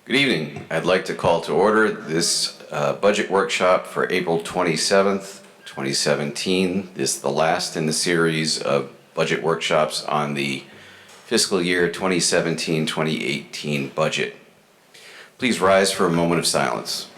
Good evening. I'd like to call to order this budget workshop for April 27th, 2017. This is the last in the series of budget workshops on the fiscal year 2017-2018 budget. Please rise for a moment of silence.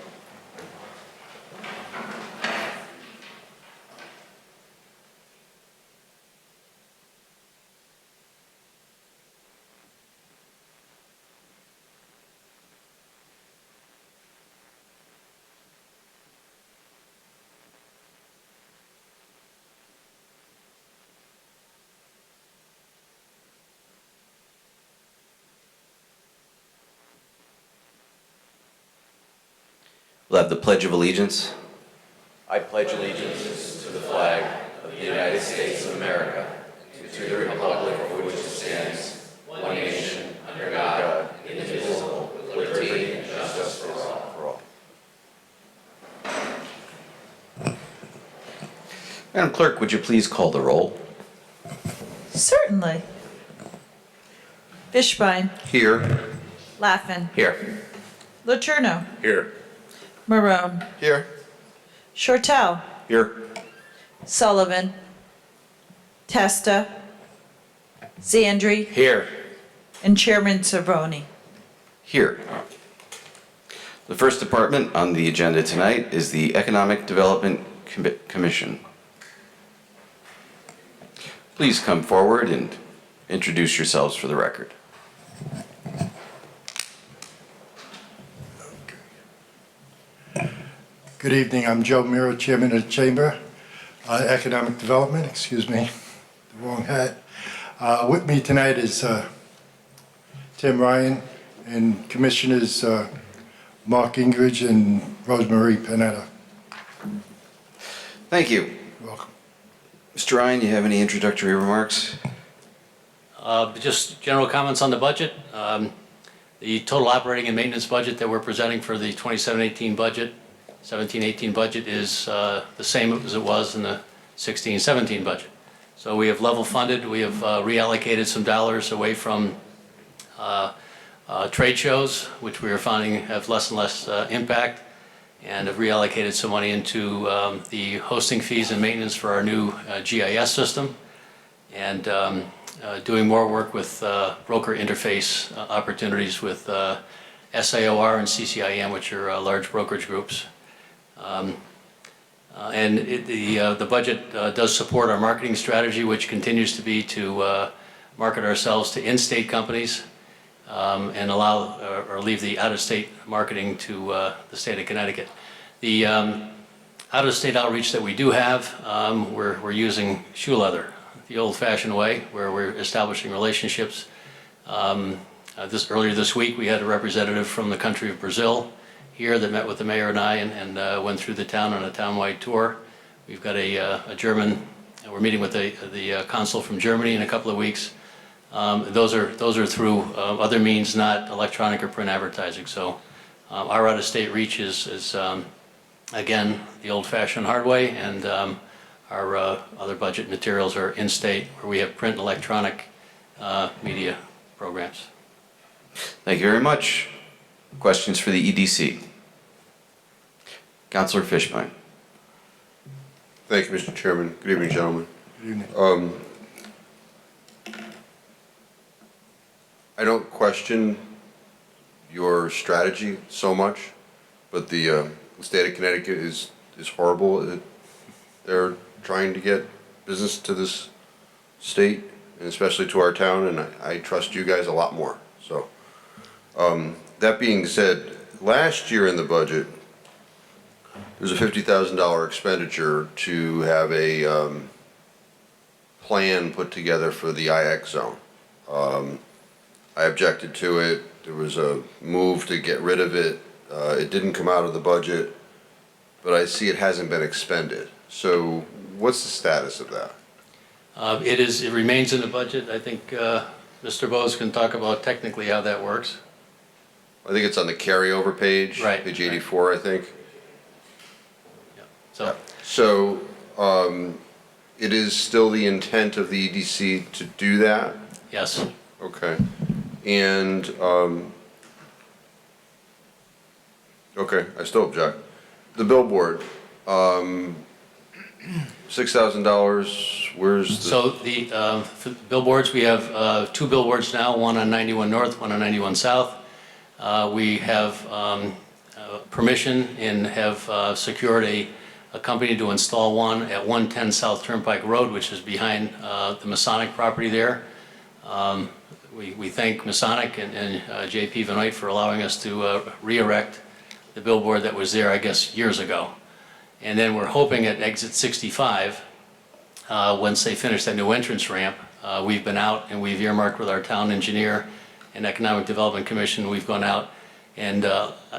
We'll have the Pledge of Allegiance. I pledge allegiance to the flag of the United States of America, to the republic for which it stands, one nation, under God, indivisible, with liberty and justice for all. Madam Clerk, would you please call the roll? Certainly. Fishbein. Here. Laffin. Here. Letourneau. Here. Marone. Here. Shortell. Here. Sullivan. Testa. Zandri. Here. And Chairman Cervoni. Here. The first department on the agenda tonight is the Economic Development Commission. Please come forward and introduce yourselves for the record. Good evening. I'm Joe Miro, Chairman of the Chamber, Economic Development. Excuse me, the wrong hat. With me tonight is Tim Ryan and Commissioners Mark Ingridge and Rosemarie Panetta. Thank you. You're welcome. Mr. Ryan, you have any introductory remarks? Just general comments on the budget. The total operating and maintenance budget that we're presenting for the 27-18 budget, 17-18 budget is the same as it was in the 16-17 budget. So we have level funded. We have reallocated some dollars away from trade shows, which we are finding have less and less impact, and have reallocated some money into the hosting fees and maintenance for our new GIS system, and doing more work with broker interface opportunities with SAOR and CCIM, which are large brokerage groups. The budget does support our marketing strategy, which continues to be to market ourselves to in-state companies and allow or leave the out-of-state marketing to the state of Connecticut. The out-of-state outreach that we do have, we're using shoe leather, the old-fashioned way, where we're establishing relationships. Earlier this week, we had a representative from the country of Brazil here that met with the mayor and I and went through the town on a town-wide tour. We've got a German, we're meeting with the consul from Germany in a couple of weeks. Those are through other means, not electronic or print advertising. So our out-of-state reach is again, the old-fashioned hard way, and our other budget materials are in-state, where we have print and electronic media programs. Thank you very much. Questions for the EDC? Councilor Fishbein. Thank you, Mr. Chairman. Good evening, gentlemen. Good evening. I don't question your strategy so much, but the state of Connecticut is horrible. They're trying to get business to this state, and especially to our town, and I trust you guys a lot more. So, that being said, last year in the budget, there's a $50,000 expenditure to have a plan put together for the IX zone. I objected to it. There was a move to get rid of it. It didn't come out of the budget, but I see it hasn't been expended. So what's the status of that? It remains in the budget. I think Mr. Bose can talk about technically how that works. I think it's on the carryover page, right, page 84, I think. Yeah. So, So it is still the intent of the EDC to do that? yes. Okay. And Okay, I still object. The billboard, $6,000, where's the? So for the billboards, we have 2 billboards now, one on 91 North, one on 91 South. We have permission and have secured a company to install one at 110 South Turnpike Road, which is behind the Masonic property there. We thank Masonic and JP Benoit for allowing us to re-erect the billboard that was there, I guess, years ago. And then we're hoping at exit 65, once they finish that new entrance ramp, we've been out and we've earmarked with our town engineer and Economic Development Commission, we've gone out and,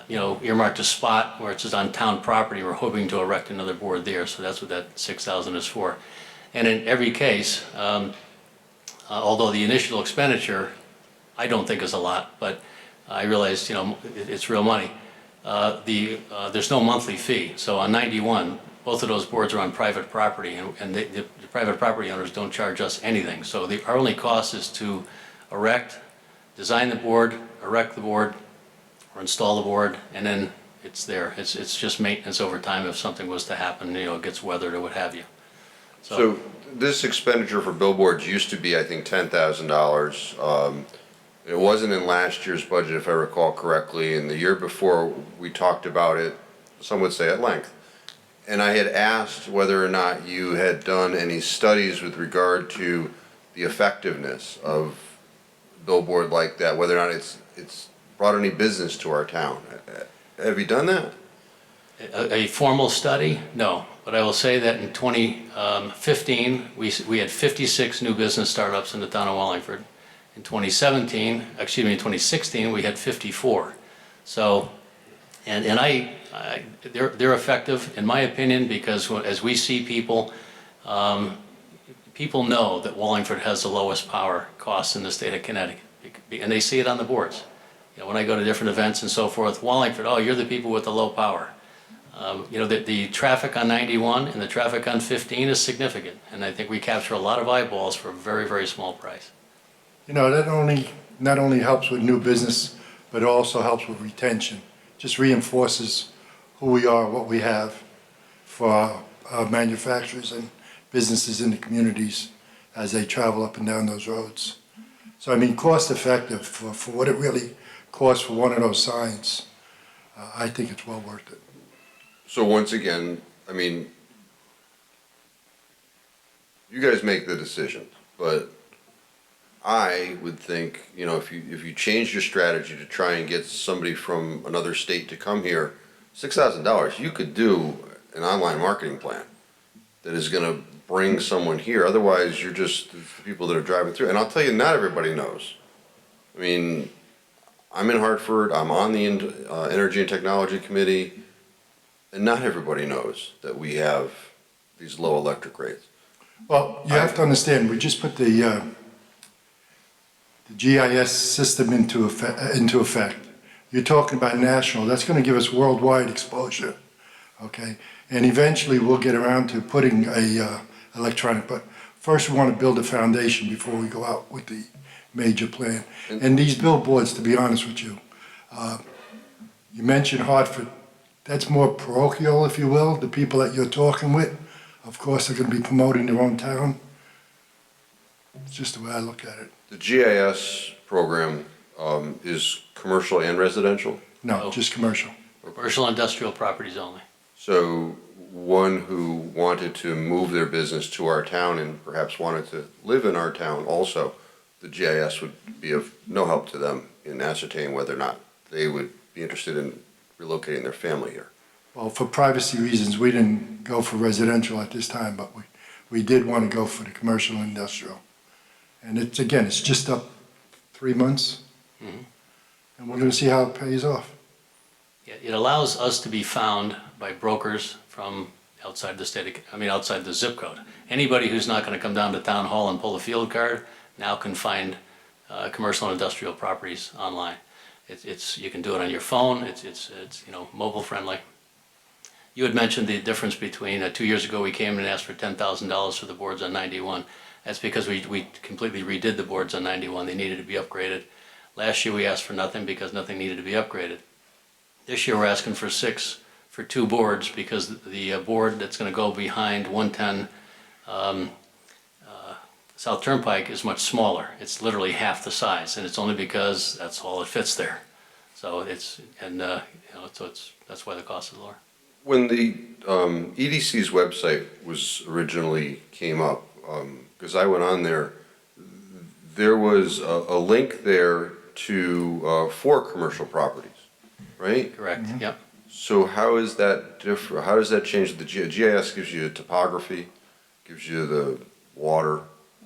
earmarked a spot where it's just on town property. We're hoping to erect another board there, so that's what that 6,000 is for. And in every case, although the initial expenditure, I don't think is a lot, but I realized, it's real money. There's no monthly fee. So on 91, both of those boards are on private property, and the private property owners don't charge us anything. So our only cost is to design the board, erect the board, or install the board, and then it's there. It's just maintenance over time if something was to happen, it gets weathered or what have you. So this expenditure for billboards used to be, I think, $10,000. It wasn't in last year's budget, if I recall correctly, and the year before, we talked about it, some would say at length. And I had asked whether or not you had done any studies with regard to the effectiveness of a billboard like that, whether or not it's brought any business to our town. Have you done that? A formal study? No. But I will say that in 2015, we had 56 new business startups in the town of Wallingford. In 2016, we had 54. So, they're effective, in my opinion, because as we see people, people know that Wallingford has the lowest power costs in the state of Connecticut, and they see it on the boards. When I go to different events and so forth, Wallingford, oh, you're the people with the low power. The traffic on 91 and the traffic on 15 is significant, and I think we capture a lot of eyeballs for a very, very small price. That not only helps with new business, but it also helps with retention. Just reinforces who we are, what we have for our manufacturers and businesses in the communities as they travel up and down those roads. So, cost effective for what it really costs for one of those signs, I think it's well worth it. So once again, you guys make the decision, but I would think, if you change your strategy to try and get somebody from another state to come here, $6,000, you could do an online marketing plan that is going to bring someone here. Otherwise, you're just the people that are driving through. And I'll tell you, not everybody knows. I'm in Hartford, I'm on the Energy and Technology Committee, and not everybody knows that we have these low electric rates. Well, you have to understand, we just put the GIS system into effect. You're talking about national, that's going to give us worldwide exposure, okay? And eventually we'll get around to putting a electronic, but first we want to build a foundation before we go out with the major plan. And these billboards, to be honest with you, you mentioned Hartford, that's more parochial, if you will. The people that you're talking with, of course, are going to be promoting their own town. It's just the way I look at it. The GIS program is commercial and residential? No, just commercial. Commercial industrial properties only. So one who wanted to move their business to our town and perhaps wanted to live in our town also, the GIS would be of no help to them in ascertaining whether or not they would be interested in relocating their family here. Well, for privacy reasons, we didn't go for residential at this time, but we did want to go for the commercial and industrial. And it's just up 3 months. Mm-hmm. And we're going to see how it pays off. It allows us to be found by brokers from outside the outside the zip code. Anybody who's not going to come down to town hall and pull a field card now can find commercial and industrial properties online. You can do it on your phone. It's mobile friendly. You had mentioned the difference between 2 years ago we came and asked for $10,000 for the boards on 91. That's because we completely redid the boards on 91. They needed to be upgraded. Last year we asked for nothing because nothing needed to be upgraded. This year, we're asking for 6 for 2 boards because the board that's going to go behind 110 South Turnpike is much smaller. It's literally half the size, and it's only because that's all that fits there. So it's, and, that's why the cost is lower. When the EDC's website was originally came up, because I went on there, there was a link there to 4 commercial properties, right? Correct, yep. So how is that different? How does that change? The GIS gives you topography, gives you the water.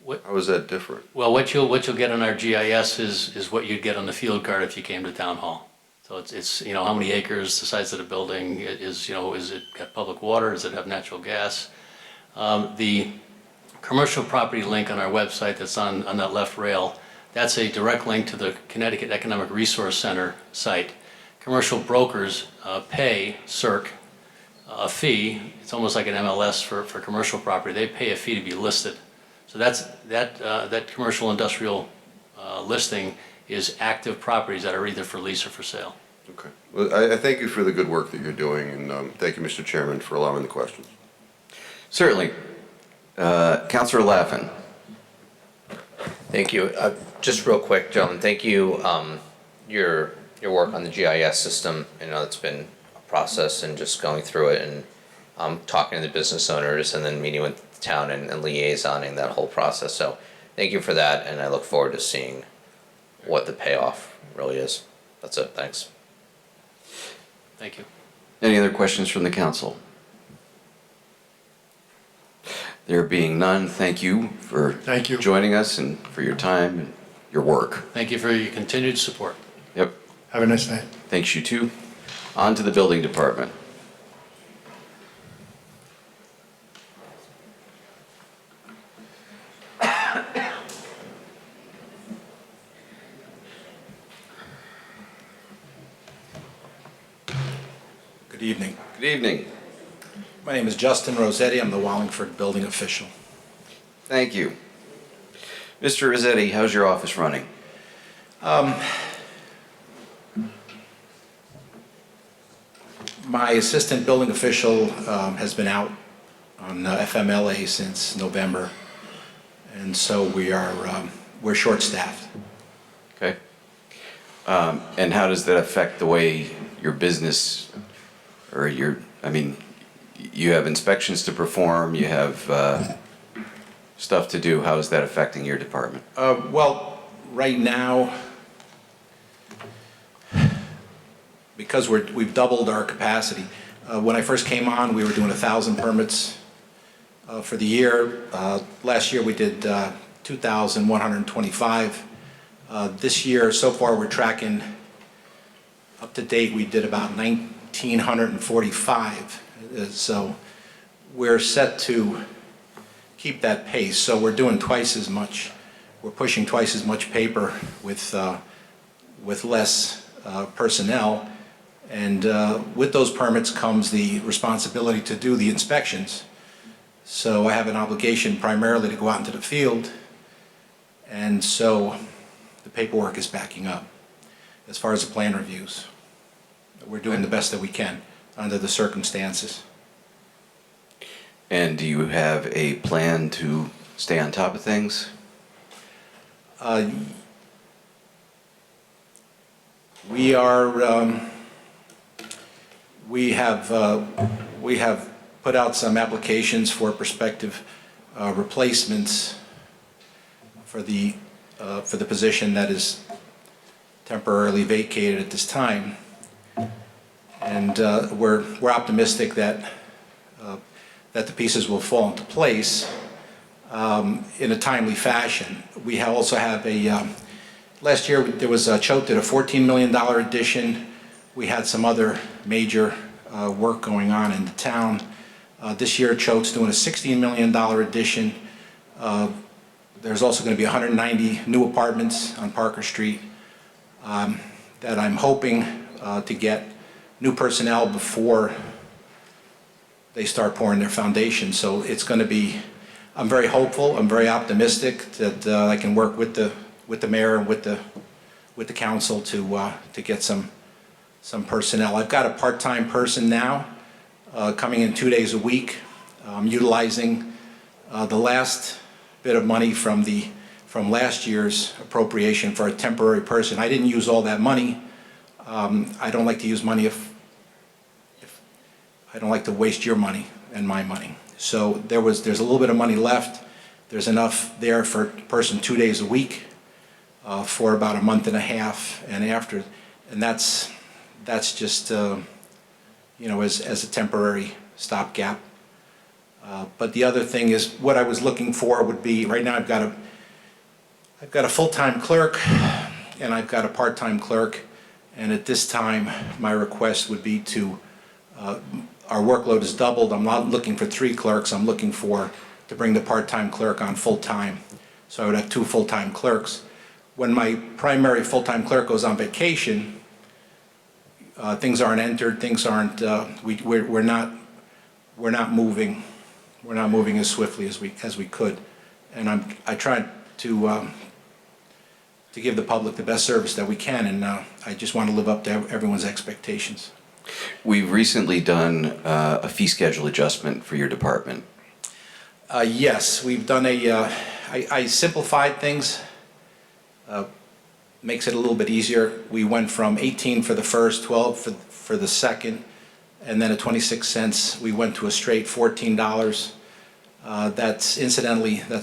How is that different? Well, what you'll get on our GIS is what you'd get on the field card if you came to town hall. So it's how many acres, the size of the building, is it got public water, does it have natural gas? The commercial property link on our website that's on that left rail, that's a direct link to the Connecticut Economic Resource Center site. Commercial brokers pay CERC a fee. It's almost like an MLS for commercial property. They pay a fee to be listed. So that commercial industrial listing is active properties that are either for lease or for sale. Okay. Well, I thank you for the good work that you're doing, and thank you, Mr. Chairman, for allowing the questions. Certainly. Councilor Laffin. Thank you. Just real quick, gentlemen, thank you. Your work on the GIS system, it's been a process and just going through it and talking to the business owners and then meeting with the town and liaisoning that whole process. So thank you for that, and I look forward to seeing what the payoff really is. That's it. Thanks. Thank you. Any other questions from the council? There being none, thank you for joining us and for your time and your work. Thank you for your continued support. Yep. Have a nice night. Thanks, you too. On to the building department. Good evening. Good evening. My name is Justin Rossetti. I'm the Wallingford building official. Thank you. Mr. Rossetti, how's your office running? My assistant building official has been out on FMLA since November, and so we're short-staffed. Okay. And how does that affect the way your business or you have inspections to perform, you have stuff to do. How is that affecting your department? Well, right now, because we've doubled our capacity. When I first came on, we were doing 1,000 permits for the year. Last year we did 2,125. This year, so far, we're tracking up to date. We did about 1,945. So we're set to keep that pace. So we're doing twice as much. We're pushing twice as much paper with less personnel. And with those permits comes the responsibility to do the inspections. So I have an obligation primarily to go out into the field, and so the paperwork is backing up. As far as the plan reviews, we're doing the best that we can under the circumstances. And do you have a plan to stay on top of things? We have put out some applications for prospective replacements for the position that is temporarily vacated at this time, and we're optimistic that the pieces will fall into place in a timely fashion. We also have last year there was Choate did a $14 million addition. We had some other major work going on in the town. This year Choate's doing a $16 million addition. There's also going to be 190 new apartments on Parker Street that I'm hoping to get new personnel before they start pouring their foundation. So it's going to be, I'm very hopeful, I'm very optimistic that I can work with the mayor and with the council to get some personnel. I've got a part-time person now, coming in 2 days a week, utilizing the last bit of money from last year's appropriation for a temporary person. I didn't use all that money. I don't like to use money if I don't like to waste your money and my money. So there's a little bit of money left. There's enough there for a person 2 days a week for about a month and a half, and that's just as a temporary stopgap. But the other thing is, what I was looking for would be, right now I've got a full-time clerk and I've got a part-time clerk, and at this time my request would be to, our workload is doubled. I'm not looking for 3 clerks, I'm looking to bring the part-time clerk on full-time. So I would have 2 full-time clerks. When my primary full-time clerk goes on vacation, things aren't entered, things aren't, we're not moving as swiftly as we could. And I tried to give the public the best service that we can, and I just want to live up to everyone's expectations. We've recently done a fee schedule adjustment for your department. Yes, we've done I simplified things, makes it a little bit easier. We went from 18 for the first, 12 for the second, and then at 26 cents, we went to a straight $14. That's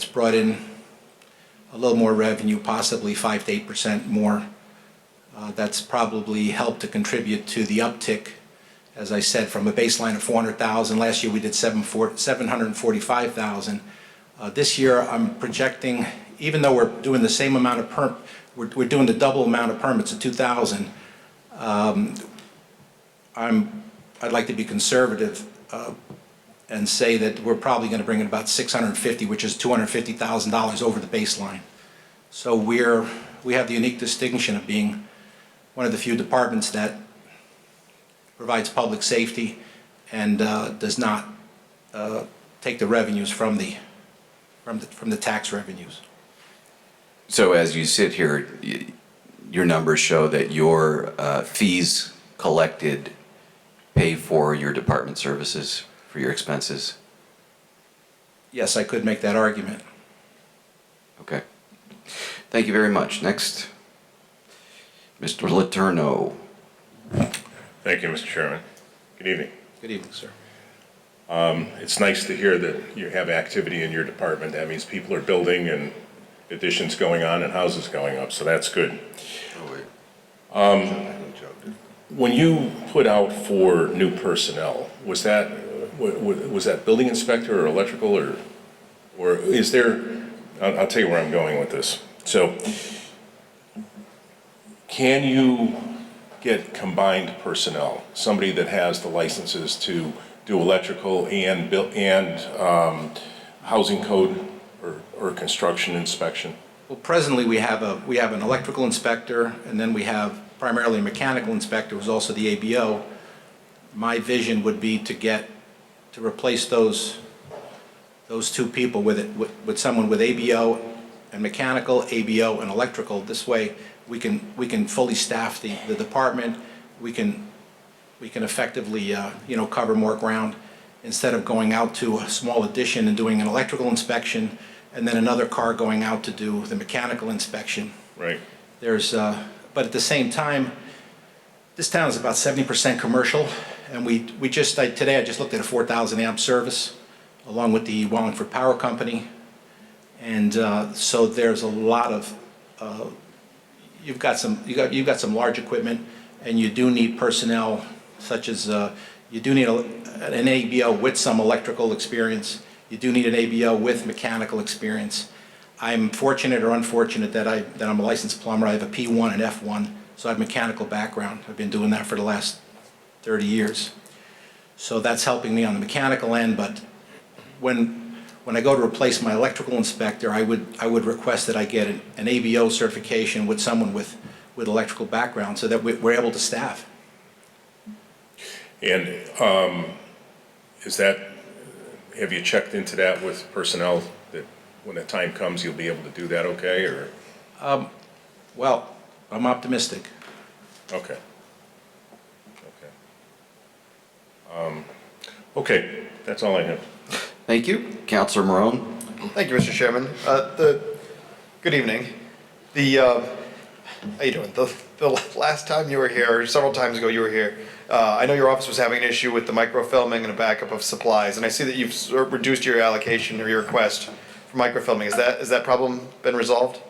brought in a little more revenue, possibly 5 to 8% more. That's probably helped to contribute to the uptick, as I said, from a baseline of 400,000. Last year we did 745,000. This year I'm projecting, even though we're doing the same amount of we're doing the double amount of permits at 2,000. I'd like to be conservative and say that we're probably going to bring in about 650, which is $250,000 over the baseline. So we have the unique distinction of being one of the few departments that provides public safety and does not take the revenues from the tax revenues. So as you sit here, your numbers show that your fees collected pay for your department services, for your expenses? Yes, I could make that argument. Okay. Thank you very much. Next, Mr. Letourneau. Thank you, Mr. Chairman. Good evening. Good evening, sir. It's nice to hear that you have activity in your department. That means people are building and additions going on and houses going up, so that's good. When you put out for new personnel, was that building inspector or electrical or is there, I'll tell you where I'm going with this. So, can you get combined personnel, somebody that has the licenses to do electrical and housing code or construction inspection? Well, presently we have an electrical inspector, and then we have primarily a mechanical inspector who's also the ABO. My vision would be to replace those 2 people with someone with ABO and mechanical, ABO and electrical. This way we can fully staff the department. We can effectively cover more ground instead of going out to a small addition and doing an electrical inspection and then another car going out to do the mechanical inspection. Right. But at the same time, this town is about 70% commercial, and today I just looked at a 4,000 amp service along with the Wallingford Power Company, and so there's a lot of you've got some large equipment, and you do need personnel such as you do need an ABO with some electrical experience. You do need an ABO with mechanical experience. I'm fortunate or unfortunate that I'm a licensed plumber. I have a P1 and F1, so I have mechanical background. I've been doing that for the last 30 years. So that's helping me on the mechanical end, but when I go to replace my electrical inspector, I would request that I get an ABO certification with someone with electrical background so that we're able to staff. And have you checked into that with personnel, that when the time comes you'll be able to do that okay, or? Well, I'm optimistic. Okay. Okay, that's all I have. Thank you. Counselor Marone? Thank you, Mr. Chairman. Good evening. How you doing? The last time you were here, or several times ago you were here, I know your office was having an issue with the microfilming and a backup of supplies, and I see that you've sort of reduced your allocation or your request for microfilming. Has that problem been resolved?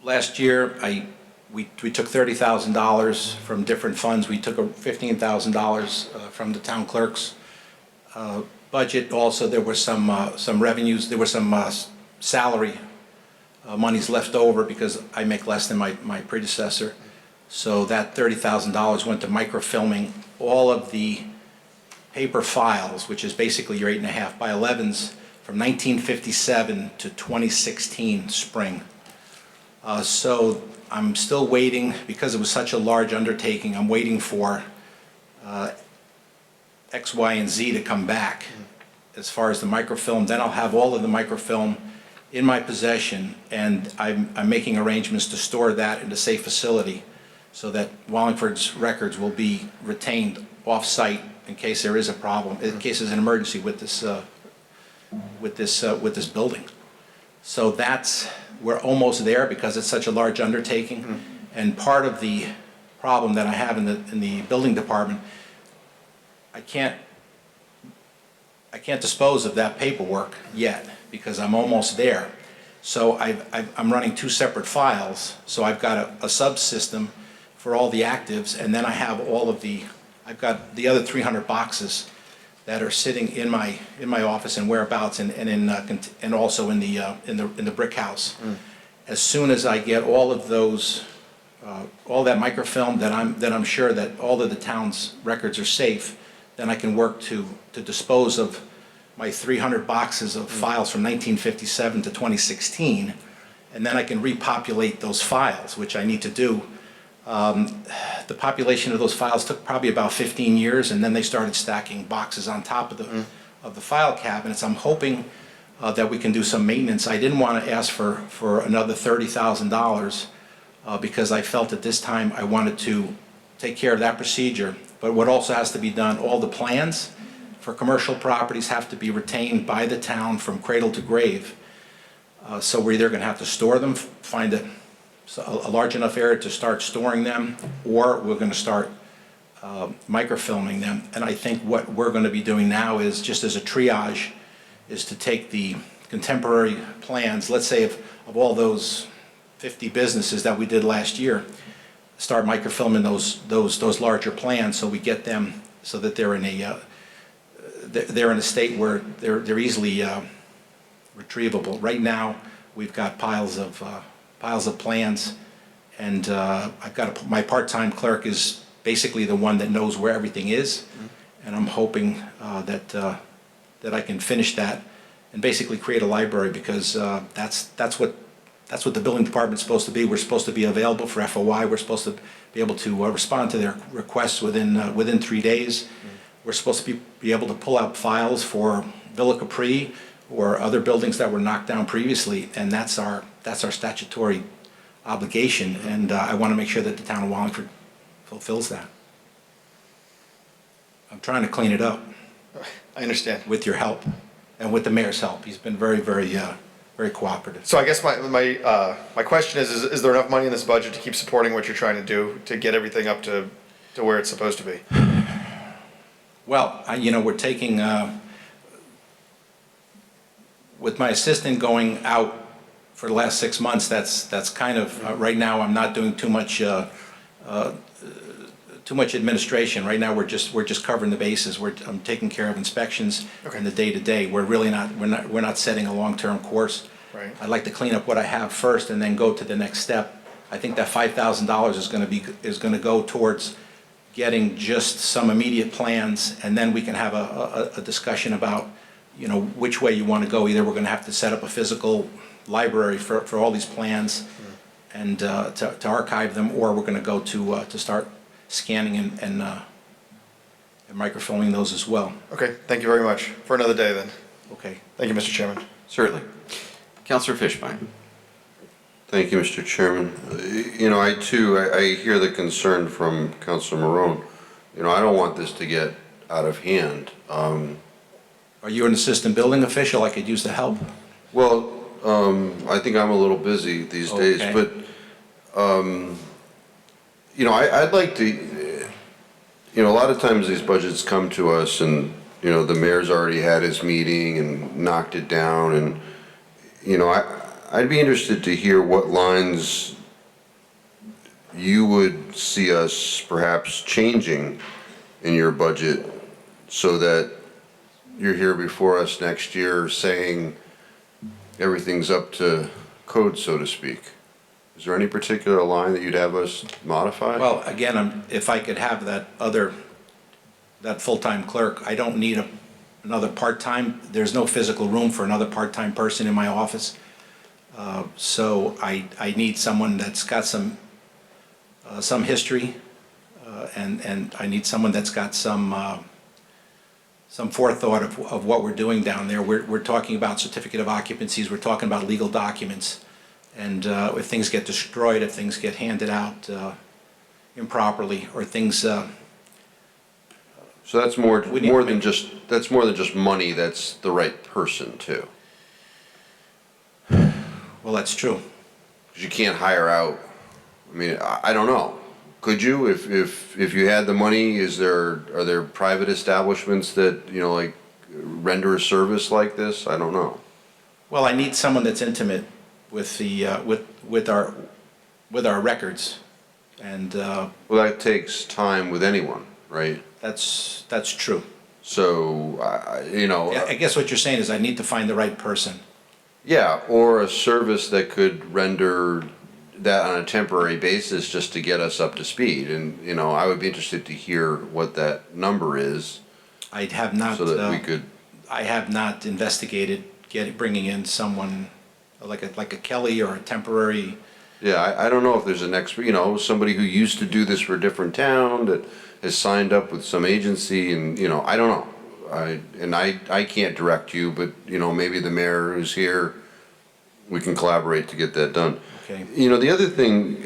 Last year, we took $30,000 from different funds. We took $15,000 from the town clerk's budget. Also, there were some revenues, there were some salary monies left over because I make less than my predecessor. So that $30,000 went to microfilming all of the paper files, which is basically your 8.5 by 11s from 1957 to 2016 spring. So I'm still waiting, because it was such a large undertaking, I'm waiting for X, Y, and Z to come back as far as the microfilm. Then I'll have all of the microfilm in my possession, and I'm making arrangements to store that in a safe facility so that Wallingford's records will be retained off-site in case there is a problem, in case there's an emergency with this building. So we're almost there because it's such a large undertaking. And part of the problem that I have in the building department, I can't dispose of that paperwork yet because I'm almost there. So I'm running two separate files. So I've got a subsystem for all the actives, and then I have I've got the other 300 boxes that are sitting in my office and whereabouts, and also in the brick house. As soon as I get all of those, all that microfilm, that I'm sure that all of the town's records are safe, then I can work to dispose of my 300 boxes of files from 1957 to 2016, and then I can repopulate those files, which I need to do. The population of those files took probably about 15 years, and then they started stacking boxes on top of the file cabinets. I'm hoping that we can do some maintenance. I didn't want to ask for another $30,000 because I felt at this time I wanted to take care of that procedure. But what also has to be done, all the plans for commercial properties have to be retained by the town from cradle to grave. So we're either going to have to store them, find a large enough area to start storing them, or we're going to start microfilming them. And I think what we're going to be doing now is, just as a triage, is to take the contemporary plans, let's say of all those 50 businesses that we did last year, start microfilming those larger plans, so we get them so that they're in a state where they're easily retrievable. Right now, we've got piles of plans, and my part-time clerk is basically the one that knows where everything is, and I'm hoping that I can finish that and basically create a library, because that's what the building department's supposed to be. We're supposed to be available for FOI. We're supposed to be able to respond to their requests within 3 days. We're supposed to be able to pull out files for Villa Capri or other buildings that were knocked down previously, and that's our statutory obligation, and I want to make sure that the town of Wallingford fulfills that. I'm trying to clean it up. I understand. With your help, and with the mayor's help. He's been very, very, very cooperative. So I guess my question is there enough money in this budget to keep supporting what you're trying to do to get everything up to where it's supposed to be? Well, we're taking, with my assistant going out for the last 6 months, that's kind of, right now I'm not doing too much administration. Right now we're just covering the bases. I'm taking care of inspections and the day-to-day. We're not setting a long-term course. Right. I'd like to clean up what I have first and then go to the next step. I think that $5,000 is going to go towards getting just some immediate plans, and then we can have a discussion about, which way you want to go. Either we're going to have to set up a physical library for all these plans and to archive them, or we're going to go to start scanning and microfilming those as well. Okay, thank you very much. For another day then. Okay. Thank you, Mr. Chairman. Certainly. Counselor Fishbein? Thank you, Mr. Chairman. I hear the concern from Councilor Marone. I don't want this to get out of hand. Are you an assistant building official? I could use the help. Well, I think I'm a little busy these days, Okay. but, I'd like to, a lot of times these budgets come to us and, the mayor's already had his meeting and knocked it down and, I'd be interested to hear what lines you would see us perhaps changing in your budget so that you're here before us next year saying everything's up to code, so to speak. Is there any particular line that you'd have us modify? Well, again, if I could have that full-time clerk, I don't need another part-time. There's no physical room for another part-time person in my office. So I need someone that's got some history, and I need someone that's got some forethought of what we're doing down there. We're talking about certificate of occupancies, we're talking about legal documents, and if things get destroyed, if things get handed out improperly, or things. So that's more than just money. That's the right person too. Well, that's true. Because you can't hire out. I mean, I don't know. Could you, if you had the money? Are there private establishments that like render a service like this? I don't know. Well, I need someone that's intimate with the with our records, and Well, that takes time with anyone, right? that's true. So, I guess what you're saying is I need to find the right person. yeah, or a service that could render that on a temporary basis just to get us up to speed. And, I would be interested to hear what that number is I have not. so that we could, I have not investigated bringing in someone like a Kelly or a temporary. yeah, I don't know if there's an expert, somebody who used to do this for a different town that has signed up with some agency and, I don't know. I can't direct you, but, maybe the mayor who's here, we can collaborate to get that done. Okay. The other thing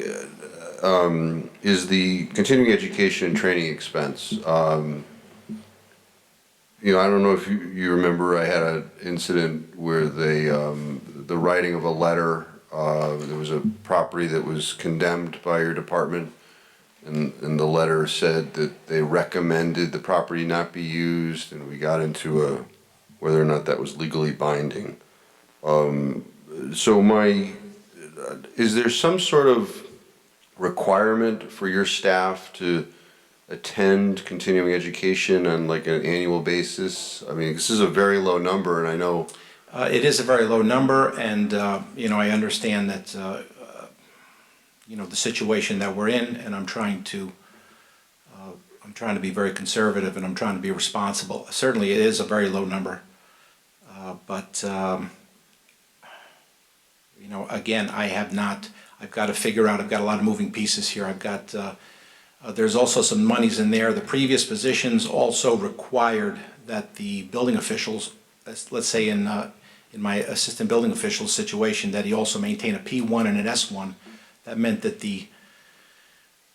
is the continuing education and training expense. I don't know if you remember, I had an incident where the writing of a letter, there was a property that was condemned by your department, and the letter said that they recommended the property not be used, and we got into whether or not that was legally binding. Is there some sort of requirement for your staff to attend continuing education on like an annual basis? I mean, this is a very low number, and I know. It is a very low number, and I understand that the situation that we're in, and I'm trying to be very conservative, and I'm trying to be responsible. Certainly, it is a very low number, but again, I've got to figure out. I've got a lot of moving pieces here. I've got. There's also some monies in there. The previous positions also required that the building officials, let's say in my assistant building official situation, that he also maintain a P1 and an S1. That meant that the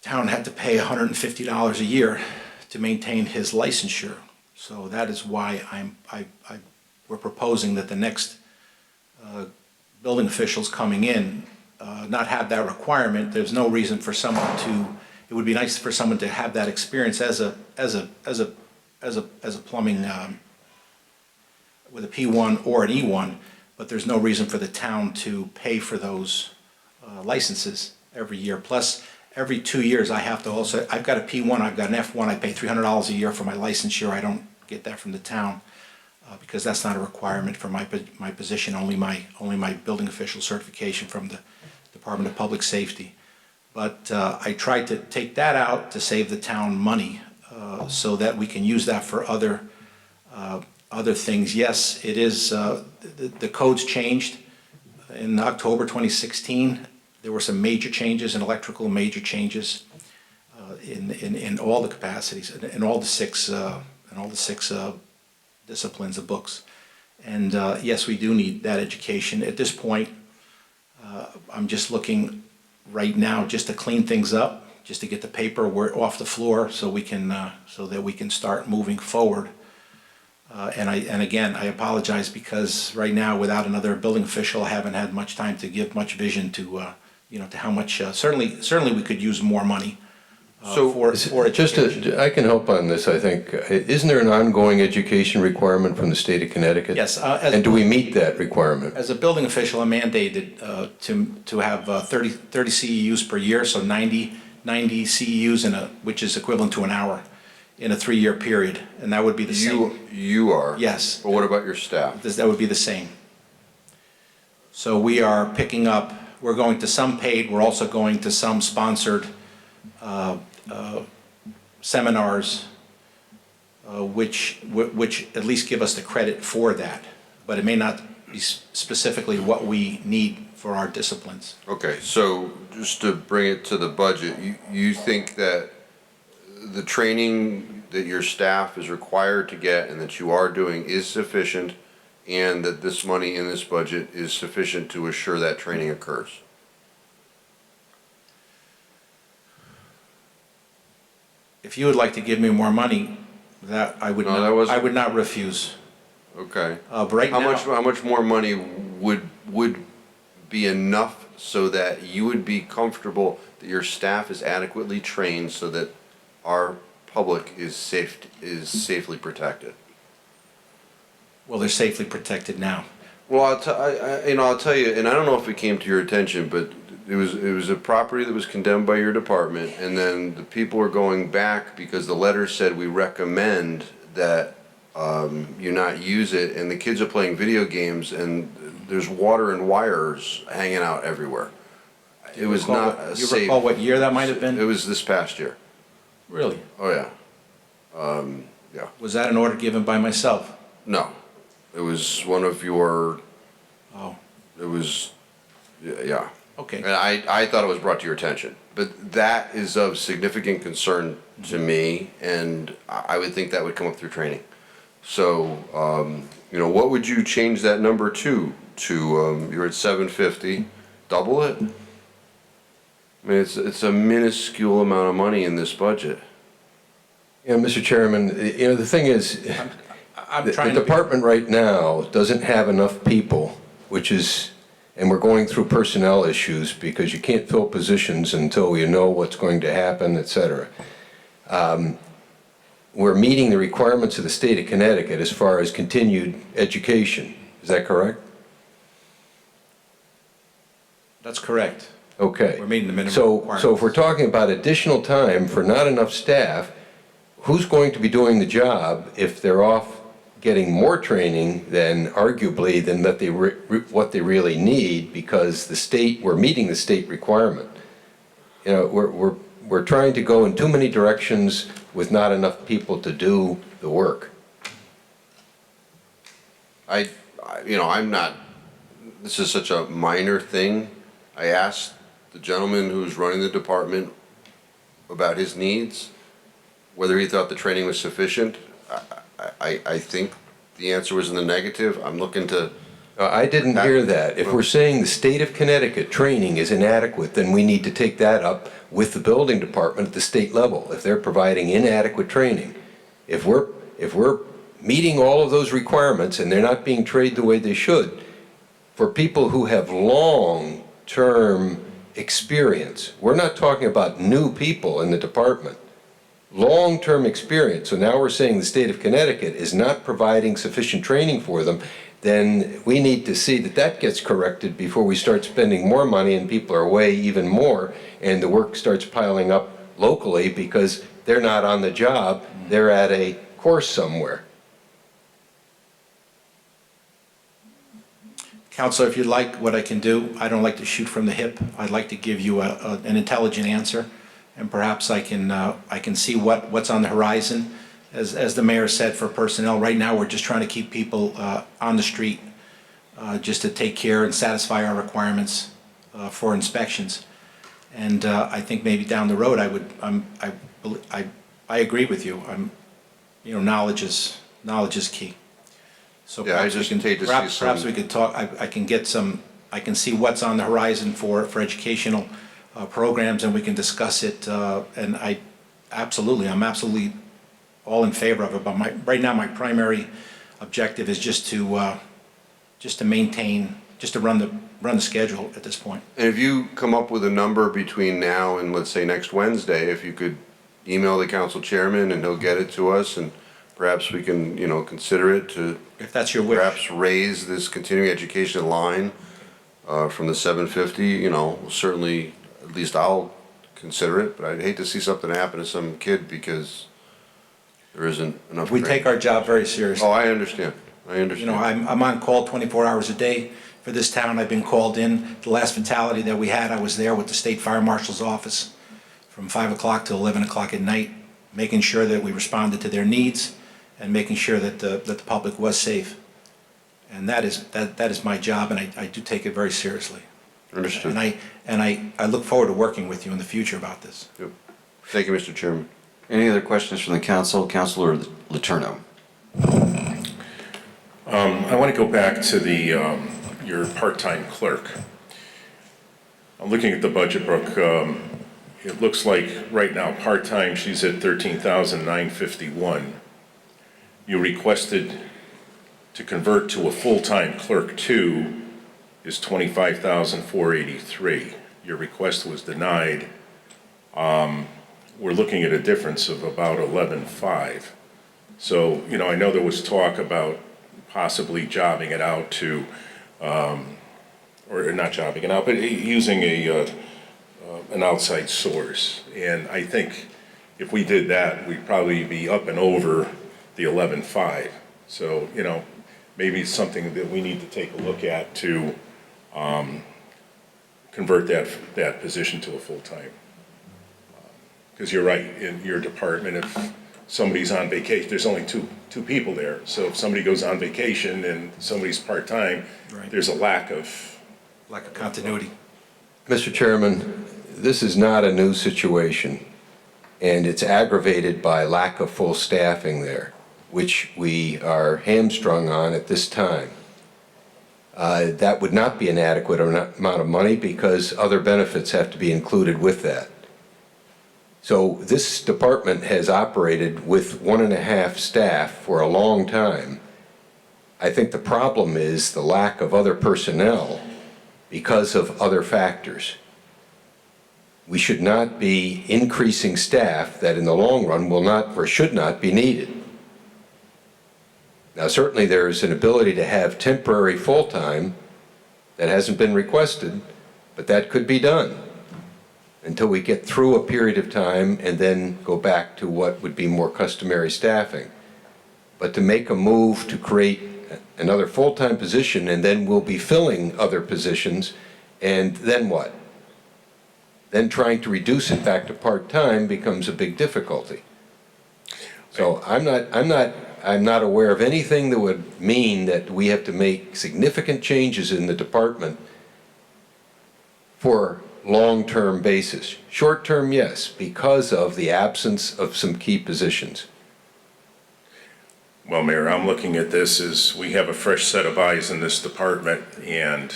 town had to pay $150 a year to maintain his licensure. So that is why we're proposing that the next building officials coming in not have that requirement. There's no reason for someone to. It would be nice for someone to have that experience as a plumbing with a P1 or an E1, but there's no reason for the town to pay for those licenses every year. Plus, every 2 years I have to also. I've got a P1, I've got an F1. I pay $300 a year for my licensure. I don't get that from the town because that's not a requirement for my position. Only my building official certification from the Department of Public Safety. But I tried to take that out to save the town money so that we can use that for other things. Yes, it is, the codes changed in October 2016. There were some major changes in electrical, major changes in all the capacities, in all the six disciplines of books. And yes, we do need that education. At this point, I'm just looking right now just to clean things up, just to get the paperwork off the floor so we can, so that we can start moving forward. And again, I apologize because right now, without another building official, I haven't had much time to give much vision to, you know, to how much, certainly we could use more money for Just education. I can help on this, I think. Isn't there an ongoing education requirement from the state of Connecticut? Yes. And do we meet that requirement? As a building official, I'm mandated to have 30 CEUs per year, so 90 CEUs which is equivalent to an hour in a 3-year period, and that would be the same. You are? Yes. But what about your staff? That would be the same. So we are picking up, we're going to some paid, we're also going to some sponsored seminars, which at least give us the credit for that, but it may not be specifically what we need for our disciplines. Okay, so just to bring it to the budget, you think that the training that your staff is required to get and that you are doing is sufficient, and that this money in this budget is sufficient to assure that training occurs? If you would like to give me more money, that I would No, not, that wasn't- I would not refuse. Okay. But right now, How much more money would be enough so that you would be comfortable that your staff is adequately trained so that our public is safely protected? well, they're safely protected now. Well, I'll tell you, and I don't know if it came to your attention, but it was a property that was condemned by your department, and then the people are going back because the letter said we recommend that you not use it, and the kids are playing video games, and there's water and wires hanging out everywhere. It was not a You safe. recall what year that might have been? It was this past year. Really? Oh, yeah. Yeah. Was that an order given by myself? No, it was one of your, Oh, it was, yeah. okay. And I thought it was brought to your attention, but that is of significant concern to me, and I would think that would come up through training. So, what would you change that number to? You're at 750, double it? I mean, it's a minuscule amount of money in this budget. Yeah, Mr. Chairman, the thing is, I'm the trying to be, department right now doesn't have enough people, and we're going through personnel issues because you can't fill positions until you know what's going to happen, et cetera. We're meeting the requirements of the state of Connecticut as far as continued education. Is that correct? that's correct. Okay. We're meeting the minimum So requirements. if we're talking about additional time for not enough staff, who's going to be doing the job if they're off getting more training than arguably than that what they really need, because we're meeting the state requirement. We're trying to go in too many directions with not enough people to do the work. I'm not, this is such a minor thing. I asked the gentleman who's running the department about his needs, whether he thought the training was sufficient. I think the answer was in the negative. I'm looking to, I didn't hear that. If we're saying the state of Connecticut training is inadequate, then we need to take that up with the building department at the state level, if they're providing inadequate training. If we're meeting all of those requirements and they're not being trained the way they should, for people who have long-term experience, we're not talking about new people in the department, long-term experience. So now we're saying the state of Connecticut is not providing sufficient training for them, then we need to see that that gets corrected before we start spending more money and people are away even more and the work starts piling up locally because they're not on the job, they're at a course somewhere. Counselor, if you'd like, what I can do, I don't like to shoot from the hip. I'd like to give you an intelligent answer, and perhaps I can see what's on the horizon. As the mayor said, for personnel, right now we're just trying to keep people on the street, just to take care and satisfy our requirements for inspections. And I think maybe down the road, I agree with you. Knowledge is key. So Yeah, I perhaps we just can- hate to see perhaps some- we could talk. I can get some I can see what's on the horizon for educational programs, and we can discuss it. And I'm absolutely all in favor of it. But right now, my primary objective is just to maintain, just to run the schedule at this point. And if you come up with a number between now and, let's say, next Wednesday, if you could email the council chairman and he'll get it to us, and perhaps we can, consider it to If that's your wish. perhaps raise this continuing education line from the 750, certainly, at least I'll consider it, but I'd hate to see something happen to some kid because there isn't enough We training. take our job very seriously. Oh, I understand. I'm on call 24 hours a day for this town. I've been called in. The last fatality that we had, I was there with the state fire marshal's office from 5 o'clock to 11 o'clock at night, making sure that we responded to their needs and making sure that the public was safe. And that is my job, and I do take it very seriously. Understood. And I look forward to working with you in the future about this. Yep. Thank you, Mr. Chairman. Any other questions from the council? Councilor Letourneau. I want to go back to your part-time clerk. I'm looking at the budget book. It looks like right now, part-time, she's at $13,951. You requested to convert to a full-time clerk 2 is $25,483. Your request was denied. We're looking at a difference of about $11,500. So, I know there was talk about possibly jobbing it out to, or not jobbing it out, but using an outside source. And I think if we did that, we'd probably be up and over the 11.5. So, maybe it's something that we need to take a look at to convert that position to a full-time. Because you're right, in your department, if somebody's on vacation, there's only two people there. So if somebody goes on vacation and somebody's part-time, Right. there's a lack of continuity. Mr. Chairman, this is not a new situation, and it's aggravated by lack of full staffing there, which we are hamstrung on at this time. That would not be an adequate amount of money because other benefits have to be included with that. So this department has operated with 1.5 staff for a long time. I think the problem is the lack of other personnel because of other factors. We should not be increasing staff that in the long run will not or should not be needed. Now, certainly there is an ability to have temporary full-time that hasn't been requested, but that could be done until we get through a period of time and then go back to what would be more customary staffing. But to make a move to create another full-time position and then we'll be filling other positions, and then what? Then trying to reduce it back to part-time becomes a big difficulty. So I'm not aware of anything that would mean that we have to make significant changes in the department for long-term basis. Short-term, yes, because of the absence of some key positions. Well, Mayor, I'm looking at this as we have a fresh set of eyes in this department, and,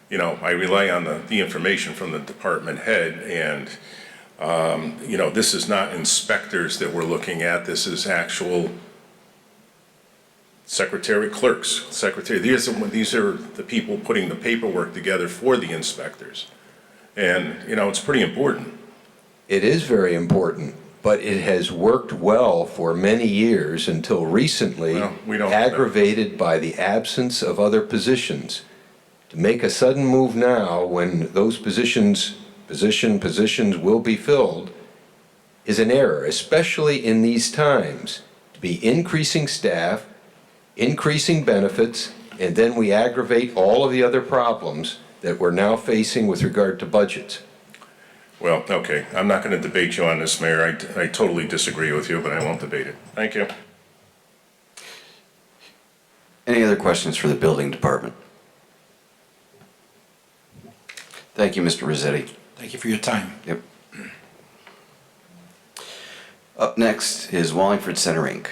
I rely on the information from the department head, and, this is not inspectors that we're looking at, this is actual clerks. These are the people putting the paperwork together for the inspectors. And, it's pretty important. It is very important, but it has worked well for many years until recently, Well, we don't- aggravated by the absence of other positions. To make a sudden move now when those positions will be filled is an error, especially in these times. To be increasing staff, increasing benefits, and then we aggravate all of the other problems that we're now facing with regard to budgets. Well, okay, I'm not going to debate you on this, Mayor. I totally disagree with you, but I won't debate it. Thank you. Any other questions for the building department? Thank you, Mr. Rossetti. Thank you for your time. Yep. Up next is Wallingford Center, Inc.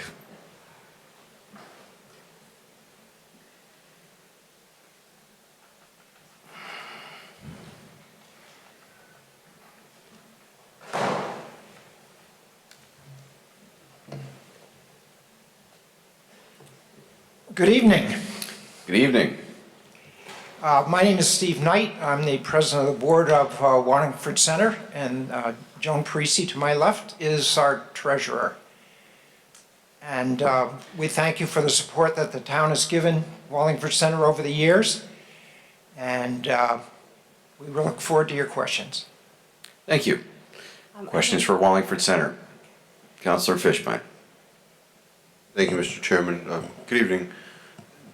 Good evening. Good evening. My name is Steve Knight. I'm the president of the board of Wallingford Center, and Joan Parisi to my left is our treasurer. And we thank you for the support that the town has given Wallingford Center over the years, and we look forward to your questions. Thank you. Questions for Wallingford Center? Councilor Fishbein. Thank you, Mr. Chairman. Good evening.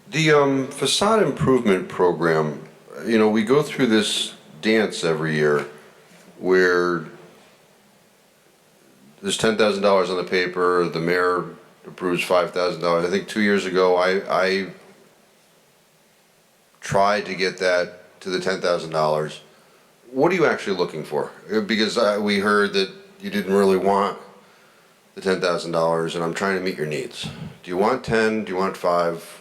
The facade improvement program, you know, we go through this dance every year where there's $10,000 on the paper, the mayor approves $5,000. I think 2 years ago, I tried to get that to the $10,000. What are you actually looking for? Because we heard that you didn't really want the $10,000, and I'm trying to meet your needs. Do you want 10? Do you want 5?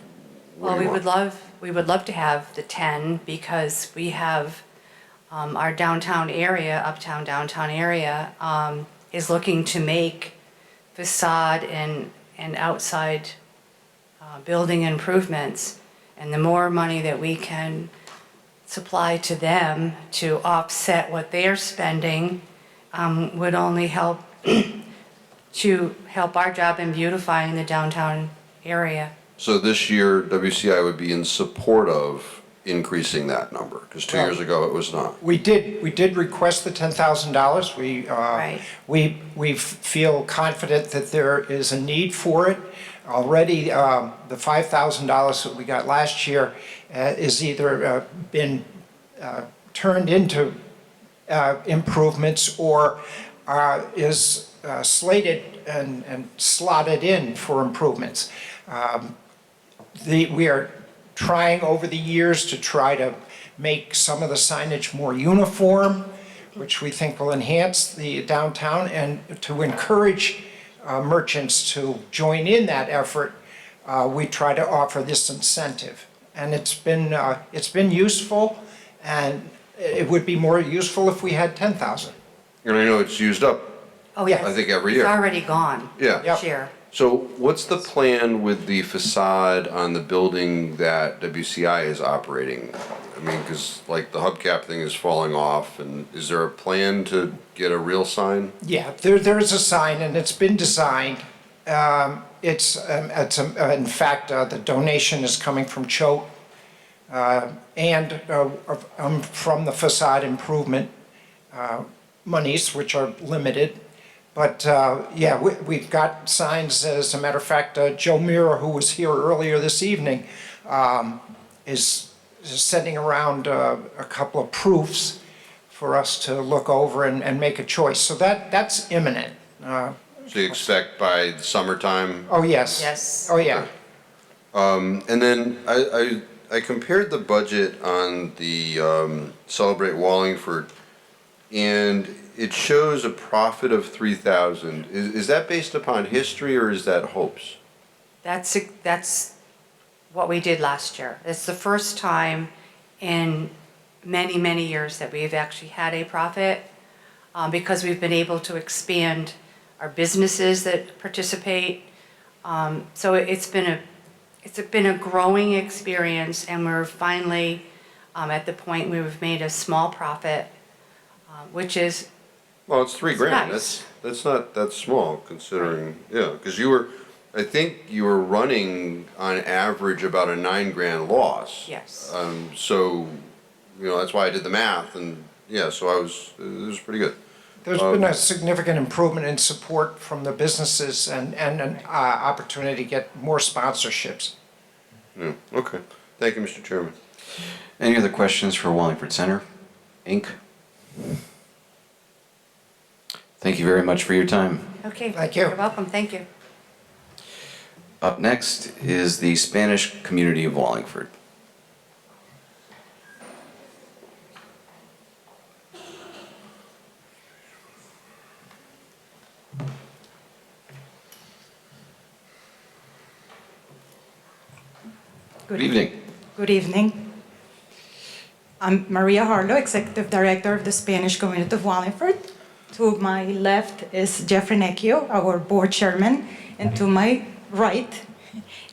What Well, do you want? we would love to have the 10 because we have our downtown area, uptown downtown area, is looking to make facade and outside building improvements. And the more money that we can supply to them to offset what they're spending would only help to help our job in beautifying the downtown area. So this year, WCI would be in support of increasing that number, because 2 years ago it was not. We did request the $10,000. Right. We feel confident that there is a need for it. Already, the $5,000 that we got last year is either been turned into improvements or is slated and slotted in for improvements. We are trying over the years to try to make some of the signage more uniform, which we think will enhance the downtown, and to encourage merchants to join in that effort, we try to offer this incentive. And it's been useful, and it would be more useful if we had 10,000. And I know it's used up, Oh, yes. I think, every year. It's already gone. Yeah. This year. So what's the plan with the facade on the building that WCI is operating? I mean, because like the hubcap thing is falling off, and is there a plan to get a real sign? Yeah, there is a sign, and it's been designed. In fact, the donation is coming from Choate and from the facade improvement monies, which are limited. But yeah, we've got signs. As a matter of fact, Joe Mira, who was here earlier this evening, is sending around a couple of proofs for us to look over and make a choice. So that's imminent. So you expect by summertime? Oh, yes. Yes. Oh, yeah. And then I compared the budget on the Celebrate Wallingford, and it shows a profit of 3,000. Is that based upon history, or is that hopes? That's what we did last year. It's the first time in many, many years that we've actually had a profit because we've been able to expand our businesses that participate. So it's been a growing experience, and we're finally at the point where we've made a small profit, which is Well, it's $3,000. nice. That's not that small, considering, yeah, because I think you were running on average about a $9,000 loss. Yes. So, you know, that's why I did the math, and yeah, so it was pretty good. There's been a significant improvement in support from the businesses and an opportunity to get more sponsorships. Yeah, okay. Thank you, Mr. Chairman. Any other questions for Wallingford Center, Inc.? Thank you very much for your time. Okay. Thank you. You're welcome. Thank you. Up next is the Spanish community of Wallingford. Good evening. Good evening. I'm Maria Harlow, Executive Director of the Spanish Community of Wallingford. To my left is Jeffrey Necchio, our board chairman, and to my right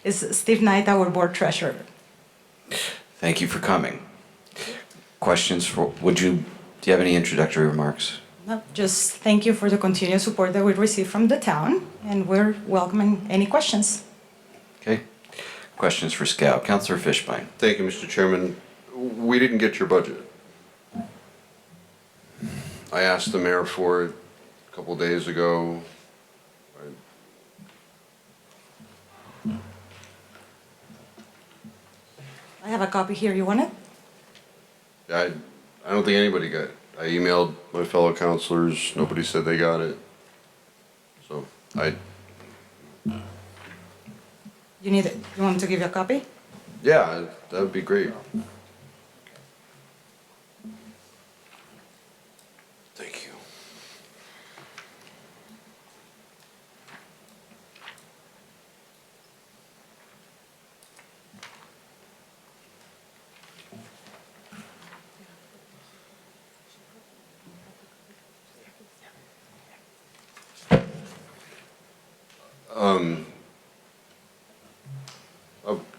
is Steve Knight, our board treasurer. Thank you for coming. Questions for, do you have any introductory remarks? No, just thank you for the continued support that we receive from the town, and we're welcoming any questions. Okay. Questions for Scout. Councilor Fishbein. Thank you, Mr. Chairman. We didn't get your budget. I asked the mayor for it a couple days ago. I have a copy here, you want it? I don't think anybody got it. I emailed my fellow councilors, nobody said they got it. So, You need it, you want me to give you a copy? yeah, that would be great. Thank you.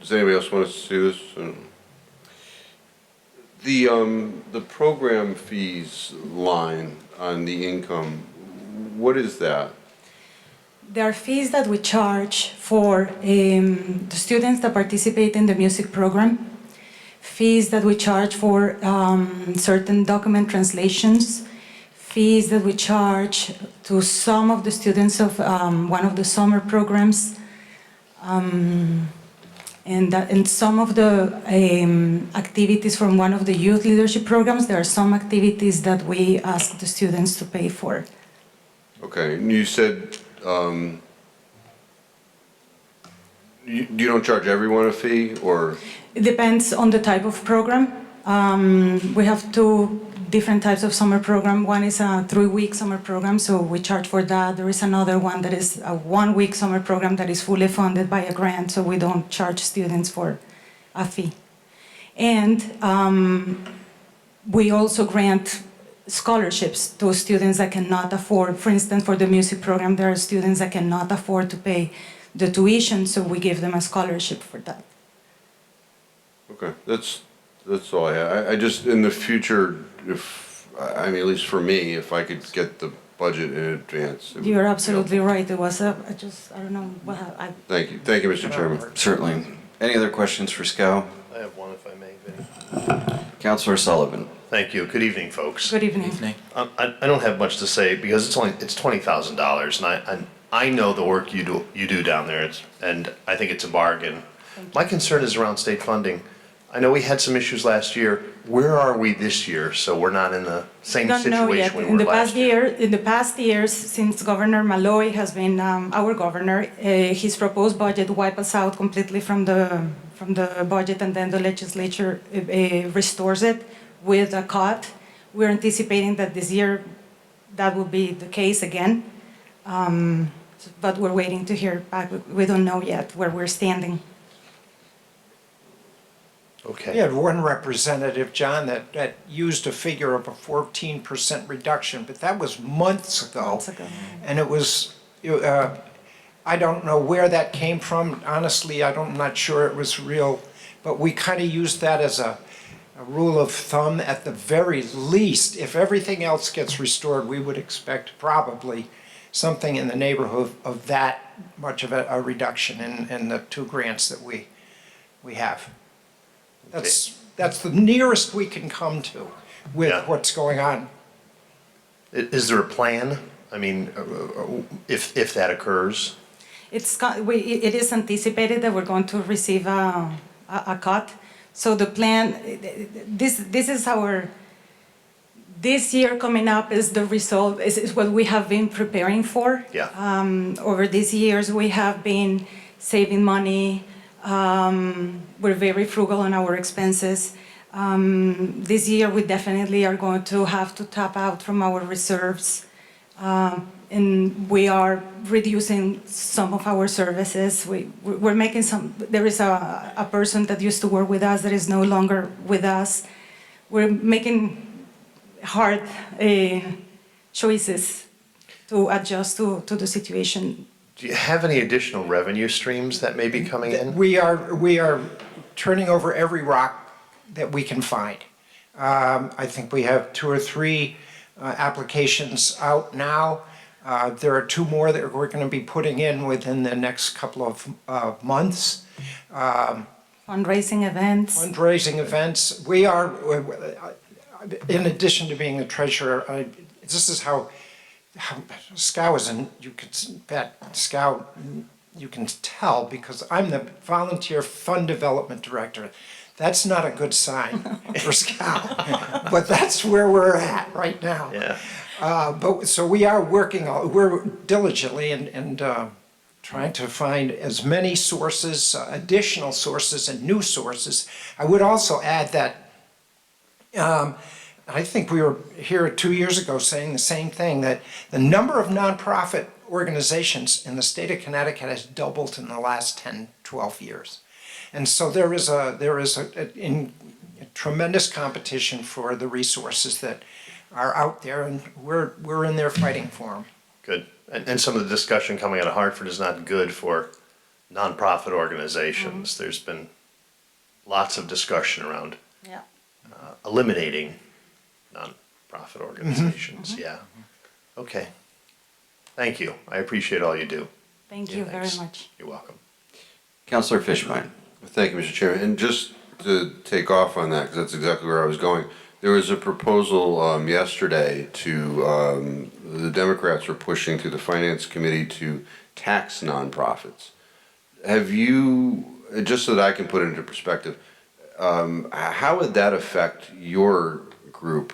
Does anybody else want to see this? The program fees line on the income, what is that? There are fees that we charge for the students that participate in the music program, fees that we charge for certain document translations, fees that we charge to some of the students of one of the summer programs, and some of the activities from one of the youth leadership programs. There are some activities that we ask the students to pay for. Okay, and you said, you don't charge everyone a fee, or? It depends on the type of program. We have two different types of summer program. One is a 3-week summer program, so we charge for that. There is another one that is a 1-week summer program that is fully funded by a grant, so we don't charge students for a fee. And we also grant scholarships to students that cannot afford. For instance, for the music program, there are students that cannot afford to pay the tuition, so we give them a scholarship for that. Okay, that's all I have. I just, in the future, at least for me, if I could get the budget in advance. You're absolutely right. It was I don't know what Thank you, Mr. Chairman. Certainly. Any other questions for Scout? I have one if I may, Vinny. Councilor Sullivan. Thank you. Good evening, folks. Good evening. I don't have much to say because it's $20,000, and I know the work you do down there, and I think it's a bargain. My concern is around state funding. I know we had some issues last year. Where are we this year? So we're not in the same situation we were last year. In the past years, since Governor Malloy has been our governor, his proposed budget wipes us out completely from the budget, and then the legislature restores it with a cut. We're anticipating that this year that will be the case again, but we're waiting to hear back. We don't know yet where we're standing. Okay. We had one representative, John, that used a figure of a 14% reduction, but that was months ago. And it was, I don't know where that came from. Honestly, I'm not sure it was real, but we kind of used that as a rule of thumb. At the very least, if everything else gets restored, we would expect probably something in the neighborhood of that much of a reduction in the 2 grants that we have. That's the nearest we can come to with what's going on. Is there a plan? I mean, if that occurs? It is anticipated that we're going to receive a cut. So the plan, this year coming up is the result, is what we have been preparing for. Yeah. Over these years, we have been saving money. We're very frugal on our expenses. This year, we definitely are going to have to tap out from our reserves. And we are reducing some of our services. We're making there is a person that used to work with us that is no longer with us. We're making hard choices to adjust to the situation Do you have any additional revenue streams that may be coming in? We are turning over every rock that we can find. I think we have 2 or 3 applications out now. There are 2 more that we're going to be putting in within the next couple of months. Fundraising events. Fundraising events. We are, in addition to being the treasurer, this is how SCOW is, and you could bet SCOW, you can tell because I'm the volunteer fund development director. That's not a good sign for SCOW, but that's where we're at right now. Yeah. So we are working, we're diligently and trying to find as many sources, additional sources and new sources. I would also add that I think we were here 2 years ago saying the same thing, that the number of nonprofit organizations in the state of Connecticut has doubled in the last 10, 12 years. And so there is a tremendous competition for the resources that are out there, and we're in there fighting for them. Good. And some of the discussion coming out of Hartford is not good for nonprofit organizations. There's been lots of discussion around eliminating nonprofit organizations. Yeah. Okay. Thank you. I appreciate all you do. Thank you very much. You're welcome. Councilor Fishbein. Thank you, Mr. Chairman. And just to take off on that, because that's exactly where I was going, there was a proposal yesterday to, the Democrats were pushing through the Finance Committee to tax nonprofits. Have you, just so that I can put it into perspective, how would that affect your group?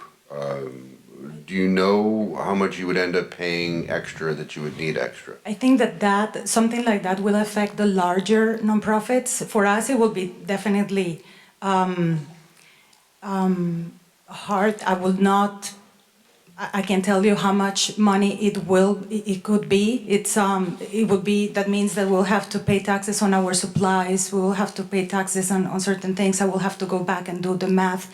Do you know how much you would end up paying extra that you would need extra? I think that something like that will affect the larger nonprofits. For us, it will be definitely hard. I can tell you how much money it could be. It would be, that means that we'll have to pay taxes on our supplies. We will have to pay taxes on certain things. I will have to go back and do the math.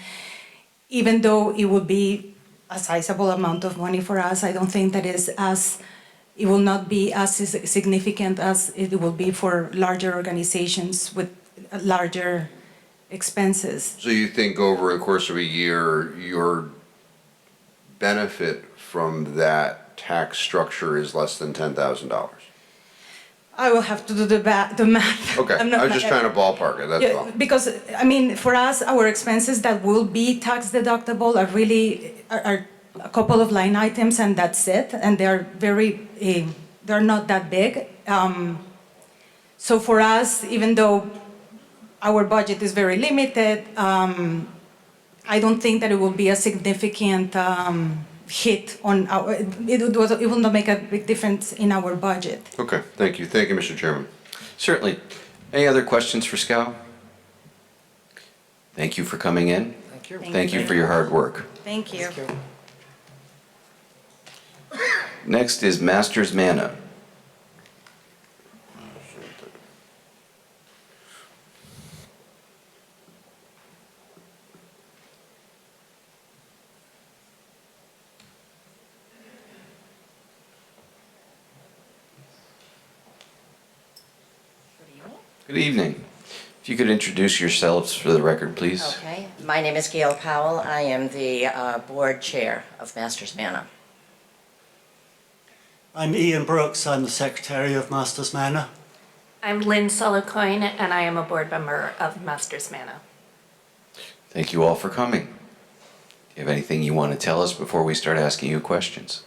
Even though it would be a sizable amount of money for us, I don't think that it will not be as significant as it will be for larger organizations with larger expenses. So you think over the course of a year, your benefit from that tax structure is less than $10,000? I will have to do the math. Okay, I was just trying to ballpark it, that's all. Because, I mean, for us, our expenses that will be tax deductible are a couple of line items, and that's it, and they're not that big. So for us, even though our budget is very limited, I don't think that it will be a significant hit on it will not make a big difference in our budget. Okay, thank you. Thank you, Mr. Chairman. Certainly. Any other questions for SCOW? Thank you for coming in. Thank you. Thank you for your hard work. Thank you. Next is Masters Manna. Good evening. If you could introduce yourselves for the record, please. Okay, my name is Gail Powell. I am the board chair of Masters Manor. I'm Ian Brooks. I'm the secretary of Masters Manor. I'm Lynn Solocoin, and I am a board member of Masters Manor. Thank you all for coming. Do you have anything you want to tell us before we start asking you questions?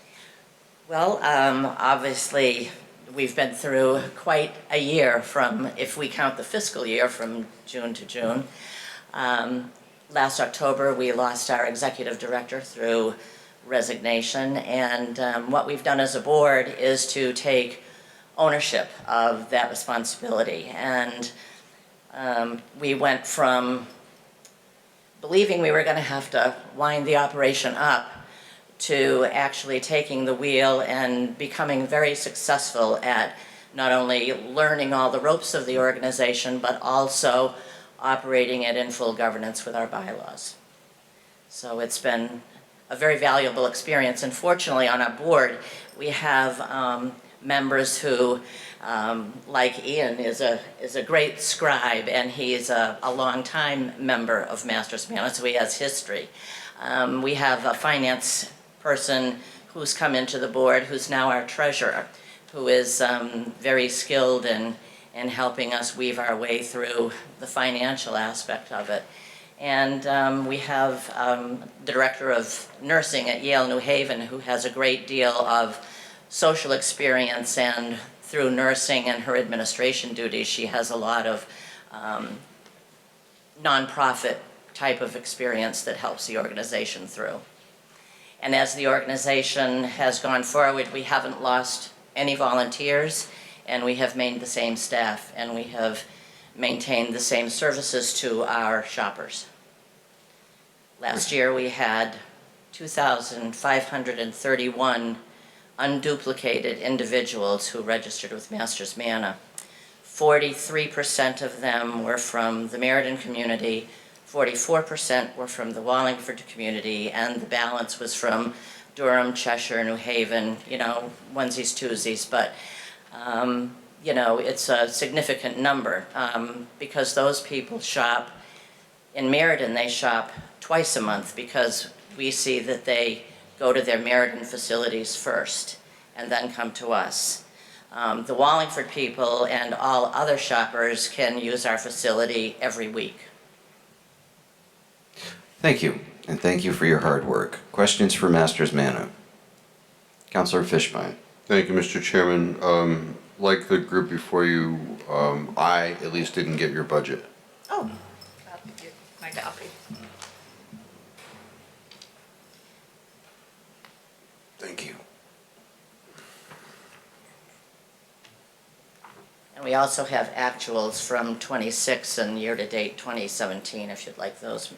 Well, obviously, we've been through quite a year from, if we count the fiscal year, from June to June. Last October, we lost our executive director through resignation, and what we've done as a board is to take ownership of that responsibility. And we went from believing we were going to have to wind the operation up to actually taking the wheel and becoming very successful at not only learning all the ropes of the organization, but also operating it in full governance with our bylaws. So it's been a very valuable experience. And fortunately, on our board, we have members who, like Ian, is a great scribe, and he's a longtime member of Masters Manor, so he has history. We have a finance person who's come into the board, who's now our treasurer, who is very skilled in helping us weave our way through the financial aspect of it. And we have the director of nursing at Yale New Haven, who has a great deal of social experience, and through nursing and her administration duties, she has a lot of nonprofit type of experience that helps the organization through. And as the organization has gone forward, we haven't lost any volunteers, and we have maintained the same staff, and we have maintained the same services to our shoppers. Last year we had 2,531 unduplicated individuals who registered with Masters Manor. 43% of them were from the Meriden community, 44% were from the Wallingford community, and the balance was from Durham, Cheshire, New Haven, you know, onesies, twosies, but you know, it's a significant number because those people shop. In Meriden, they shop twice a month because we see that they go to their Meriden facilities first and then come to us. The Wallingford people and all other shoppers can use our facility every week. Thank you, and thank you for your hard work. Questions for Masters Manor? Councilor Fishbein. Thank you, Mr. Chairman. Like the group before you, I at least didn't get your budget. Oh, my copy. Thank you. And we also have actuals from 26 and year-to-date 2017, if you'd like those.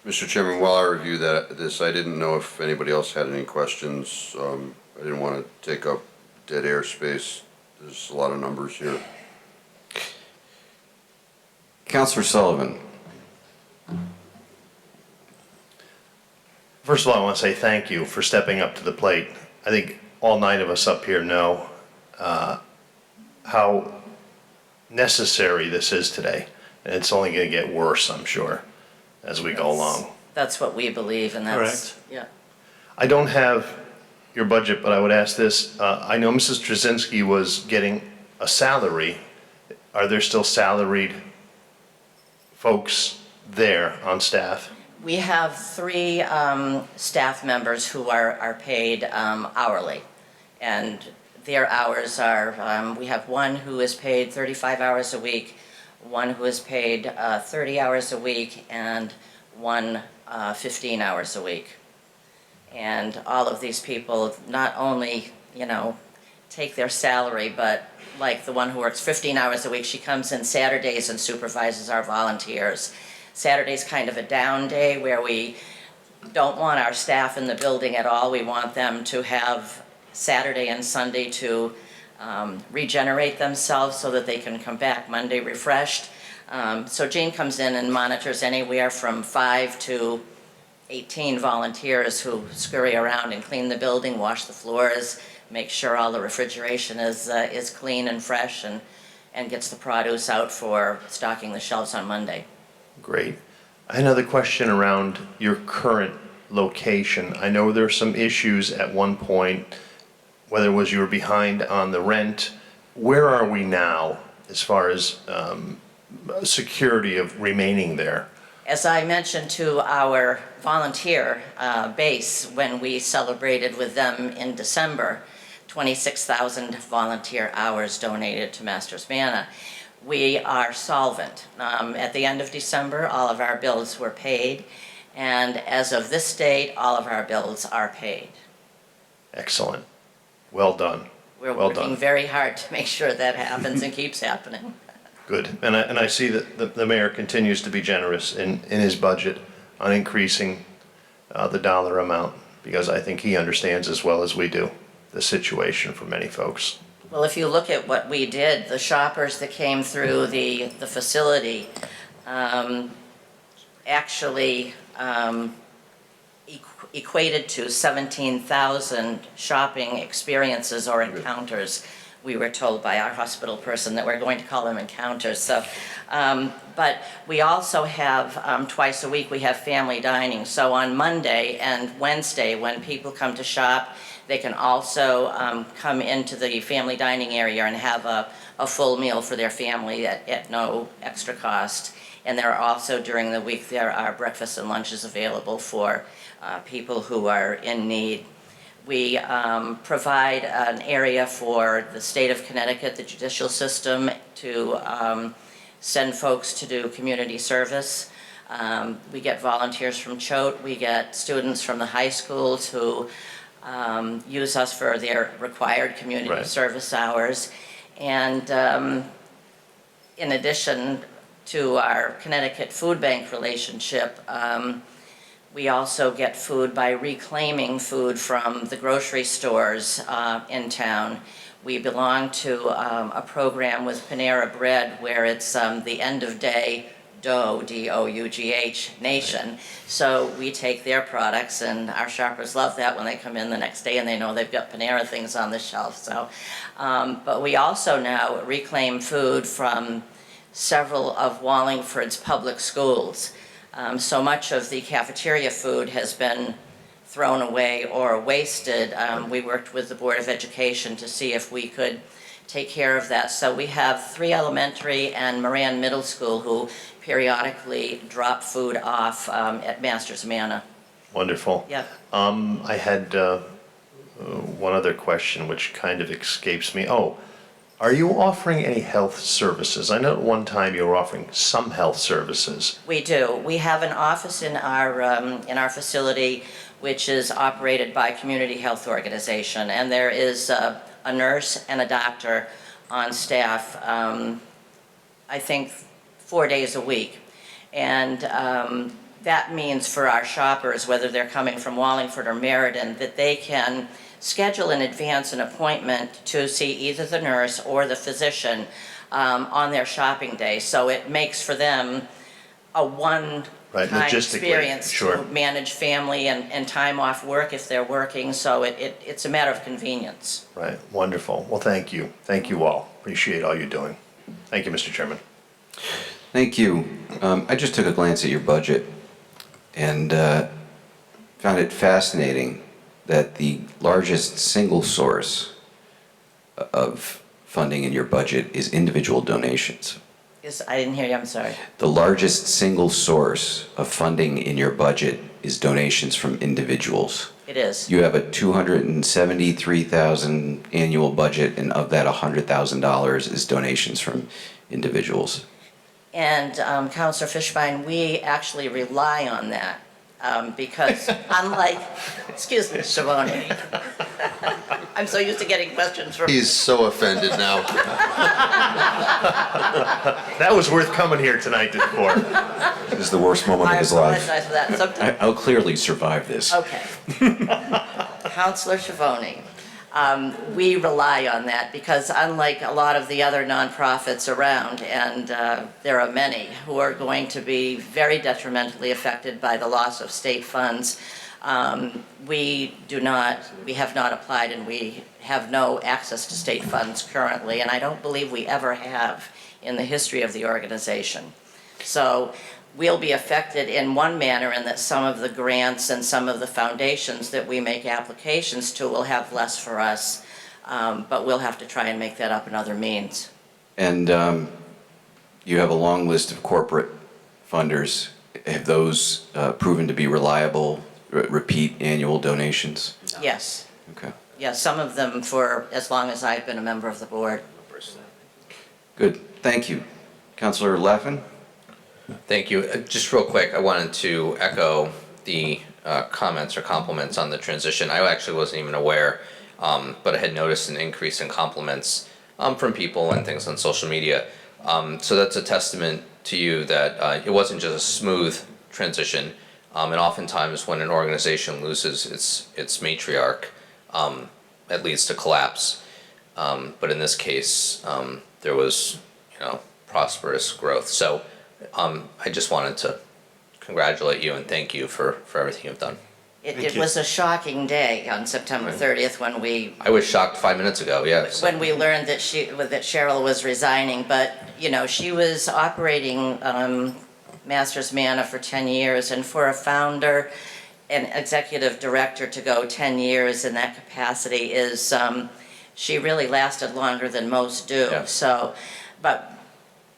Mr. Chairman, while I review this, I didn't know if anybody else had any questions. I didn't want to take up dead air space. There's a lot of numbers here. Councilor Sullivan. First of all, I want to say thank you for stepping up to the plate. I think all 9 of us up here know how necessary this is today. And it's only going to get worse, I'm sure, as we go along. That's what we believe, and that's, Correct. yeah. I don't have your budget, but I would ask this. I know Mrs. Trzynski was getting a salary. Are there still salaried folks there on staff? We have 3 staff members who are paid hourly, and their hours are, we have one who is paid 35 hours a week, one who is paid 30 hours a week, and one 15 hours a week. And all of these people not only, you know, take their salary, but like the one who works 15 hours a week, she comes in Saturdays and supervises our volunteers. Saturday's kind of a down day where we don't want our staff in the building at all. We want them to have Saturday and Sunday to regenerate themselves so that they can come back Monday refreshed. So Jane comes in and monitors anywhere from 5 to 18 volunteers who scurry around and clean the building, wash the floors, make sure all the refrigeration is clean and fresh, and gets the produce out for stocking the shelves on Monday. Great. I had another question around your current location. I know there were some issues at one point, whether it was you were behind on the rent. Where are we now as far as security of remaining there? As I mentioned to our volunteer base when we celebrated with them in December, 26,000 volunteer hours donated to Masters Manor. We are solvent. At the end of December, all of our bills were paid, and as of this date, all of our bills are paid. Excellent. Well done. We're well working done. very hard to make sure that happens and keeps happening. Good. And I see that the mayor continues to be generous in his budget on increasing the dollar amount, because I think he understands as well as we do the situation for many folks. Well, if you look at what we did, the shoppers that came through the facility actually equated to 17,000 shopping experiences or encounters we were told by our hospital person that we're going to call them encounters. So, but we also have, twice a week, we have family dining. So on Monday and Wednesday, when people come to shop, they can also come into the family dining area and have a full meal for their family at no extra cost. And there are also, during the week, there are breakfasts and lunches available for people who are in need. We provide an area for the state of Connecticut, the judicial system, to send folks to do community service. We get volunteers from Choate. We get students from the high schools who use us for their required community service hours. And in addition to our Connecticut Food Bank relationship, we also get food by reclaiming food from the grocery stores in town. We belong to a program with Panera Bread where it's the end of day dough, D-O-U-G-H, nation. So we take their products, and our shoppers love that when they come in the next day and they know they've got Panera things on the shelf. So, but we also now reclaim food from several of Wallingford's public schools. So much of the cafeteria food has been thrown away or wasted. We worked with the Board of Education to see if we could take care of that. So we have 3 elementary and Moran Middle School who periodically drop food off at Masters Manor. Wonderful. Yeah. I had one other question which kind of escapes me. Oh, are you offering any health services? I know at one time you were offering some health services. We do. We have an office in our facility which is operated by a community health organization, and there is a nurse and a doctor on staff, I think 4 days a week. And that means for our shoppers, whether they're coming from Wallingford or Meriden, that they can schedule in advance an appointment to see either the nurse or the physician on their shopping day. So it makes for them a one-time experience to manage family and time off work if they're working. So it's a matter of convenience. Right, wonderful. Well, thank you. Thank you all. Appreciate all you're doing. Thank you, Mr. Chairman. Thank you. I just took a glance at your budget and found it fascinating that the largest single source of funding in your budget is individual donations. Yes, I didn't hear you, I'm sorry. The largest single source of funding in your budget is donations from individuals. It is. You have a $273,000 annual budget, and of that, $100,000 is donations from individuals. And Councilor Fishbein, we actually rely on that because unlike, excuse me, Shavoni, I'm so used to getting questions from. He's so offended now. That was worth coming here tonight for. This is the worst moment of his life. I apologize for that. Sometimes. I'll clearly survive this. Okay. Councilor Shavoni, we rely on that because unlike a lot of the other nonprofits around, and there are many who are going to be very detrimentally affected by the loss of state funds, we have not applied, and we have no access to state funds currently, and I don't believe we ever have in the history of the organization. So we'll be affected in one manner in that some of the grants and some of the foundations that we make applications to will have less for us, but we'll have to try and make that up in other means. And you have a long list of corporate funders. Have those proven to be reliable, repeat annual donations? No. Yes. Okay. Yes, some of them for as long as I've been a member of the board. Good. Thank you. Councilor Laffin? Thank you. Just real quick, I wanted to echo the comments or compliments on the transition. I actually wasn't even aware, but I had noticed an increase in compliments from people and things on social media. So that's a testament to you that it wasn't just a smooth transition. And oftentimes when an organization loses its matriarch, it leads to collapse. But in this case, there was, prosperous growth. So I just wanted to congratulate you and thank you for everything you've done. Thank you. was a shocking day on September 30th when we I was shocked 5 minutes ago, yes. when we learned that Cheryl was resigning, but, you know, she was operating Masters Manor for 10 years, and for a founder and executive director to go 10 years in that capacity is, she really lasted longer than most do. Yeah. So, but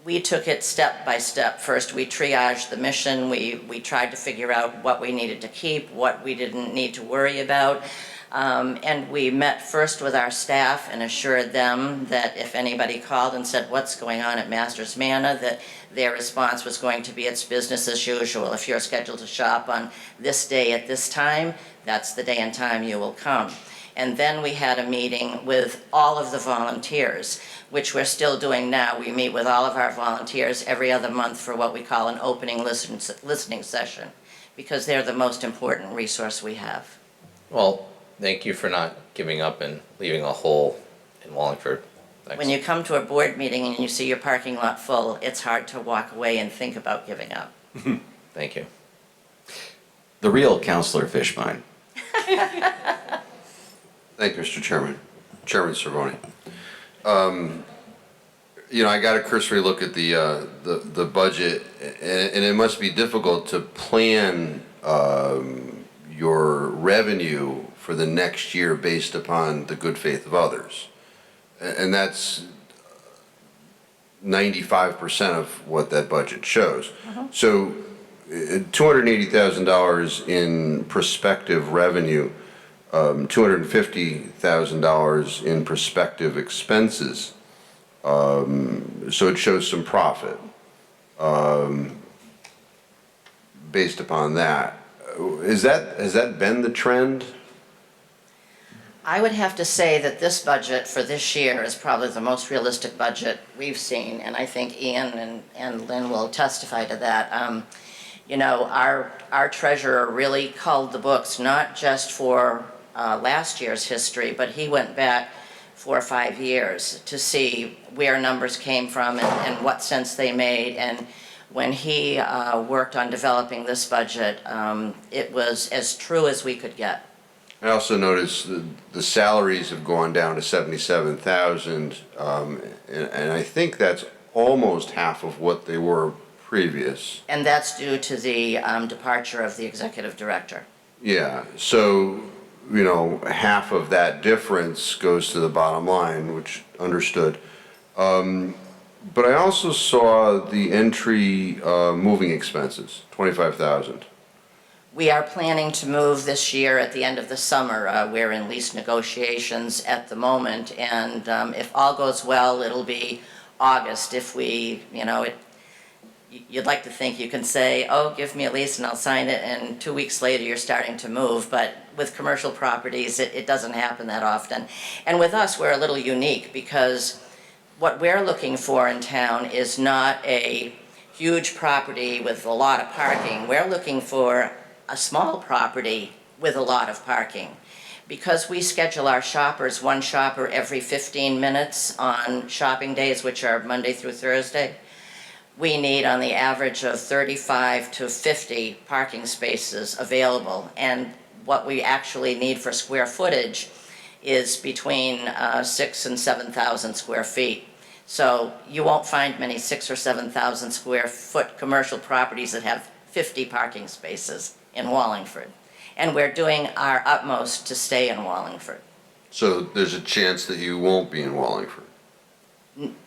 we took it step by step. First, we triaged the mission. We tried to figure out what we needed to keep, what we didn't need to worry about. And we met first with our staff and assured them that if anybody called and said, what's going on at Masters Manor, that their response was going to be, it's business as usual. If you're scheduled to shop on this day at this time, that's the day and time you will come. And then we had a meeting with all of the volunteers, which we're still doing now. We meet with all of our volunteers every other month for what we call an opening listening session, because they're the most important resource we have. Well, thank you for not giving up and leaving a hole in Wallingford. Thanks. When you come to a board meeting and you see your parking lot full, it's hard to walk away and think about giving up. Thank you. The real Counselor Fishbein. Thank you, Mr. Chairman. Chairman Cervoni. You know, I got a cursory look at the budget, and it must be difficult to plan your revenue for the next year based upon the good faith of others. And that's 95% of what that budget shows. So $280,000 in prospective revenue, $250,000 in prospective expenses. So it shows some profit based upon that. Has that been the trend? I would have to say that this budget for this year is probably the most realistic budget we've seen, and I think Ian and Lynn will testify to that. You know, our treasurer really culled the books, not just for last year's history, but he went back 4 or 5 years to see where numbers came from and what sense they made. And when he worked on developing this budget, it was as true as we could get. I also noticed the salaries have gone down to 77,000, and I think that's almost half of what they were previous. And that's due to the departure of the executive director. Yeah, so, you know, half of that difference goes to the bottom line, which understood. But I also saw the entry moving expenses, 25,000. We are planning to move this year at the end of the summer. We're in lease negotiations at the moment, and if all goes well, it'll be August. If we, you know, you'd like to think you can say, oh, give me a lease and I'll sign it, and 2 weeks later you're starting to move. But with commercial properties, it doesn't happen that often. And with us, we're a little unique because what we're looking for in town is not a huge property with a lot of parking. We're looking for a small property with a lot of parking. Because we schedule our shoppers, one shopper every 15 minutes on shopping days, which are Monday through Thursday, we need on the average of 35 to 50 parking spaces available. And what we actually need for square footage is between 6,000 and 7,000 square feet. So you won't find many 6,000 or 7,000 square foot commercial properties that have 50 parking spaces in Wallingford. And we're doing our utmost to stay in Wallingford. So there's a chance that you won't be in Wallingford?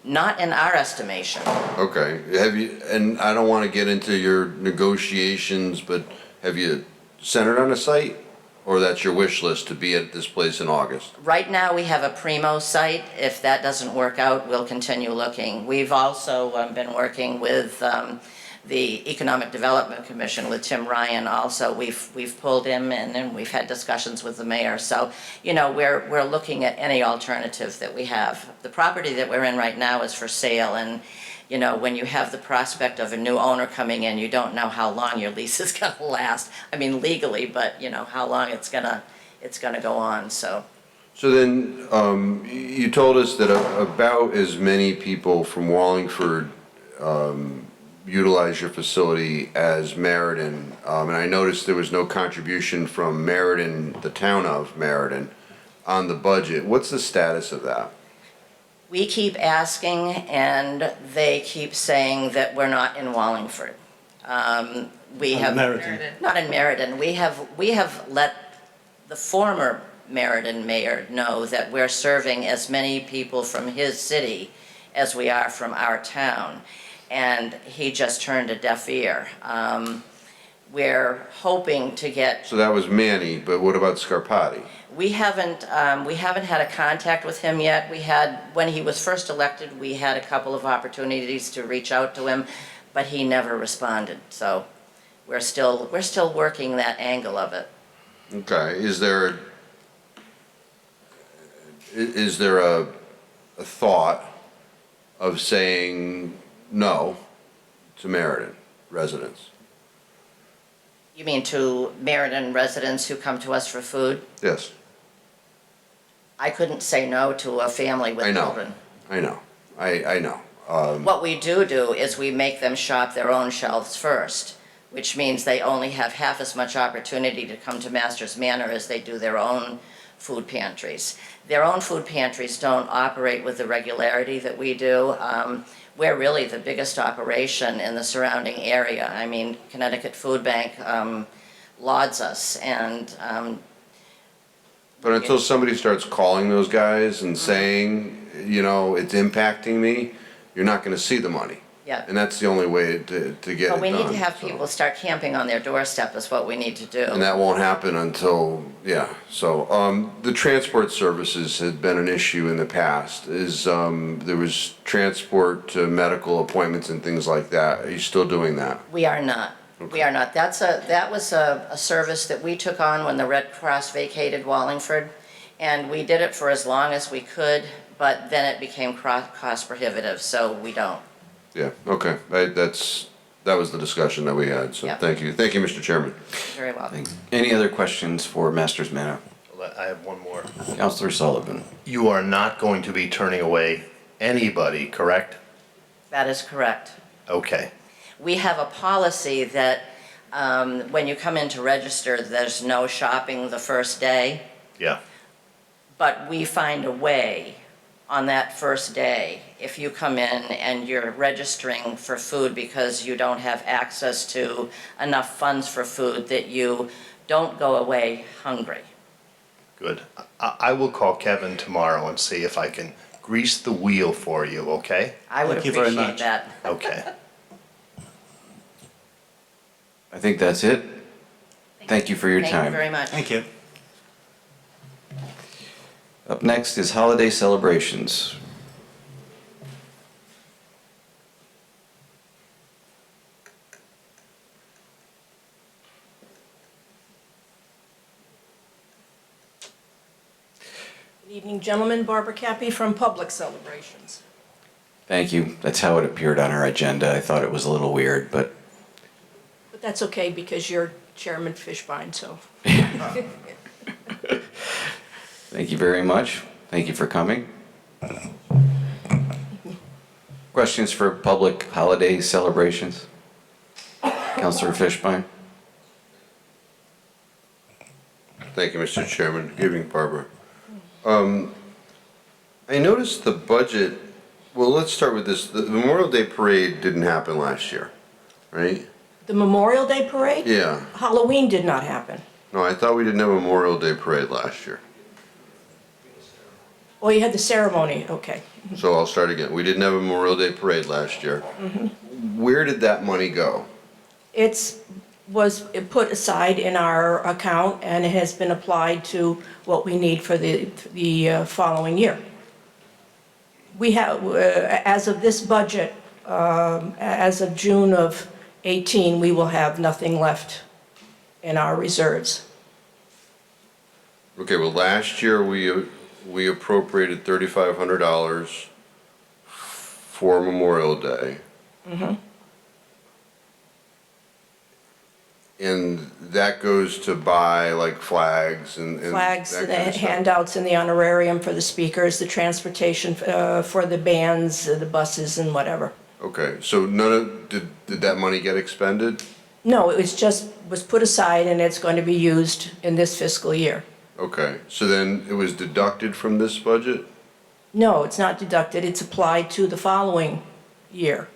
Not in our estimation. Okay. Have you, and I don't want to get into your negotiations, but have you centered on a site? Or that's your wish list to be at this place in August? Right now, we have a primo site. If that doesn't work out, we'll continue looking. We've also been working with the Economic Development Commission with Tim Ryan also. We've pulled him in and we've had discussions with the mayor. So, you know, we're looking at any alternative that we have. The property that we're in right now is for sale, and you know, when you have the prospect of a new owner coming in, you don't know how long your lease is gonna last. I mean, legally, but you know, how long it's gonna go on, so. So then, you told us that about as many people from Wallingford, utilize your facility as Meriden. And I noticed there was no contribution from Meriden, the town of Meriden, on the budget. What's the status of that? We keep asking, and they keep saying that we're not in Wallingford. We have. Meriden. Not in Meriden. We have let the former Meriden mayor know that we're serving as many people from his city as we are from our town, and he just turned a deaf ear. We're hoping to get. So that was Manny, but what about Scarpati? We haven't had a contact with him yet. We had, when he was first elected, we had a couple of opportunities to reach out to him, but he never responded. So we're still working that angle of it. Okay, is there a thought of saying no to Meriden residents? You mean to Meriden residents who come to us for food? Yes. I couldn't say no to a family with children. I know. What we do is we make them shop their own shelves first, which means they only have half as much opportunity to come to Masters Manor as they do their own food pantries. Their own food pantries don't operate with the regularity that we do. We're really the biggest operation in the surrounding area. I mean, Connecticut Food Bank lauds us, and But until somebody starts calling those guys and saying, you know, it's impacting me, you're not gonna see the money. yeah. And that's the only way to get it done. But we need to have so. people start camping on their doorstep is what we need to do. And that won't happen until, yeah, so, the transport services had been an issue in the past, there was transport to medical appointments and things like that, are you still doing that? We are not. We are not. That was a service that we took on when the Red Cross vacated Wallingford, and we did it for as long as we could, but then it became cost prohibitive, so we don't. Yeah, okay, that was the discussion that we had, so Yep. thank you, Mr. Chairman. Very well. Any other questions for Masters Manor? I have one more. Councilor Sullivan. You are not going to be turning away anybody, correct? That is correct. Okay. We have a policy that when you come in to register, there's no shopping the first day, Yeah. but we find a way on that first day, if you come in and you're registering for food because you don't have access to enough funds for food, that you don't go away hungry. Good. I will call Kevin tomorrow and see if I can grease the wheel for you, okay? I would Thank you very appreciate much. that. Okay. I think that's it. Thank you for your Thank time. you very much. Thank you. Up next is holiday celebrations. Good evening, gentlemen. Barbara Cappy from Public Celebrations. Thank you. That's how it appeared on our agenda. I thought it was a little weird, but But that's okay because you're Chairman Fishbein, so. thank you very much. Thank you for coming. Questions for public holiday celebrations? Councilor Fishbein? Thank you, Mr. Chairman. Good evening, Barbara. I noticed the budget, well, let's start with this. The Memorial Day Parade didn't happen last year, right? The Memorial Day Parade? Yeah. Halloween did not happen. No, I thought we didn't have a Memorial Day Parade last year. Oh, you had the ceremony, okay. So I'll start again. We didn't have a Memorial Day Parade last year. Where did that money go? Was put aside in our account and it has been applied to what we need for the following year. We have, as of this budget, as of June of 18, we will have nothing left in our reserves. Okay, well, last year we appropriated $3,500 for Memorial Day. And that goes to buy like flags and Flags, that the kind of stuff. handouts and the honorarium for the speakers, the transportation for the bands, the buses and whatever. Okay, so did that money get expended? No, it was put aside and it's going to be used in this fiscal year. Okay, so then it was deducted from this budget? No, it's not deducted, it's applied to the following year.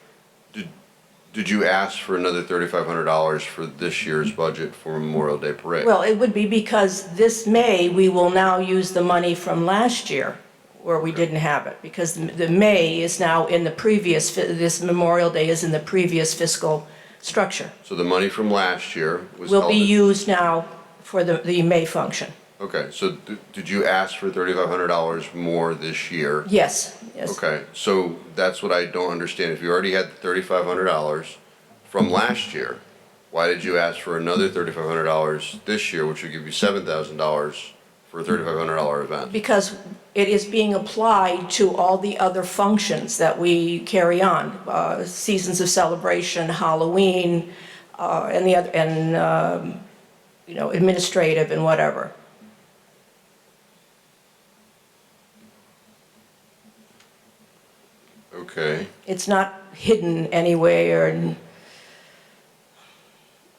Did you ask for another $3,500 for this year's budget for Memorial Day Parade? Well, it would be because this May, we will now use the money from last year where we didn't have it, because the May is now in the previous, this Memorial Day is in the previous fiscal structure. So the money from last year was Will held be in- used now for the May function. Okay, so did you ask for $3,500 more this year? Yes, yes. Okay, so that's what I don't understand. If you already had the $3,500 from last year, why did you ask for another $3,500 this year, which would give you $7,000 for a $3,500 event? Because it is being applied to all the other functions that we carry on, seasons of celebration, Halloween, and the other, and you know, administrative and whatever. Okay, It's not hidden anywhere, and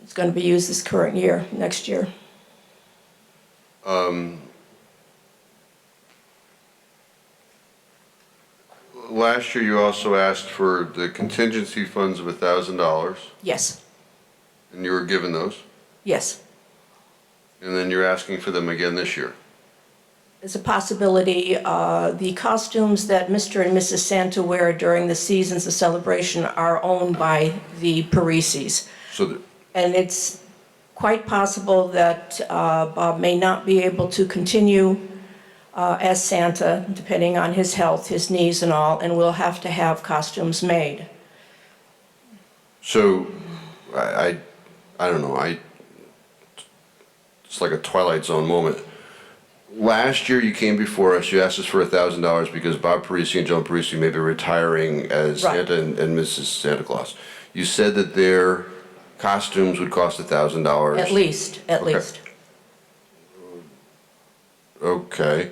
it's going to be used this current year, next year. last year you also asked for the contingency funds of $1,000, Yes, and you were given those, yes. and then you're asking for them again this year. There's a possibility, the costumes that Mr. and Mrs. Santa wear during the seasons of celebration are owned by the Parisis. So And it's quite possible that Bob may not be able to continue as Santa, depending on his health, his knees and all, and we'll have to have costumes made. So, I don't know, it's like a Twilight Zone moment. Last year you came before us, you asked us for $1,000 because Bob Parisi and Joan Parisi may be retiring as Right. Santa and Mrs. Santa Claus. You said that their costumes would cost $1,000. At least, at Okay. least. Okay.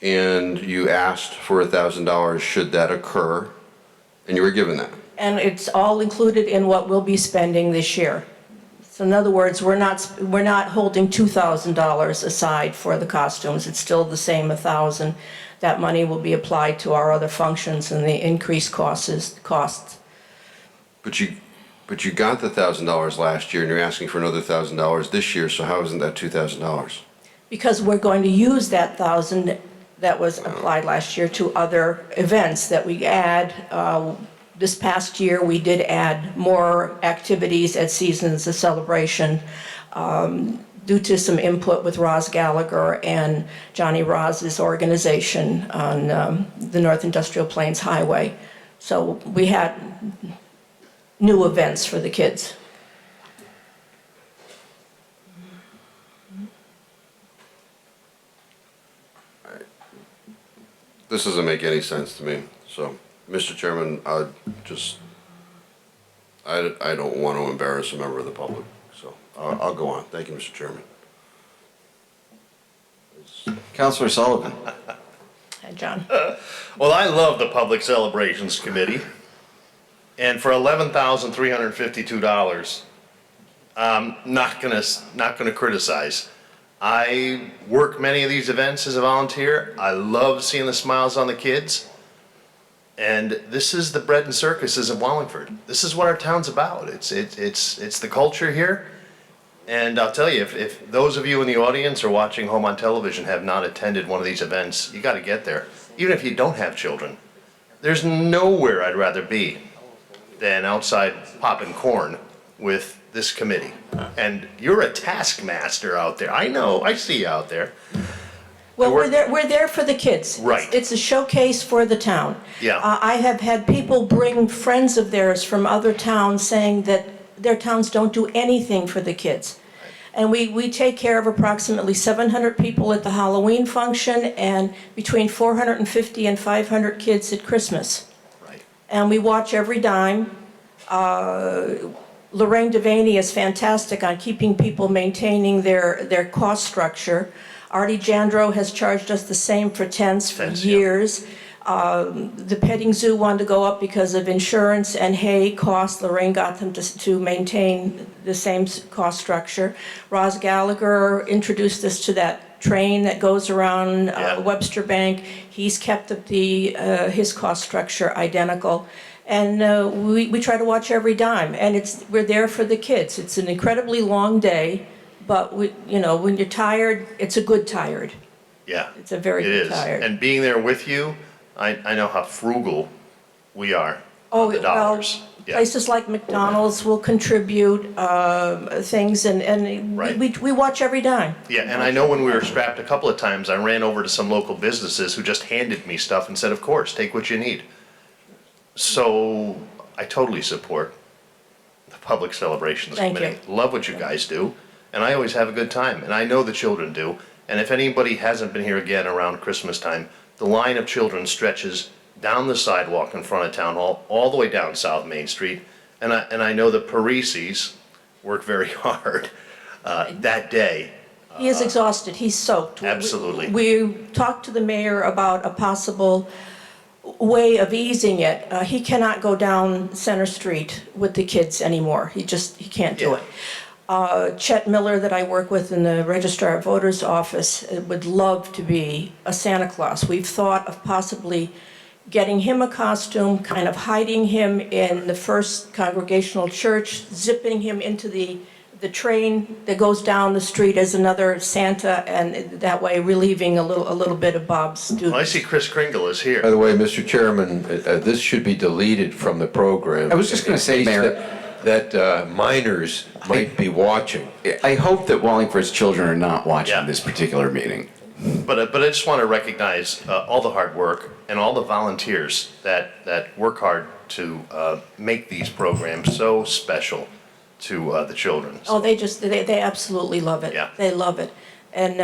And you asked for $1,000 should that occur, and you were given that. And it's all included in what we'll be spending this year. So in other words, we're not holding $2,000 aside for the costumes. It's still the same 1,000. That money will be applied to our other functions and the increased costs. But you got the $1,000 last year, and you're asking for another $1,000 this year, so how isn't that $2,000? Because we're going to use that 1,000 that was applied last year to other events that we add. This past year, we did add more activities at Seasons of Celebration due to some input with Roz Gallagher and Johnny Roz's organization on the North Industrial Plains Highway. So we had new events for the kids. This doesn't make any sense to me, so, Mr. Chairman, I don't want to embarrass a member of the public, so I'll go on. Thank you, Mr. Chairman. Counselor Sullivan. Hi, John. Well, I love the Public Celebrations Committee, and for $11,352, I'm not gonna criticize. I work many of these events as a volunteer. I love seeing the smiles on the kids. And this is the bread and circuses of Wallingford. This is what our town's about. It's the culture here. And I'll tell you, if those of you in the audience or watching home on television have not attended one of these events, you gotta get there. Even if you don't have children. There's nowhere I'd rather be than outside popping corn with this committee. And you're a taskmaster out there. I know, I see you out there. Well, we're there for the kids. Right. It's a showcase for the town. Yeah. I have had people bring friends of theirs from other towns saying that their towns don't do anything for the kids. And we take care of approximately 700 people at the Halloween function and between 450 and 500 kids at Christmas. Right. And we watch every dime. Lorraine Devaney is fantastic on keeping people maintaining their cost structure. Artie Jandro has charged us the same for tents for years. The petting zoo wanted to go up because of insurance and hay costs. Lorraine got them to maintain the same cost structure. Roz Gallagher introduced us to that train that goes around Webster Bank. He's kept his cost structure identical. And we try to watch every dime, and we're there for the kids. It's an incredibly long day, but when you're tired, it's a good tired. Yeah. It's a very good tired. And being there with you, I know how frugal we are Oh, on the dollars. well, places like McDonald's will contribute things, and we watch every dime. Yeah, and I know when we were strapped a couple of times, I ran over to some local businesses who just handed me stuff and said, of course, take what you need. So I totally support the Public Celebrations Thank Committee. you. Love what you guys do, and I always have a good time, and I know the children do. And if anybody hasn't been here again around Christmas time, the line of children stretches down the sidewalk in front of Town Hall, all the way down South Main Street. And I know the Parisis work very hard that day. He is exhausted, he's soaked. Absolutely. We talked to the mayor about a possible way of easing it. He cannot go down Center Street with the kids anymore. He can't do it. Chet Miller, that I work with in the Registrar of Voters office, would love to be a Santa Claus. We've thought of possibly getting him a costume, kind of hiding him in the First Congregational Church, zipping him into the train that goes down the street as another Santa, and that way relieving a little bit of Bob's duties. Well, I see Chris Kringle is here. By the way, Mr. Chairman, this should be deleted from the program. I was just going to say, Mayor, that minors might be watching. I hope that Wallingford's children are not watching this particular meeting. But I just want to recognize all the hard work and all the volunteers that work hard to make these programs so special to the children. Oh, they absolutely love it. Yeah. They love it. And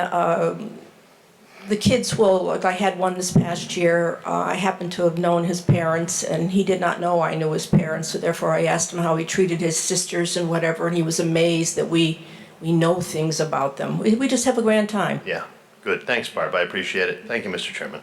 the kids will, like I had one this past year, I happen to have known his parents, and he did not know I knew his parents, so therefore I asked him how he treated his sisters and whatever, and he was amazed that we know things about them. We just have a grand time. Yeah, good. Thanks, Barb. I appreciate it. Thank you, Mr. Chairman.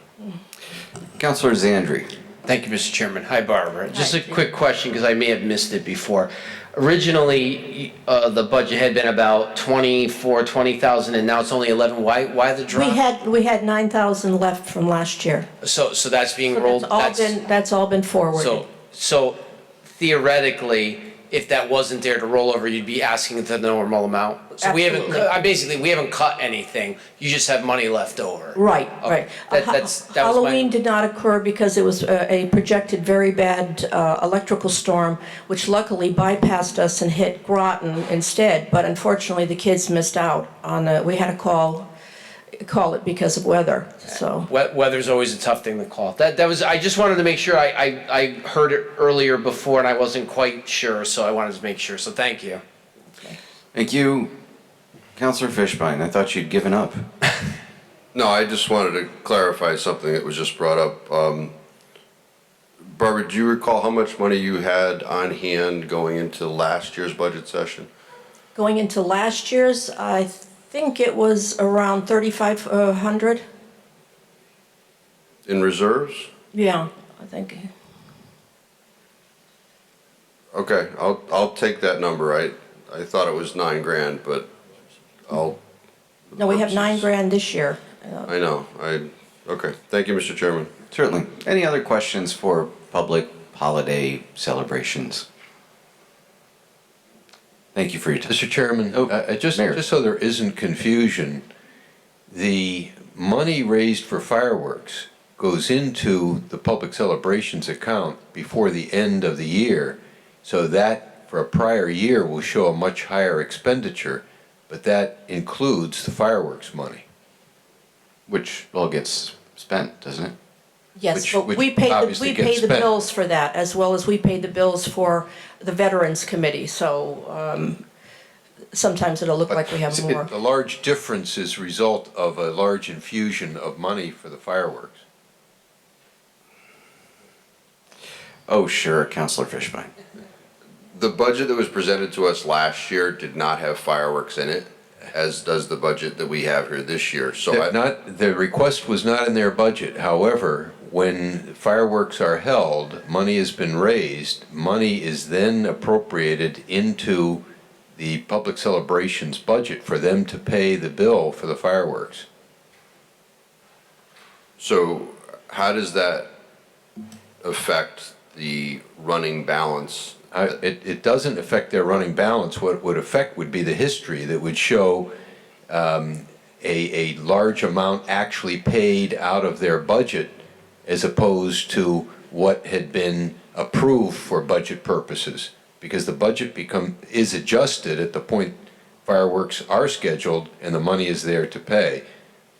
Councilor Zandri. Thank you, Mr. Chairman. Hi, Barbara. Just a quick question, because I may have missed it before. Originally, the budget had been about 20,000, and now it's only 11. Why the drop? We had 9,000 left from last year. So that's being rolled. That's all been forwarded. So theoretically, if that wasn't there to roll over, you'd be asking the normal amount. So we haven't cut anything. You just have money left over. Right, Okay. right. Halloween did not occur because it was a projected very bad electrical storm, which luckily bypassed us and hit Groton instead. But unfortunately, the kids missed out on we had to call it because of weather. So Weather's always a tough thing to call. That was. I just wanted to make sure. I heard it earlier before, and I wasn't quite sure, so I wanted to make sure. So thank you. Thank you. Councilor Fishbein, I thought you'd given up. No, I just wanted to clarify something that was just brought up. Barbara, do you recall how much money you had on hand going into last year's budget session? going into last year's, I think it was around 3,500. In reserves? Yeah, I think. Okay, I'll take that number. I thought it was $9,000, but I'll. No, we have $9,000 this year. I know. Okay. Thank you, Mr. Chairman. Certainly. Any other questions for public holiday celebrations? Thank you for your time. Mr. Chairman, just so there isn't confusion, the money raised for fireworks goes into the public celebrations account before the end of the year, so that for a prior year will show a much higher expenditure, but that includes the fireworks money. Which all gets spent, doesn't it? Yes, but we pay the bills for that, as well as we pay the bills for the Veterans Committee, so sometimes it'll look like we have more. The large difference is a result of a large infusion of money for the fireworks. Oh, sure, Councilor Fishbein. The budget that was presented to us last year did not have fireworks in it, as does the budget that we have here this year. So The request was not in their budget. However, when fireworks are held, money has been raised, money is then appropriated into the public celebrations budget for them to pay the bill for the fireworks. So how does that affect the running balance? It doesn't affect their running balance. What would affect would be the history that would show a large amount actually paid out of their budget as opposed to what had been approved for budget purposes. Because the budget is adjusted at the point fireworks are scheduled and the money is there to pay.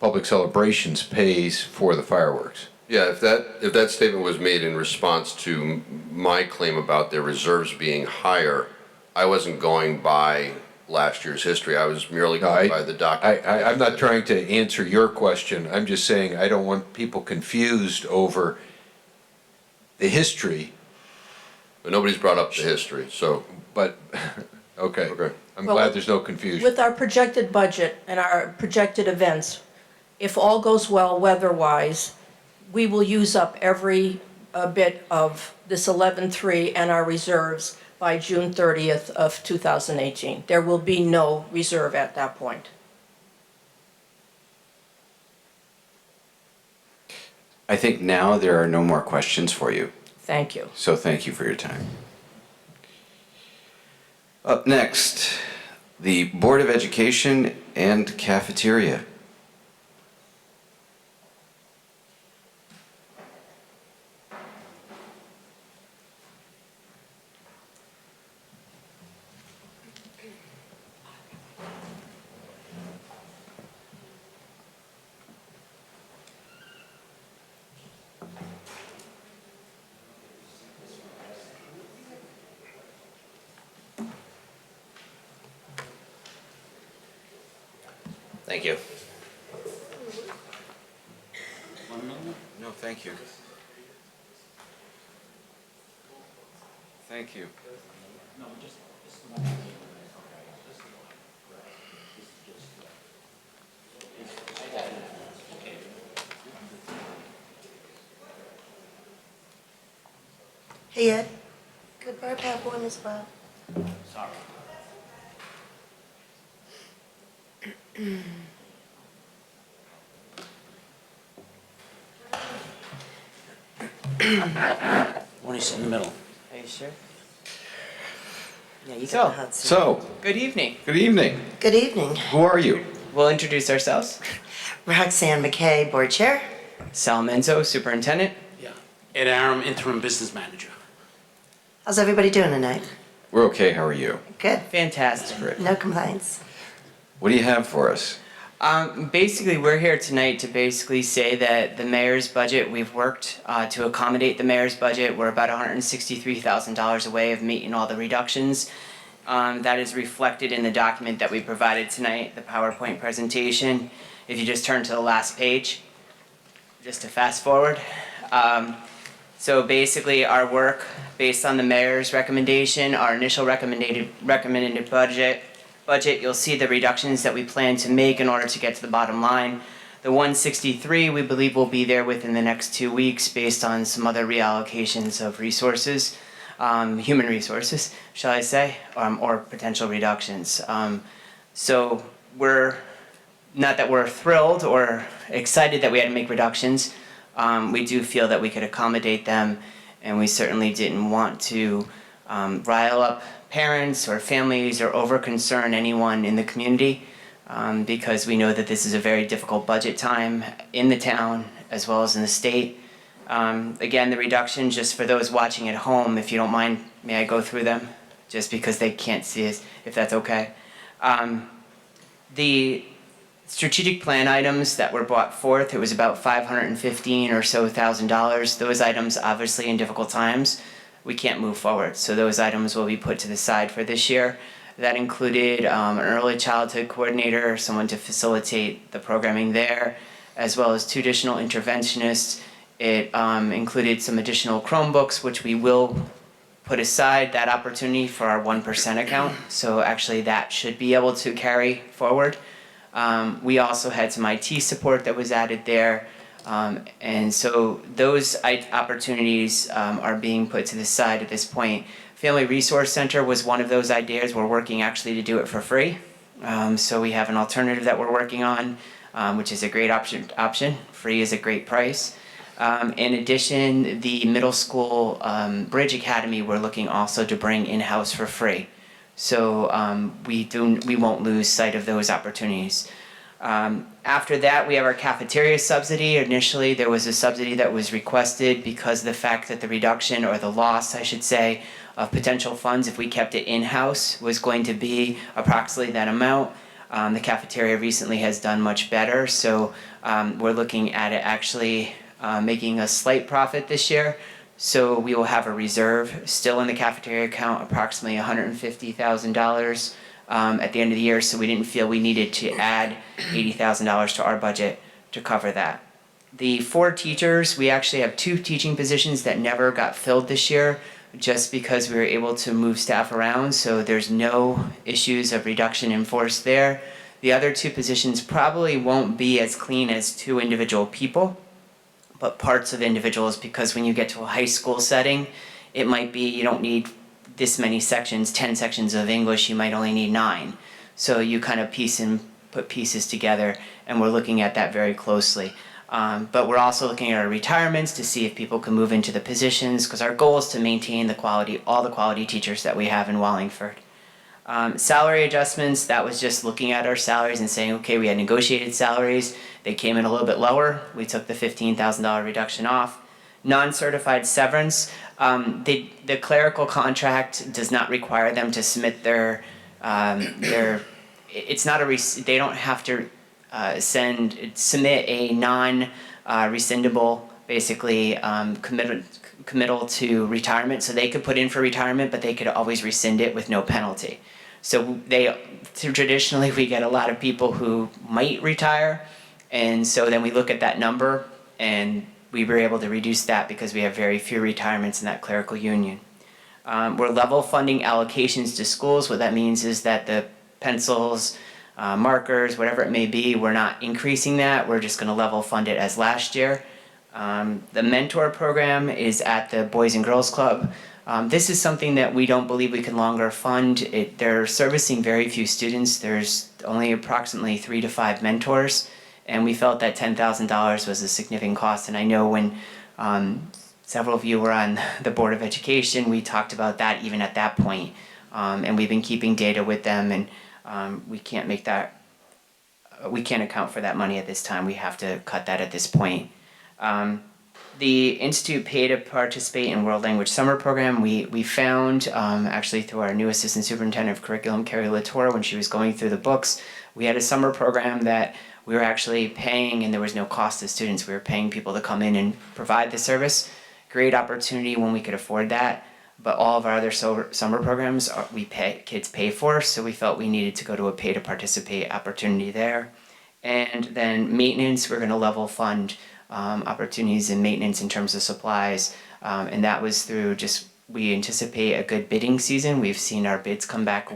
Public celebrations pays for the fireworks. Yeah, if that statement was made in response to my claim about their reserves being higher, I wasn't going by last year's history. I was merely going by the document. I'm not trying to answer your question. I'm just saying I don't want people confused over the history. But nobody's brought up the history, so. But, okay. I'm Well, glad there's no confusion. With our projected budget and our projected events, if all goes well weather-wise, we will use up every bit of this 11.3 and our reserves by June 30th of 2018. There will be no reserve at that point. I think now there are no more questions for you. Thank you. So thank you for your time. Up next, the Board of Education and Cafeteria. Thank you. No, thank you. Thank you. Hey Ed, could Barb have one as well? Sorry. Want to sit in the middle? Are you sure? Yeah, you got So, the hot seat. So, Good evening. good evening. Good evening. Who are you? We'll introduce ourselves. Roxanne McKay, board chair. Sal Menzo, superintendent. Yeah. Ed Aram, interim business manager. How's everybody doing tonight? We're okay, how are you? Good. Fantastic. Great. No complaints. What do you have for us? Basically, we're here tonight to basically say that the mayor's budget, we've worked to accommodate the mayor's budget. We're about $163,000 away of meeting all the reductions. That is reflected in the document that we provided tonight, the PowerPoint presentation. If you just turn to the last page, just to fast forward. So basically, our work, based on the mayor's recommendation, our initial recommended budget, you'll see the reductions that we plan to make in order to get to the bottom line. The 163, we believe will be there within the next 2 weeks based on some other reallocations of resources, human resources, shall I say, or potential reductions. So we're, not that we're thrilled or excited that we had to make reductions, we do feel that we could accommodate them, and we certainly didn't want to rile up parents or families or over-concern anyone in the community, because we know that this is a very difficult budget time in the town as well as in the state. Again, the reduction, just for those watching at home, if you don't mind, may I go through them? Just because they can't see us, if that's okay. The strategic plan items that were brought forth, it was about $515,000 or so. Those items, obviously in difficult times, we can't move forward. So those items will be put to the side for this year. That included an early childhood coordinator, someone to facilitate the programming there, as well as 2 additional interventionists. It included some additional Chromebooks, which we will put aside that opportunity for our 1% account. So actually that should be able to carry forward. We also had some IT support that was added there. And so those opportunities are being put to the side at this point. Family Resource Center was one of those ideas. We're working actually to do it for free. So we have an alternative that we're working on, which is a great option. Free is a great price. In addition, the middle school Bridge Academy, we're looking also to bring in-house for free. So we won't lose sight of those opportunities. After that, we have our cafeteria subsidy. Initially, there was a subsidy that was requested because of the fact that the reduction, or the loss, I should say, of potential funds, if we kept it in-house, was going to be approximately that amount. The cafeteria recently has done much better, so we're looking at it actually making a slight profit this year. So we will have a reserve still in the cafeteria account, approximately $150,000 at the end of the year, so we didn't feel we needed to add $80,000 to our budget to cover that. The 4 teachers, we actually have 2 teaching positions that never got filled this year, just because we were able to move staff around, so there's no issues of reduction in force there. The other 2 positions probably won't be as clean as 2 individual people, but parts of individuals, because when you get to a high school setting, it might be you don't need this many sections, 10 sections of English, you might only need 9. So you kind of put pieces together, and we're looking at that very closely. But we're also looking at our retirements to see if people can move into the positions, because our goal is to maintain the quality, all the quality teachers that we have in Wallingford. Salary adjustments, that was just looking at our salaries and saying, okay, we had negotiated salaries, they came in a little bit lower, we took the $15,000 reduction off. Non-certified severance, the clerical contract does not require them to submit it's not they don't have to submit a non-rescindable, basically, committal to retirement. So they could put in for retirement, but they could always rescind it with no penalty. So traditionally we get a lot of people who might retire, and so then we look at that number, and we were able to reduce that because we have very few retirements in that clerical union. We're level funding allocations to schools. What that means is that the pencils, markers, whatever it may be, we're not increasing that. We're just going to level fund it as last year. The mentor program is at the Boys and Girls Club. This is something that we don't believe we can longer fund. They're servicing very few students. There's only approximately 3 to 5 mentors, and we felt that $10,000 was a significant cost. And I know when several of you were on the Board of Education, we talked about that even at that point. And we've been keeping data with them, and we can't account for that money at this time. We have to cut that at this point. The Institute paid to participate in World Language Summer Program. We found, actually through our new Assistant Superintendent of Curriculum, Carrie Latour, when she was going through the books, we had a summer program that we were actually paying, and there was no cost to students. We were paying people to come in and provide the service. Great opportunity when we could afford that. But all of our other summer programs kids pay for, so we felt we needed to go to a pay to participate opportunity there. And then maintenance, we're going to level fund opportunities in maintenance in terms of supplies, and that was through we anticipate a good bidding season. We've seen our bids come back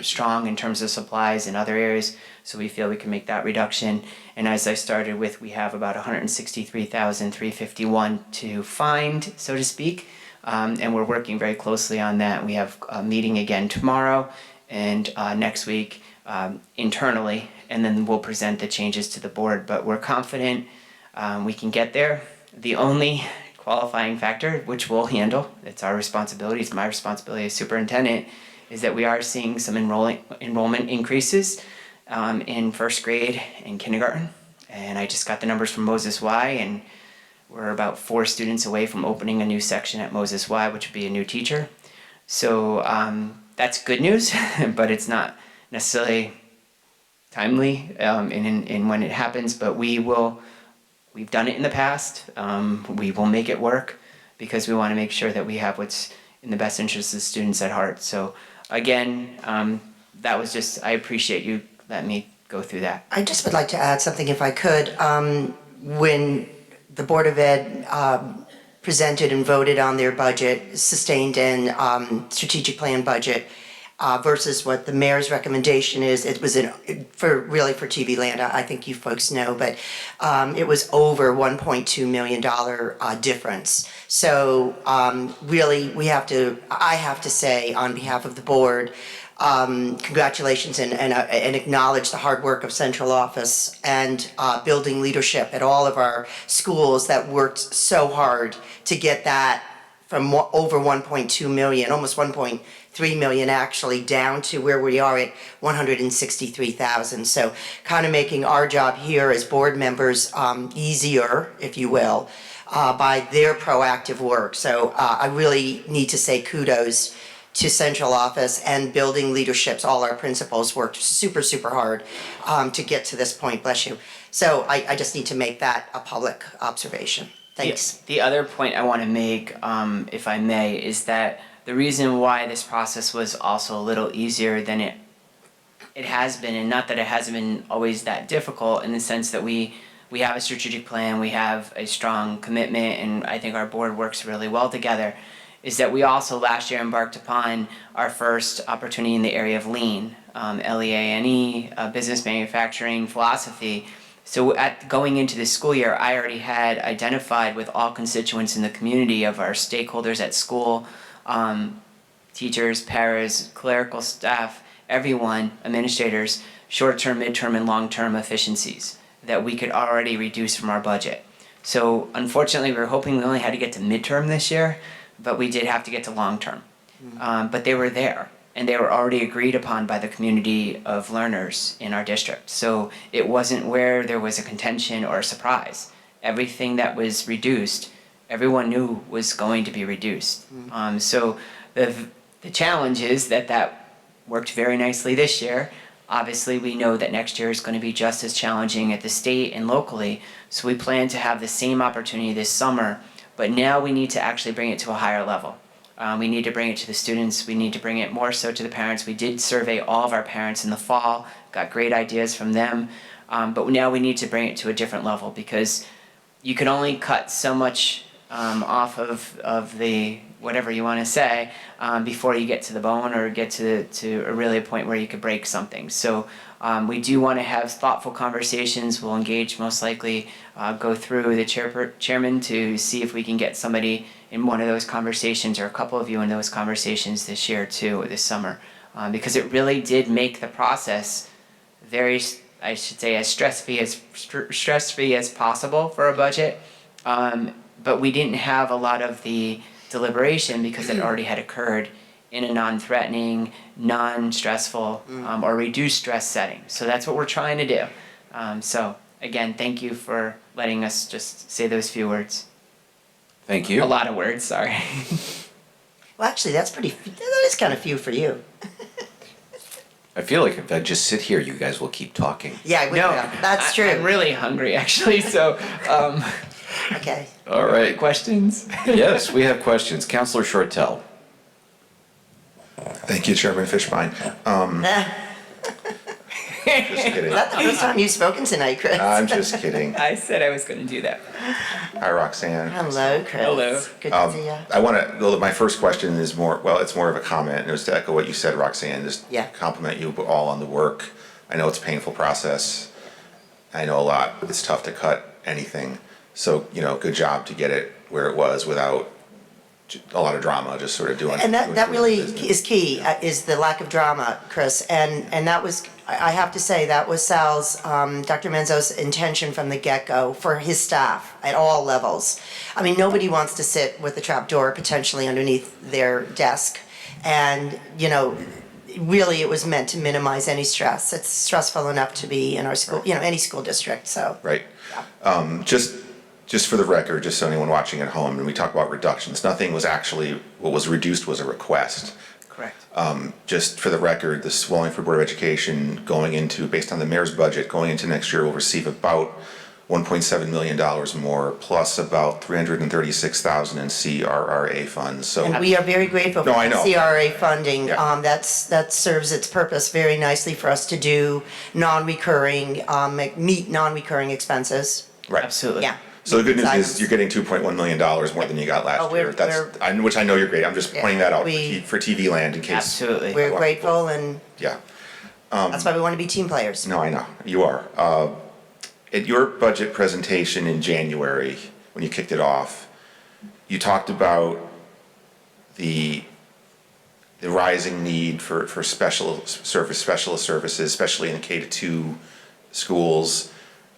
strong in terms of supplies in other areas, so we feel we can make that reduction. And as I started with, we have about $163,351 to find, so to speak. And we're working very closely on that. We have a meeting again tomorrow and next week internally, and then we'll present the changes to the board. But we're confident we can get there. The only qualifying factor, which we'll handle, it's our responsibility, it's my responsibility as superintendent, is that we are seeing some enrollment increases in first grade and kindergarten. And I just got the numbers from Moses Y, and we're about 4 students away from opening a new section at Moses Y, which would be a new teacher. So that's good news, but it's not necessarily timely in when it happens, but we've done it in the past. We will make it work because we want to make sure that we have what's in the best interest of the students at heart. So again, that was I appreciate you letting me go through that. I just would like to add something if I could. When the Board of Ed presented and voted on their budget, sustained and strategic plan budget, versus what the mayor's recommendation is. It was really for TV land, I think you folks know, but it was over $1.2 million difference. So really, I have to say on behalf of the board, congratulations and acknowledge the hard work of central office and building leadership at all of our schools that worked so hard to get that from over 1.2 million, almost 1.3 million actually, down to where we are at 163,000. So kind of making our job here as board members easier, if you will, by their proactive work. So I really need to say kudos to central office and building leaderships. All our principals worked super, super hard to get to this point, bless you. So I just need to make that a public observation. Thanks. The other point I want to make, if I may, is that the reason why this process was also a little easier than it has been, and not that it hasn't been always that difficult, in the sense that we have a strategic plan, we have a strong commitment, and I think our board works really well together, is that we also last year embarked upon our first opportunity in the area of lean, LEANE, business manufacturing philosophy. So going into this school year, I already had identified with all constituents in the community of our stakeholders at school, teachers, paras, clerical staff, everyone, administrators, short-term, mid-term, and long-term efficiencies that we could already reduce from our budget. So unfortunately, we were hoping we only had to get to midterm this year, but we did have to get to long-term. But they were there, and they were already agreed upon by the community of learners in our district. So it wasn't where there was a contention or a surprise. Everything that was reduced, everyone knew was going to be reduced. So the challenge is that worked very nicely this year. Obviously, we know that next year is going to be just as challenging at the state and locally, so we plan to have the same opportunity this summer, but now we need to actually bring it to a higher level. We need to bring it to the students, we need to bring it more so to the parents. We did survey all of our parents in the fall, got great ideas from them, but now we need to bring it to a different level, because you can only cut so much off of the whatever you want to say before you get to the bone or get to really a point where you could break something. So we do want to have thoughtful conversations. We'll engage, most likely go through the chairman to see if we can get somebody in one of those conversations, or a couple of you in those conversations this year too, or this summer, because it really did make the process very, I should say, as stress-free as possible for a budget. But we didn't have a lot of the deliberation because it already had occurred in a non-threatening, non-stressful, or reduced stress setting. So that's what we're trying to do. So again, thank you for letting us just say those few words. Thank you. A lot of words, sorry. Well, actually, that is kind of few for you. I feel like if I just sit here, you guys will keep talking. Yeah, that's true. I'm really hungry, actually, so. Okay. All right. Questions? Yes, we have questions. Counselor Shortell. Thank you, Chairman Fishbein. Just kidding. Is that the first time you've spoken tonight, Chris? I'm just kidding. I said I was going to do that. Hi, Roxanne. Hello, Chris. Hello. Good to see you. I want to, my first question is more, well, it's more of a comment, and it was to echo what you said, Roxanne, just compliment you all on the work. I know it's a painful process. I know a lot. It's tough to cut anything. So, good job to get it where it was without a lot of drama, just sort of doing. And that really is key, is the lack of drama, Chris. And that was, I have to say, that was Sal's, Dr. Menzo's intention from the get-go for his staff at all levels. I mean, nobody wants to sit with a trap door potentially underneath their desk. And, really it was meant to minimize any stress. It's stressful enough to be in our school, any school district, so. Right. Just for the record, just so anyone watching at home, when we talk about reductions, nothing was actually, what was reduced was a request. Correct. Just for the record, the Wallingford Board of Education based on the mayor's budget, going into next year will receive about $1.7 million more, plus about $336,000 in CRRA funds. So, and we are very grateful for I know. CRA funding. That serves its purpose very nicely for us to do non-recurring, meet non-recurring expenses. Right. Absolutely. Yeah. So the good news items. is you're getting $2.1 million more than you got Oh, last we're- year. Which I know you're great. I'm just Yeah, pointing that out we- for TV land in case. Absolutely. We're grateful, and Yeah. that's why we want to be team players. No, I know, you are. At your budget presentation in January, when you kicked it off, you talked about the rising need for specialist services, especially in K-2 schools.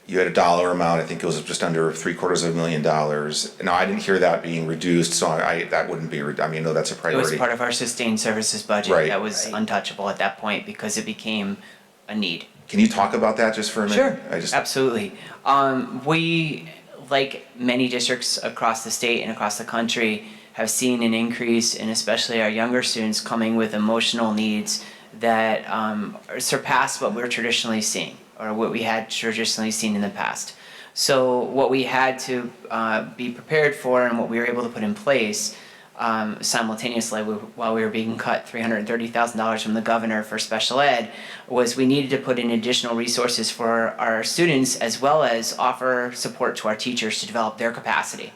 You had a dollar amount, I think it was just under $750,000. Now, I didn't hear that being reduced, so that wouldn't be, I mean, no, that's a It priority. was part of our sustained services budget. Right. That was untouchable at that point because it became a need. Can you talk about that just for a minute? Sure, absolutely. We, like many districts across the state and across the country, have seen an increase in especially our younger students coming with emotional needs that surpass what we're traditionally seeing or what we had traditionally seen in the past. So what we had to be prepared for and what we were able to put in place simultaneously while we were being cut $330,000 from the governor for special ed was we needed to put in additional resources for our students as well as offer support to our teachers to develop their capacity.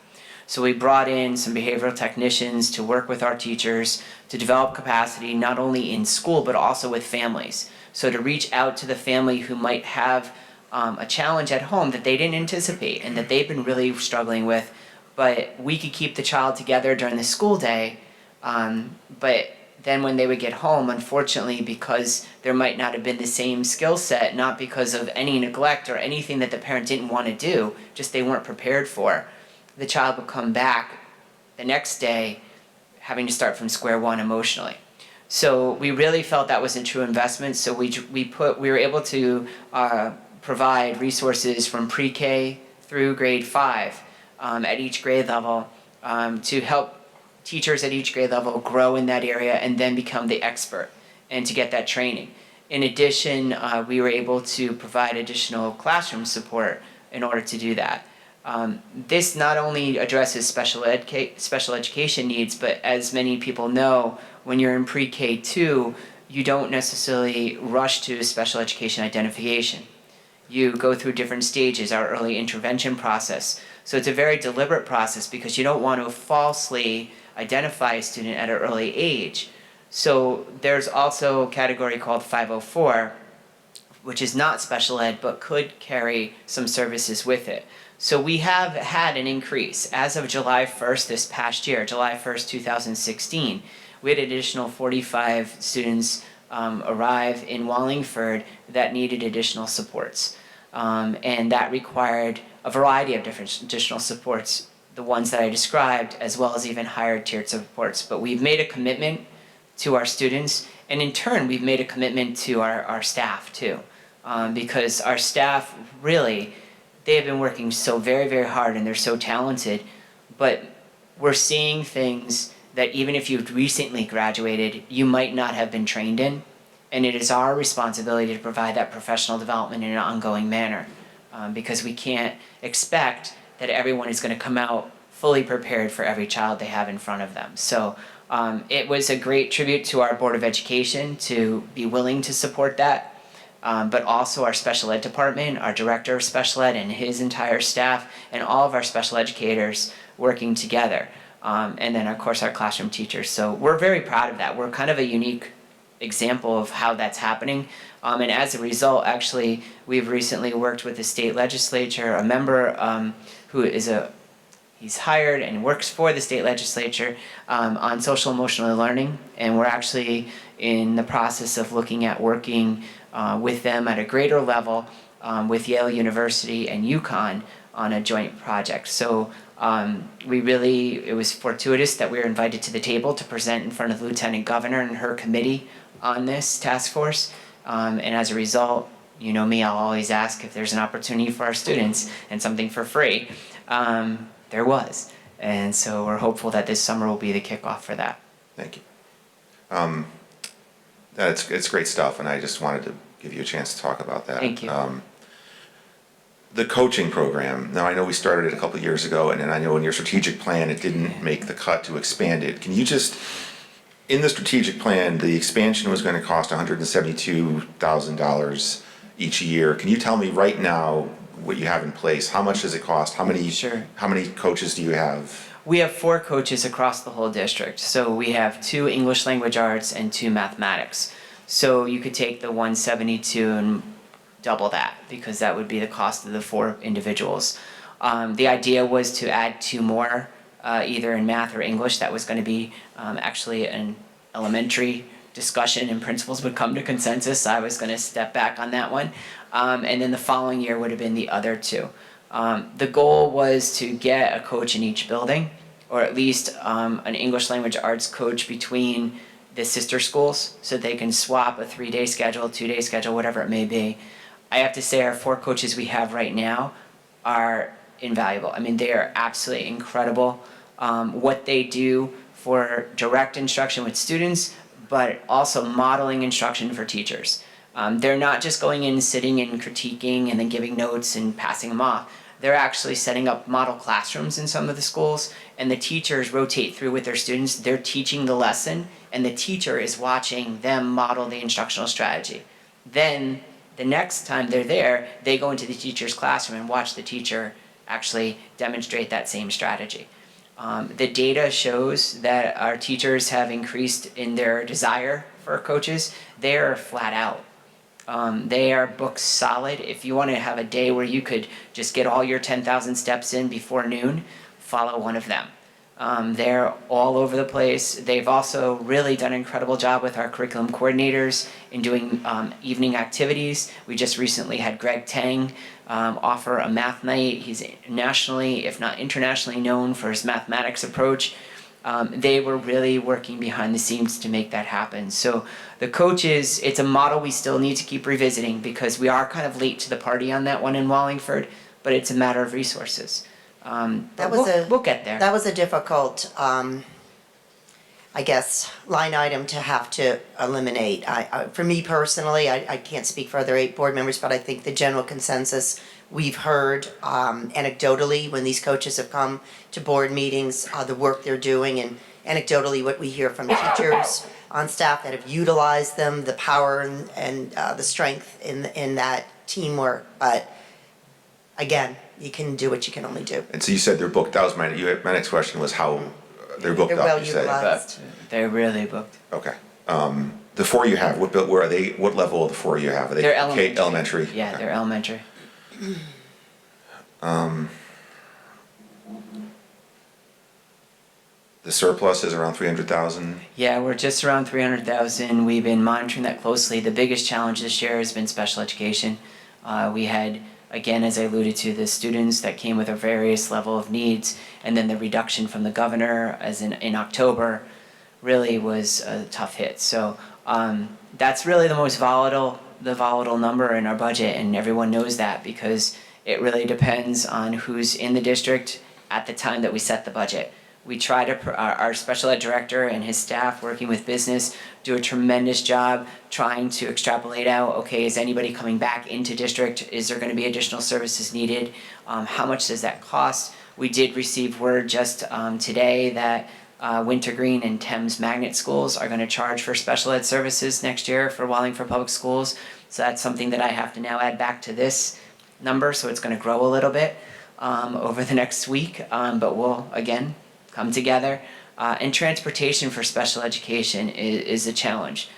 So we brought in some behavioral technicians to work with our teachers to develop capacity not only in school but also with families. So to reach out to the family who might have a challenge at home that they didn't anticipate and that they've been really struggling with, but we could keep the child together during the school day, but then when they would get home, unfortunately, because there might not have been the same skill set, not because of any neglect or anything that the parent didn't want to do, just they weren't prepared for, the child would come back the next day having to start from square one emotionally. So we really felt that was a true investment, so we were able to provide resources from pre-K through grade 5 at each grade level to help teachers at each grade level grow in that area and then become the expert and to get that training. In addition, we were able to provide additional classroom support in order to do that. This not only addresses special education needs, but as many people know, when you're in pre-K2, you don't necessarily rush to special education identification. You go through different stages, our early intervention process. So it's a very deliberate process because you don't want to falsely identify a student at an early age. So there's also a category called 504, which is not special ed, but could carry some services with it. So we have had an increase. As of July 1st this past year, July 1st, 2016, we had an additional 45 students arrive in Wallingford that needed additional supports. And that required a variety of different additional supports, the ones that I described, as well as even higher tiered supports. But we've made a commitment to our students, and in turn, we've made a commitment to our staff too. Because our staff really, they have been working so very, very hard and they're so talented, but we're seeing things that even if you've recently graduated, you might not have been trained in. And it is our responsibility to provide that professional development in an ongoing manner because we can't expect that everyone is going to come out fully prepared for every child they have in front of them. So it was a great tribute to our Board of Education to be willing to support that, but also our special ed department, our director of special ed and his entire staff, and all of our special educators working together. And then of course our classroom teachers. So we're very proud of that. We're kind of a unique example of how that's happening. And as a result, actually, we've recently worked with the state legislature, a member who is he's hired and works for the state legislature on social emotional learning. And we're actually in the process of looking at working with them at a greater level with Yale University and UConn on a joint project. So it was fortuitous that we were invited to the table to present in front of the Lieutenant Governor and her committee on this task force. And as a result, you know me, I'll always ask if there's an opportunity for our students and something for free. There was. And so we're hopeful that this summer will be the kickoff for that. Thank you. It's great stuff, and I just wanted to give you a chance to talk about that. Thank you. The coaching program, now I know we started it a couple of years ago, and then I know in your strategic plan it didn't make the cut to expand it. Can you just, in the strategic plan, the expansion was going to cost $172,000 each year. Can you tell me right now what you have in place, how much does it cost? How many coaches do you have? We have 4 coaches across the whole district. So we have 2 English language arts and 2 mathematics. So you could take the 172 and double that, because that would be the cost of the 4 individuals. The idea was to add 2 more, either in math or English. That was going to be actually an elementary discussion, and principals would come to consensus. So I was going to step back on that one. And then the following year would have been the other 2. The goal was to get a coach in each building, or at least an English language arts coach between the sister schools, so they can swap a 3-day schedule, 2-day schedule, whatever it may be. I have to say our 4 coaches we have right now are invaluable. I mean, they are absolutely incredible. What they do for direct instruction with students, but also modeling instruction for teachers. They're not just going in, sitting and critiquing and then giving notes and passing them off. They're actually setting up model classrooms in some of the schools, and the teachers rotate through with their students. They're teaching the lesson, and the teacher is watching them model the instructional strategy. Then, the next time they're there, they go into the teacher's classroom and watch the teacher actually demonstrate that same strategy. The data shows that our teachers have increased in their desire for coaches. They are flat out. They are booked solid. If you want to have a day where you could just get all your 10,000 steps in before noon, follow one of them. They're all over the place. They've also really done an incredible job with our curriculum coordinators in doing evening activities. We just recently had Greg Tang offer a math night. He's nationally, if not internationally, known for his mathematics approach. They were really working behind the scenes to make that happen. So the coaches, it's a model we still need to keep revisiting, because we are kind of late to the party on that one in Wallingford, but it's a matter of resources. We'll get there. That was a difficult, I guess, line item to have to eliminate. For me personally, I can't speak for other 8 board members, but I think the general consensus we've heard anecdotally when these coaches have come to board meetings, the work they're doing, and anecdotally what we hear from teachers on staff that have utilized them, the power and the strength in that teamwork. But again, you can do what you can only do. And so you said they're booked. That was my next question was how they're booked They're up, well you said. utilized. They're really booked. Okay. The 4 you have, where are they? What level of the 4 you have? Are they They're elementary. elementary? Yeah, Okay. they're elementary. The surplus is around 300,000. Yeah, we're just around 300,000. We've been monitoring that closely. The biggest challenge this year has been special education. We had, again, as I alluded to, the students that came with a various level of needs, and then the reduction from the governor as in October really was a tough hit. So that's really the most volatile number in our budget, and everyone knows that, because it really depends on who's in the district at the time that we set the budget. We try to, our special ed director and his staff working with business do a tremendous job trying to extrapolate out, okay, is anybody coming back into district? Is there gonna be additional services needed? How much does that cost? We did receive word just today that Wintergreen and Thames Magnet Schools are gonna charge for special ed services next year for Wallingford Public Schools. So that's something that I have to now add back to this number, so it's gonna grow a little bit over the next week, but we'll, again, come together. And transportation for special education is a challenge.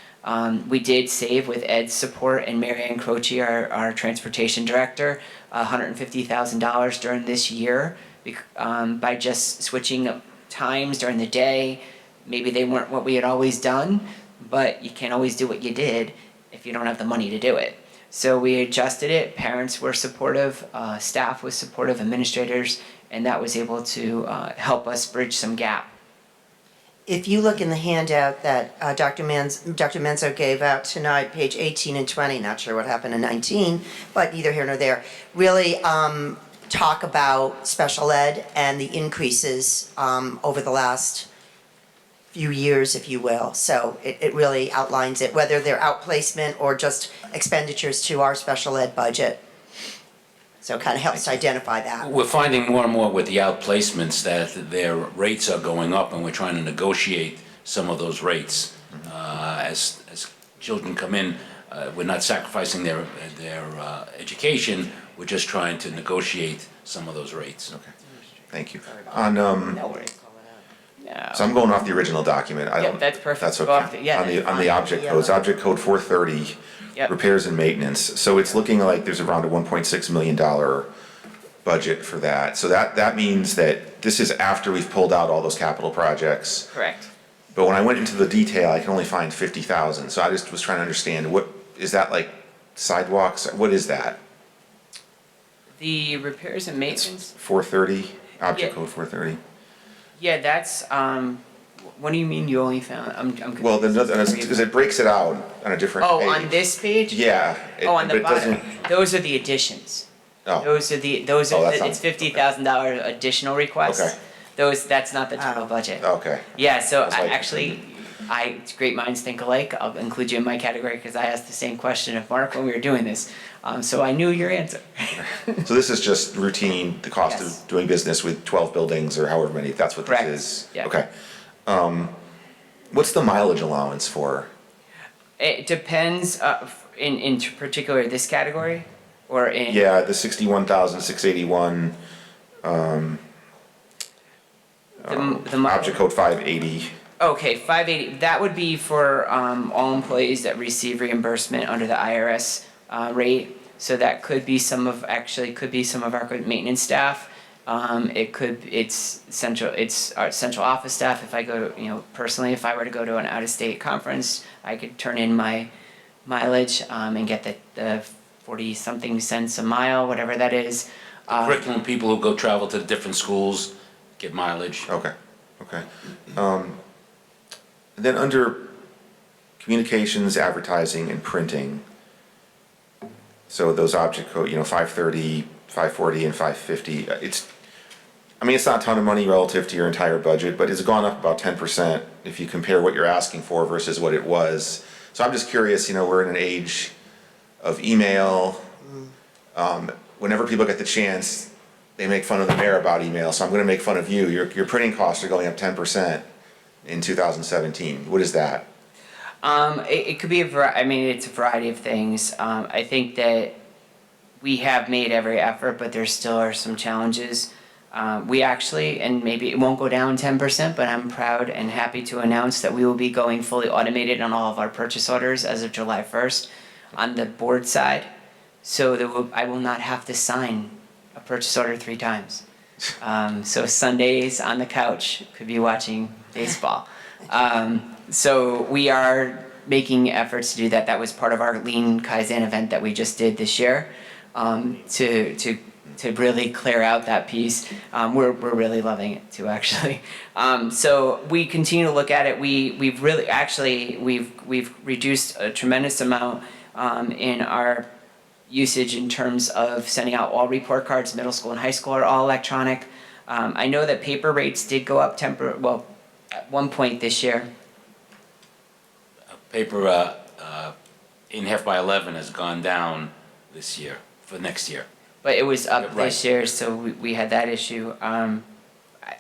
We did save with Ed's support and Mary Ann Croce, our transportation director, $150,000 during this year by just switching up times during the day. Maybe they weren't what we had always done, but you can't always do what you did if you don't have the money to do it. So we adjusted it. Parents were supportive, staff was supportive, administrators, and that was able to help us bridge some gap. If you look in the handout that Dr. Menzo gave out tonight, page 18 and 20, not sure what happened in 19, but neither here nor there, really talk about special ed and the increases over the last few years, if you will. So it really outlines it, whether they're outplacement or just expenditures to our special ed budget. So it kind of helps to identify that. We're finding more and more with the outplacements that their rates are going up, and we're trying to negotiate some of those rates. As children come in, we're not sacrificing their education, We're just trying to negotiate some of those rates. Okay, thank you. On, No worries. No. so I'm going off the original document. I Yep, don't- that's perfect. That's Go off okay. the- yeah, On the, that's on the fine. object codes, object code 430, Yep. repairs and maintenance. So it's looking like there's around a $1.6 million budget for that. So that means that this is after we've pulled out all those capital projects. Correct. But when I went into the detail, I can only find 50,000. So I just was trying to understand, what, is that like sidewalks? What is that? The repairs and maintenance, 430, object Yeah. code 430? yeah, that's, what do you mean you only found, I'm confused. Well, because it breaks it out on a different page. Oh, on this page? Yeah. Oh, on but the it bottom, doesn't- those are the additions. Oh. Those are Oh, that's not- it's $50,000 additional requests. Okay. That's not the total budget. Okay. Yeah, so I was like- actually, great minds think alike. I'll include you in my category because I asked the same question of Mark when we were doing this. So I knew your answer. So this is just routine, the cost Yes. of doing business with 12 buildings or however many, that's what Correct. this is? Yeah. Okay. What's the mileage allowance for? It depends, in particular this category or in. Yeah, the 61,681, object code 580. Okay, 580, that would be for all employees that receive reimbursement under the IRS rate. So that could be some of our good maintenance staff. It's our central office staff. If I go to, personally, if I were to go to an out-of-state conference, I could turn in my mileage and get the 40-something cents a mile, whatever that is. Curriculum people who go travel to the different schools get mileage. Okay, okay. Then under communications, advertising, and printing, so those object code, 530, 540, and 550, it's not a ton of money relative to your entire budget, but it's gone up about 10% if you compare what you're asking for versus what it was. So I'm just curious, we're in an age of email. Whenever people get the chance, they make fun of the mayor about email, so I'm gonna make fun of you. Your printing costs are going up 10% in 2017. What is that? It could be it's a variety of things. I think that we have made every effort, but there still are some challenges. We actually, and maybe it won't go down 10%, but I'm proud and happy to announce that we will be going fully automated on all of our purchase orders as of July 1st on the board side. So I will not have to sign a purchase order 3 times. So Sundays on the couch could be watching baseball. So we are making efforts to do that. That was part of our Lean Kaizen event that we just did this year, to really clear out that piece. We're really loving it too, actually. So we continue to look at it. We've reduced a tremendous amount in our usage in terms of sending out all report cards. Middle school and high school are all electronic. I know that paper rates did go up at one point this year. Paper, 8.5 by 11 has gone down this year, for next year. But it was up Right. this year, so we had that issue.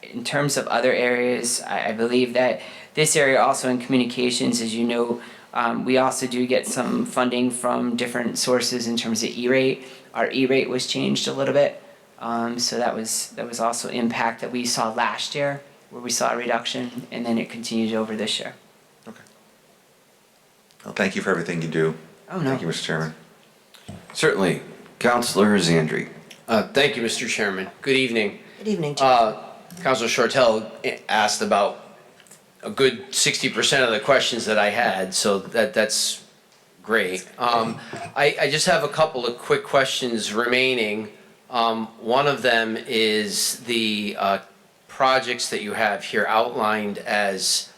In terms of other areas, I believe that this area also in communications, as you know, we also do get some funding from different sources in terms of E-rate. Our E-rate was changed a little bit, so that was also impact that we saw last year, where we saw a reduction, and then it continued over this year. Well, thank you for everything you do. Oh, no. Thank you, Mr. Chairman. Certainly. Councilor Zandri. Thank you, Mr. Chairman. Good evening. Good evening, Jim. Councilor Shortell asked about a good 60% of the questions that I had, so that's great. I just have a couple of quick questions remaining. One of them is the projects that you have here outlined as,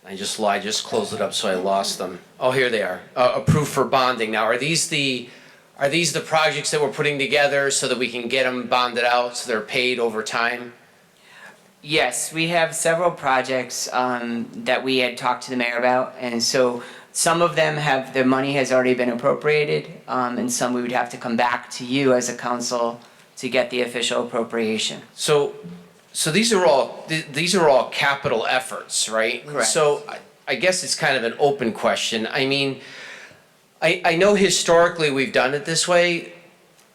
I just closed it up so I lost them. Oh, here they are. Approved for bonding. Now, are these the projects that we're putting together so that we can get them bonded out so they're paid over time? Yes, we have several projects that we had talked to the mayor about, and so some of them the money has already been appropriated, and some we would have to come back to you as a council to get the official appropriation. So these are all capital efforts, right? Correct. So I guess it's kind of an open question. I mean, I know historically we've done it this way,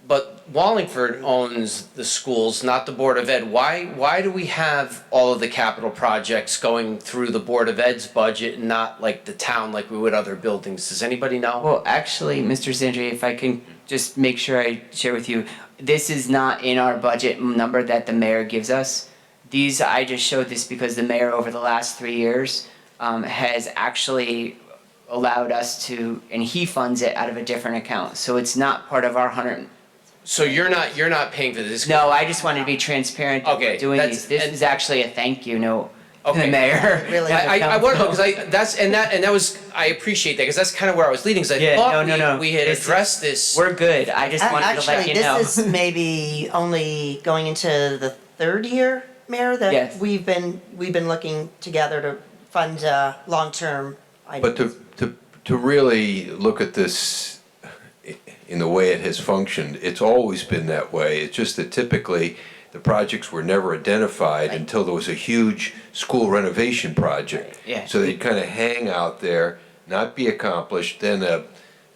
but Wallingford owns the schools, not the Board of Ed. Why do we have all of the capital projects going through the Board of Ed's budget and not like the town like we would other buildings? Does anybody know? Well, actually, Mr. Zandri, if I can just make sure I share with you, this is not in our budget number that the mayor gives us. I just showed this because the mayor over the last 3 years has actually allowed us to, and he funds it out of a different account. So it's not part of our 100. So you're not paying for this? No, I just wanted to be transparent that we're doing these. This is actually a thank you note to the mayor. Really? I want to know, because that was, I appreciate that, because that's kind of where I was leading, because I thought we had addressed this. We're good. I just wanted to let you know. Actually, this is maybe only going into the third year, Mayor, that Yes. we've been looking together to fund long-term items. But to really look at this in the way it has functioned, it's always been that way. It's just that typically the projects were never identified until there was a huge school renovation project. Yeah. So they'd kind of hang out there, not be accomplished. Then, the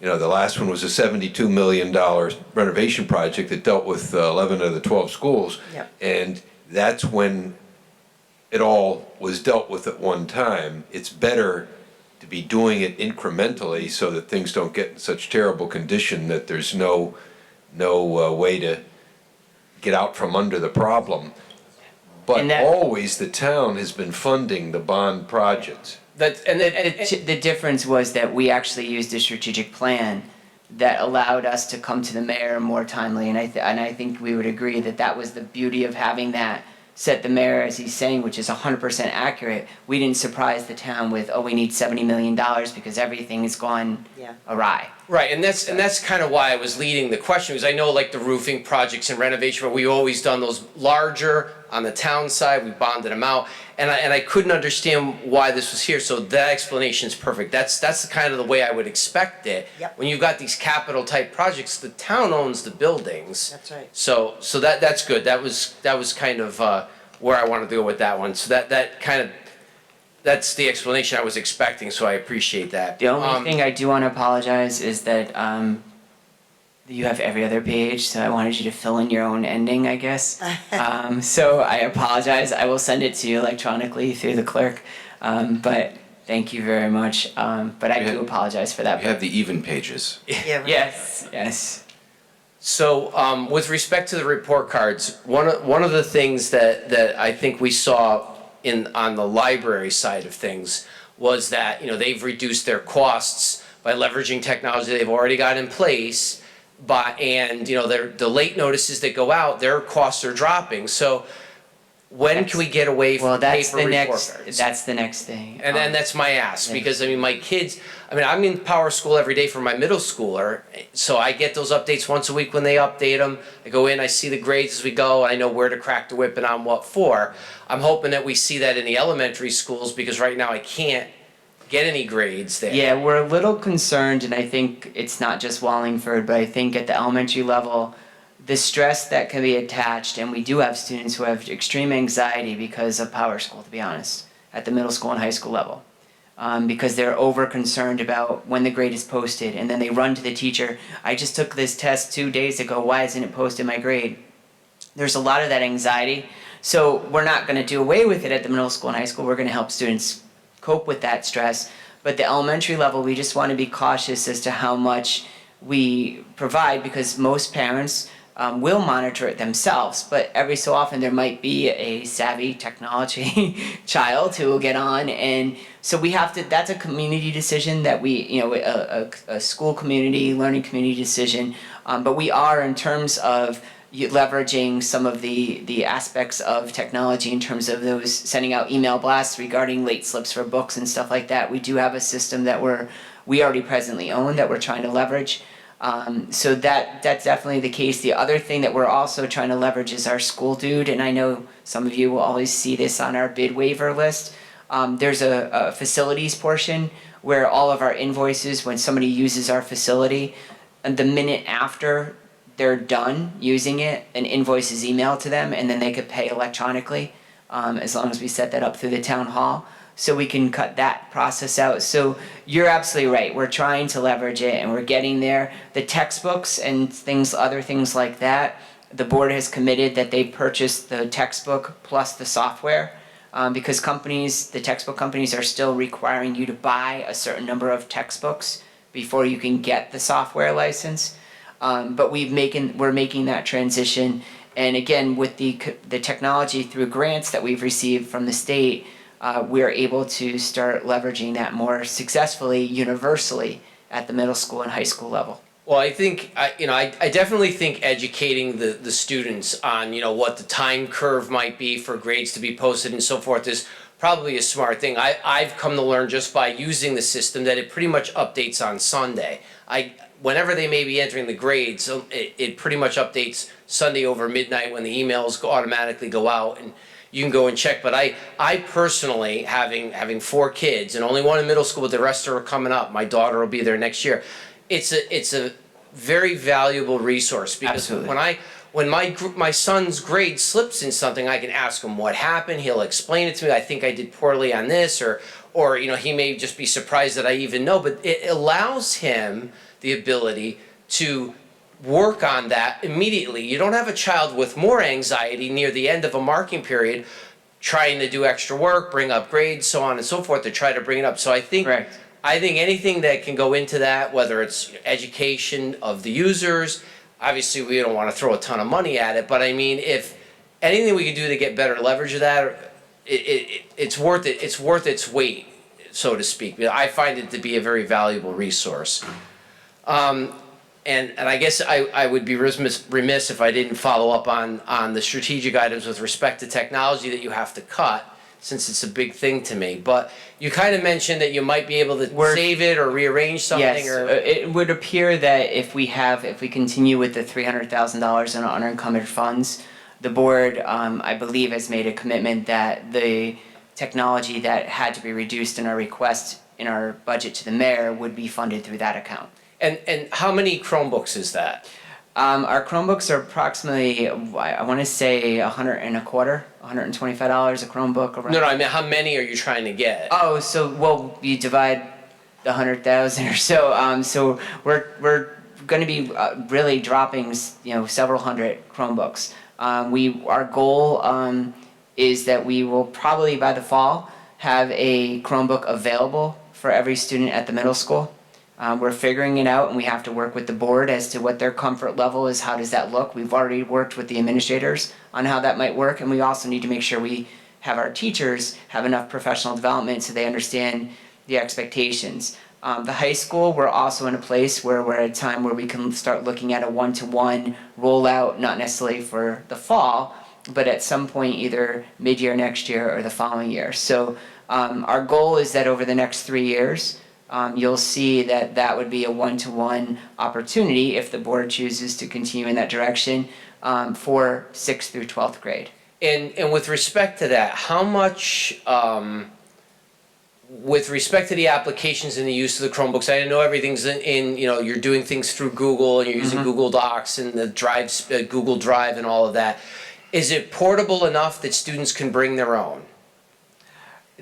last one was a $72 million renovation project that dealt with 11 of the 12 schools. Yep. And that's when it all was dealt with at one time. It's better to be doing it incrementally so that things don't get in such terrible condition that there's no way to get out from under the problem. But always the town has been funding the bond projects. The difference was that we actually used a strategic plan that allowed us to come to the mayor more timely, and I think we would agree that that was the beauty of having that. Set the mayor, as he's saying, which is 100% accurate. We didn't surprise the town with, we need $70 million because everything has gone awry. Right, and that's kind of why I was leading the question, because I know like the roofing projects and renovation, where we've always done those larger on the town side, we bonded them out, and I couldn't understand why this was here, so that explanation is perfect. That's kind of the way I would expect it. Yep. When you've got these capital type projects, the town owns the buildings. That's right. So that's good. That was kind of where I wanted to go with that one. So that's the explanation I was expecting. So I appreciate that. The only thing I do want to apologize is that you have every other page, so I wanted you to fill in your own ending, I guess. So I apologize. I will send it to you electronically through the clerk. But thank you very much. But I do apologize for that. You have the even pages. Yeah, Yes. So with respect to the report cards, one of the things that I think we saw on the library side of things was that they've reduced their costs by leveraging technology they've already got in place, and the late notices that go out, their costs are dropping. So when can we get away from paper report cards? That's the next thing. And then that's my ask, because my kids, I'm in power school every day for my middle schooler, so I get those updates once a week when they update them. I go in, I see the grades as we go, I know where to crack the whip and on what for. I'm hoping that we see that in the elementary schools, because right now I can't get any grades there. Yeah, we're a little concerned, and I think it's not just Wallingford, but I think at the elementary level, the stress that can be attached, and we do have students who have extreme anxiety because of power school, to be honest, at the middle school and high school level. Because they're over concerned about when the grade is posted, and then they run to the teacher, I just took this test 2 days ago, why isn't it posted my grade? There's a lot of that anxiety, so we're not going to do away with it at the middle school and high school. We're going to help students cope with that stress, but the elementary level, we just want to be cautious as to how much we provide, because most parents will monitor it themselves, but every so often there might be a savvy technology child who will get on, and so we have to, that's a community decision that we, a school community, learning community decision, but we are, in terms of leveraging some of the aspects of technology in terms of those sending out email blasts regarding late slips for books and stuff like that. We do have a system that we already presently own that we're trying to leverage. So that's definitely the case. The other thing that we're also trying to leverage is our school dude, and I know some of you will always see this on our bid waiver list. There's a facilities portion where all of our invoices, when somebody uses our facility, and the minute after they're done using it, an invoice is emailed to them, and then they could pay electronically, as long as we set that up through the town hall. so we can cut that process out. So you're absolutely right. We're trying to leverage it and we're getting there. The textbooks and other things like that, the board has committed that they purchase the textbook plus the software. Because the textbook companies are still requiring you to buy a certain number of textbooks before you can get the software license. But we're making that transition. And again, with the technology through grants that we've received from the state, we're able to start leveraging that more successfully, universally at the middle school and high school level. Well, I think, I definitely think educating the students on, what the time curve might be for grades to be posted and so forth is probably a smart thing. I've come to learn just by using the system that it pretty much updates on Sunday. Whenever they may be entering the grades, it pretty much updates Sunday over midnight when the emails automatically go out and you can go and check. But I personally, having 4 kids and only one in middle school, but the rest are coming up. My daughter will be there next year. It's a very valuable resource because Absolutely. when my son's grade slips in something, I can ask him what happened. He'll explain it to me. I think I did poorly on this, or he may just be surprised that I even know. But it allows him the ability to work on that immediately. You don't have a child with more anxiety near the end of a marking period trying to do extra work, bring up grades, so on and so forth, to try to bring it up. So I think anything that can go into that, whether it's education of the users, obviously we don't want to throw a ton of money at it, but I mean, if anything we can do to get better leverage of that, it's worth it. It's worth its weight, so to speak. I find it to be a very valuable resource. And I guess I would be remiss if I didn't follow up on the strategic items with respect to technology that you have to cut, since it's a big thing to me. But you kind of mentioned that you might be able to save it or rearrange something. Yes, it would appear that if we continue with the $300,000 in unencumbered funds, the board, I believe, has made a commitment that the technology that had to be reduced in our request in our budget to the mayor would be funded through that account. And how many Chromebooks is that? Our Chromebooks are approximately, I want to say $125 a Chromebook. Around. No, I mean, how many are you trying to get? Oh, so, you divide the 100,000 or so. So we're going to be really dropping, several hundred Chromebooks. Our goal is that we will probably by the fall have a Chromebook available for every student at the middle school. We're figuring it out, and we have to work with the board as to what their comfort level is. How does that look? We've already worked with the administrators on how that might work, and we also need to make sure we have our teachers have enough professional development so they understand the expectations. The high school, we're also in a place where we're at a time where we can start looking at a one-to-one rollout, not necessarily for the fall, but at some point either mid-year next year or the following year. So our goal is that over the next 3 years, you'll see that would be a one-to-one opportunity if the board chooses to continue in that direction for 6th through 12th grade. And with respect to that, how much, with respect to the applications and the use of the Chromebooks, I know everything's you're doing things through Google and you're using Google Docs and the Google Drive and all of that. Is it portable enough that students can bring their own?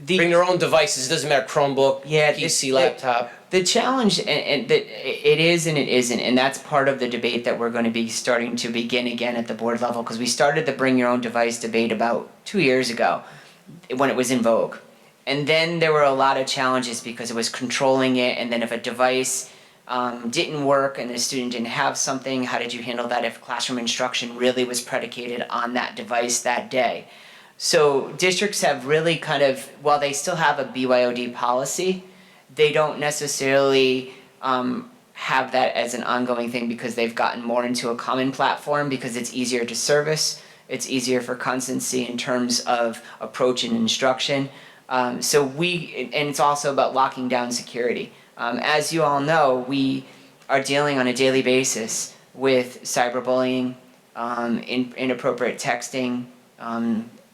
Bring their own devices, it doesn't matter, Chromebook, PC, laptop. The challenge, and that it is and it isn't, and that's part of the debate that we're going to be starting to begin again at the board level, because we started the bring your own device debate about 2 years ago when it was in vogue. And then there were a lot of challenges because it was controlling it, and then if a device didn't work and the student didn't have something, how did you handle that if classroom instruction really was predicated on that device that day? So districts have really kind of, while they still have a BYOD policy, they don't necessarily have that as an ongoing thing because they've gotten more into a common platform because it's easier to service, it's easier for constancy in terms of approach and instruction. And it's also about locking down security. As you all know, we are dealing on a daily basis with cyberbullying, inappropriate texting,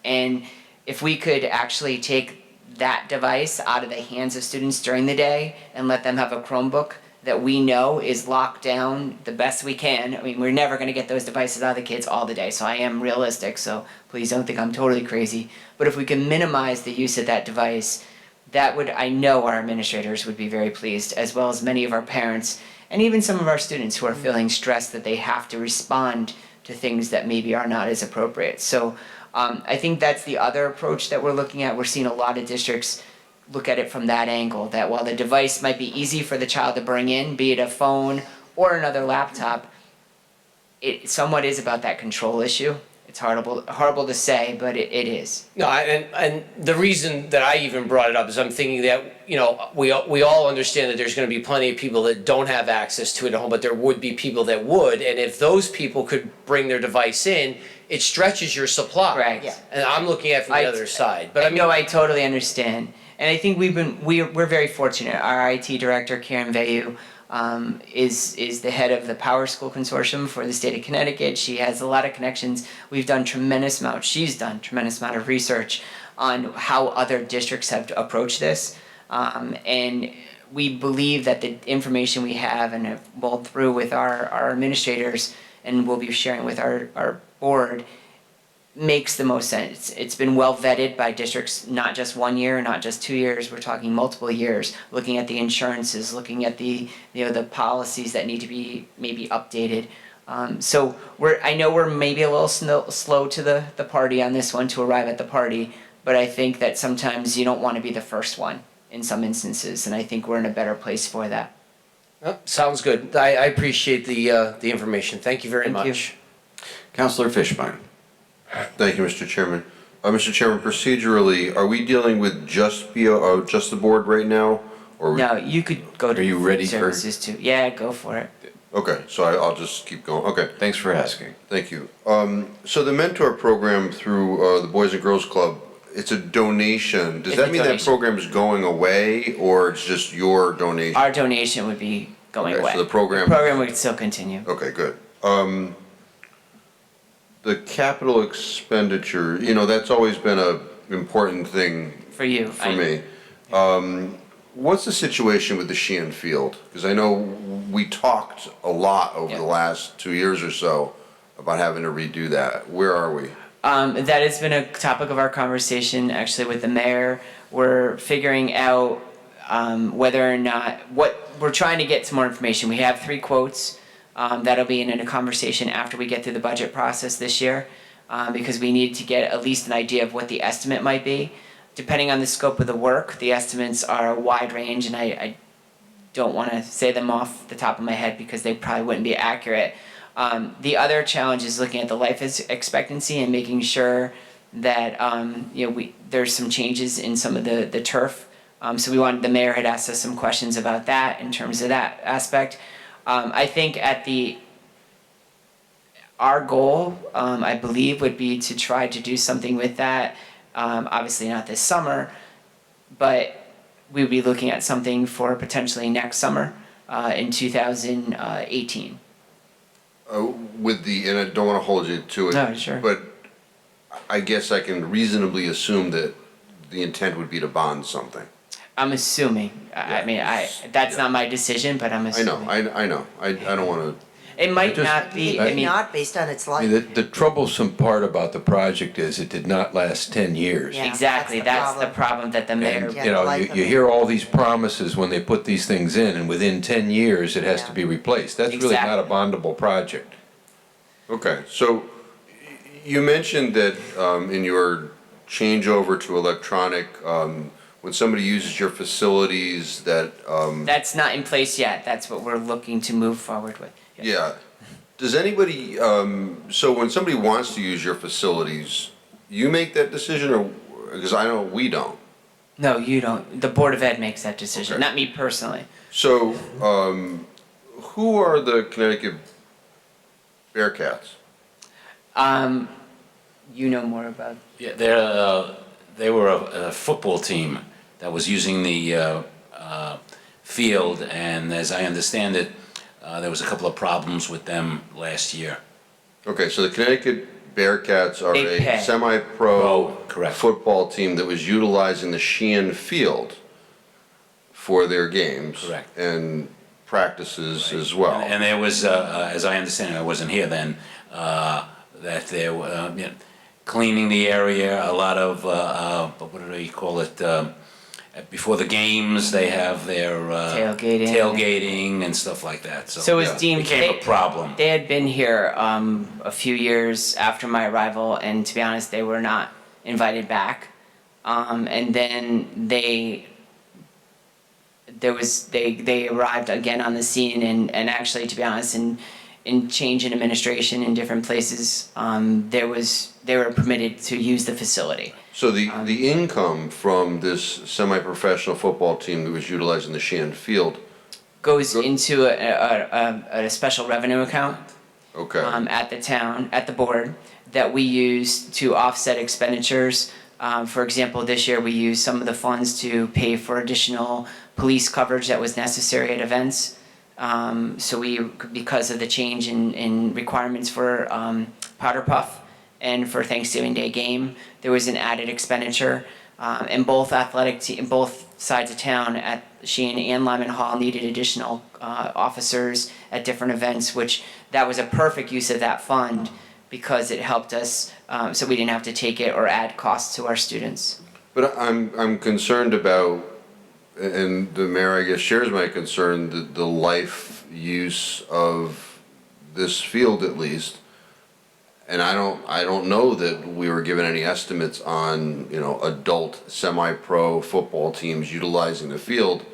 and if we could actually take that device out of the hands of students during the day and let them have a Chromebook that we know is locked down the best we can. I mean, we're never going to get those devices out of the kids all the day, so I am realistic, so please don't think I'm totally crazy. But if we can minimize the use of that device, that would, I know our administrators would be very pleased, as well as many of our parents, and even some of our students who are feeling stressed that they have to respond to things that maybe are not as appropriate. So I think that's the other approach that we're looking at. We're seeing a lot of districts look at it from that angle, that while the device might be easy for the child to bring in, be it a phone or another laptop, it somewhat is about that control issue. It's horrible to say, but it is. No, and the reason that I even brought it up is I'm thinking that, you know, we all understand that there's gonna be plenty of people that don't have access to it at home, but there would be people that would, and if those people could bring their device in, it stretches your supply. Right. Yeah. And I'm looking at it from the other side, but I mean. No, I totally understand. And I think we're very fortunate. Our IT director, Karen Vayu, is the head of the Power School Consortium for the state of Connecticut. She has a lot of connections. She's done tremendous amount of research on how other districts have approached this. And we believe that the information we have and have mulled through with our administrators and we'll be sharing with our board makes the most sense. It's been well vetted by districts, not just 1 year, not just 2 years, we're talking multiple years, looking at the insurances, looking at the policies that need to be maybe updated. So I know we're maybe a little slow to the party on this one, to arrive at the party, but I think that sometimes you don't want to be the first one in some instances, and I think we're in a better place for that. Oh, sounds good. I appreciate the information. Thank you very much. Councilor Fishbein. Thank you, Mr. Chairman. Mr. Chairman, procedurally, are we dealing with just the board right now? Or No, you could go to Are you ready for- services too. Yeah, go for it. Okay, so I'll just keep going. Okay. Thanks for asking. Thank you. So the mentor program through the Boys and Girls Club, it's a donation. Does It's that a mean that donation. program is going away, or it's just your donation? Our donation would be going Okay, away. so the program- The program would still continue. Okay, good. The capital expenditure, that's always been a important thing For you. for me. What's the situation with the Sheehan Field? Because I know we talked a lot over the last 2 years or so about having to redo that. Where are we? That has been a topic of our conversation actually with the mayor. We're figuring out whether or not, we're trying to get some more information. We have 3 quotes. That'll be in a conversation after we get through the budget process this year, because we need to get at least an idea of what the estimate might be. Depending on the scope of the work, the estimates are a wide range, and I don't want to say them off the top of my head because they probably wouldn't be accurate. The other challenge is looking at the life expectancy and making sure that there's some changes in some of the turf. So the mayor had asked us some questions about that in terms of that aspect. I think our goal, I believe, would be to try to do something with that. Obviously not this summer, but we would be looking at something for potentially next summer, in 2018. And I don't want to hold you to it. No, sure. But I guess I can reasonably assume that the intent would be to bond something. I'm assuming. I mean, that's not my decision, but I'm assuming. I know. I don't want to. It might not be. It may not, based on its life. The troublesome part about the project is it did not last 10 years. Yeah, Exactly. That's the problem that the mayor. And, you hear all these promises when they put these things in, and within 10 years, it has to be replaced. That's really not a bondable project. Okay, so you mentioned that in your changeover to electronic, when somebody uses your facilities that. That's not in place yet. That's what we're looking to move forward with. Yeah. Does anybody, so when somebody wants to use your facilities, you make that decision, or, because I know we don't. No, you don't. The Board of Ed makes that decision, not me personally. So, who are the Connecticut Bearcats? You know more about. Yeah, they were a football team that was using the field, and as I understand it, there was a couple of problems with them last year. Okay, so the Connecticut Bearcats are They a pay. semi-pro correct. football team that was utilizing the Sheehan Field for their games. Correct. And practices as well. And there was, as I understand it, I wasn't here then, that they were cleaning the area, a lot of, what do they call it, before the games, they have their tailgating and stuff like that, so. So it was deemed. Became a problem. They had been here a few years after my arrival, and to be honest, they were not invited back. And then they arrived again on the scene, and actually, to be honest, in change in administration in different places, they were permitted to use the facility. So the income from this semi-professional football team that was utilizing the Shan Field goes into a special revenue account. Okay. At the town, at the board, that we use to offset expenditures. For example, this year we used some of the funds to pay for additional police coverage that was necessary at events. So because of the change in requirements for Powder Puff and for Thanksgiving Day game, there was an added expenditure. And both both sides of town at Sheehan and Lyman Hall needed additional officers at different events, which that was a perfect use of that fund because it helped us so we didn't have to take it or add costs to our students. But I'm concerned about, and the mayor, I guess, shares my concern, the life use of this field at least. And I don't know that we were given any estimates on, adult semi-pro football teams utilizing the field,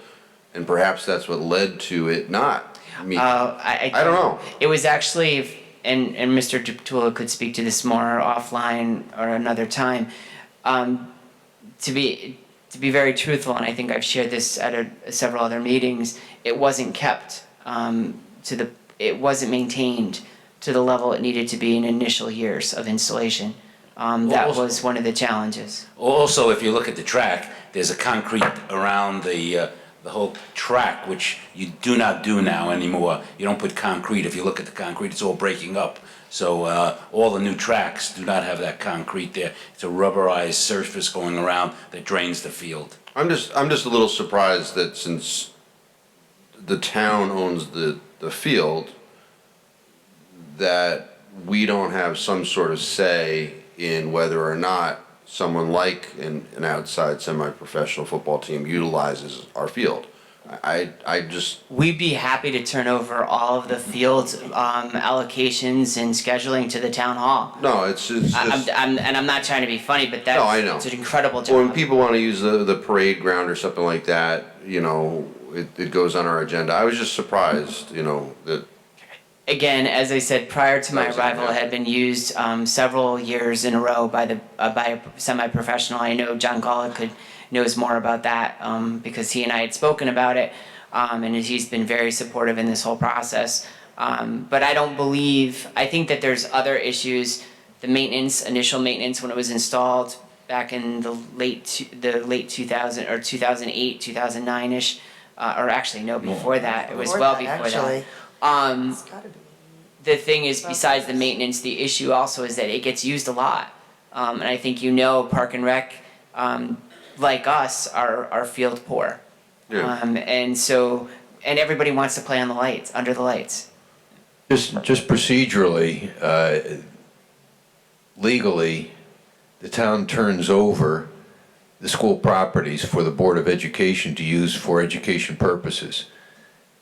and perhaps that's what led to it not. I don't know. It was actually, and Mr. Duptula could speak to this more offline or another time. To be very truthful, and I think I've shared this at several other meetings, it wasn't kept it wasn't maintained to the level it needed to be in initial years of installation. That was one of the challenges. Also, if you look at the track, there's a concrete around the whole track, which you do not do now anymore. You don't put concrete. If you look at the concrete, it's all breaking up. So all the new tracks do not have that concrete there. It's a rubberized surface going around that drains the field. I'm just a little surprised that since the town owns the field, that we don't have some sort of say in whether or not someone like an outside semi-professional football team utilizes our field. I just... We'd be happy to turn over all of the field's allocations and scheduling to the town hall. No, it's just... I'm not trying to be funny, but that's No, I know. It's an incredible job. When people want to use the parade ground or something like that, it goes on our agenda. I was just surprised, that... Again, as I said, prior to my arrival, it had been used several years in a row by a semi-professional. I know John Golick knows more about that because he and I had spoken about it, and he's been very supportive in this whole process. But I think that there's other issues. The maintenance, initial maintenance when it was installed back in the late 2000 or 2008, 2009-ish, or actually no, before that. It was well before that. The thing is, besides the maintenance, the issue also is that it gets used a lot. And I think Park and Rec, like us, are field poor. Yeah. And everybody wants to play on the lights, under the lights. Just procedurally, legally, the town turns over the school properties for the Board of Education to use for education purposes.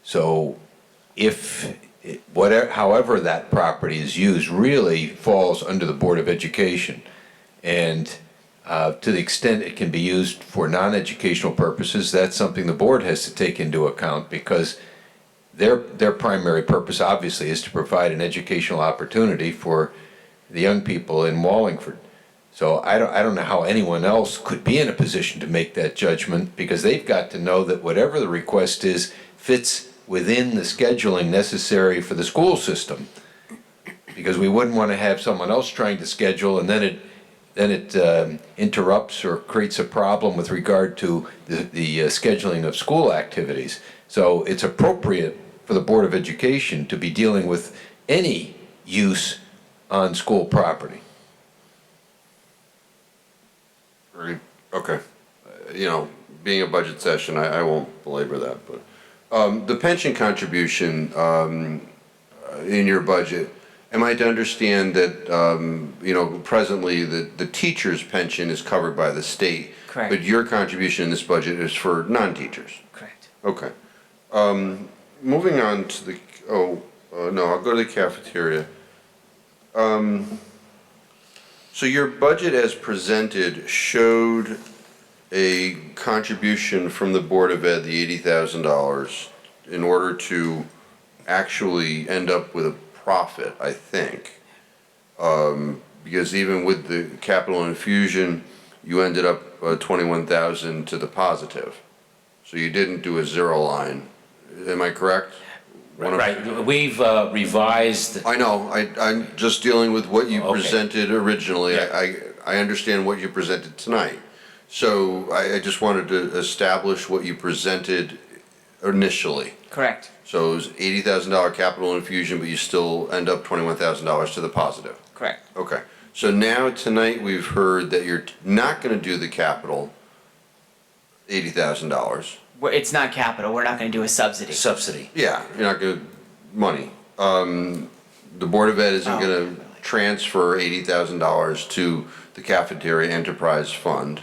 So however that property is used really falls under the Board of Education. And to the extent it can be used for non-educational purposes, that's something the board has to take into account because their primary purpose obviously is to provide an educational opportunity for the young people in Wallingford. So I don't know how anyone else could be in a position to make that judgment because they've got to know that whatever the request is fits within the scheduling necessary for the school system, because we wouldn't want to have someone else trying to schedule and then it interrupts or creates a problem with regard to the scheduling of school activities. So it's appropriate for the Board of Education to be dealing with any use on school property. Okay. Being a budget session, I won't belabor that, but the pension contribution in your budget, Am I to understand that, presently the teacher's pension is covered by the state? Correct. But your contribution in this budget is for non-teachers? Correct. Okay. Moving on to the, no, I'll go to the cafeteria. So your budget as presented showed a contribution from the Board of Ed, the $80,000, in order to actually end up with a profit, I think. Because even with the capital infusion, you ended up 21,000 to the positive. So you didn't do a zero line. Am I correct? Right, we've revised. I know, I'm just dealing with what you presented originally. Yeah. I understand what you presented tonight. So I just wanted to establish what you presented initially. Correct. So it was $80,000 capital infusion, but you still end up $21,000 to the positive. Correct. Okay. So now tonight we've heard that you're not going to do the capital $80,000. It's not capital, we're not gonna do a subsidy. Subsidy. Yeah, you're not going to, money. The Board of Ed isn't going to transfer $80,000 to the cafeteria enterprise fund.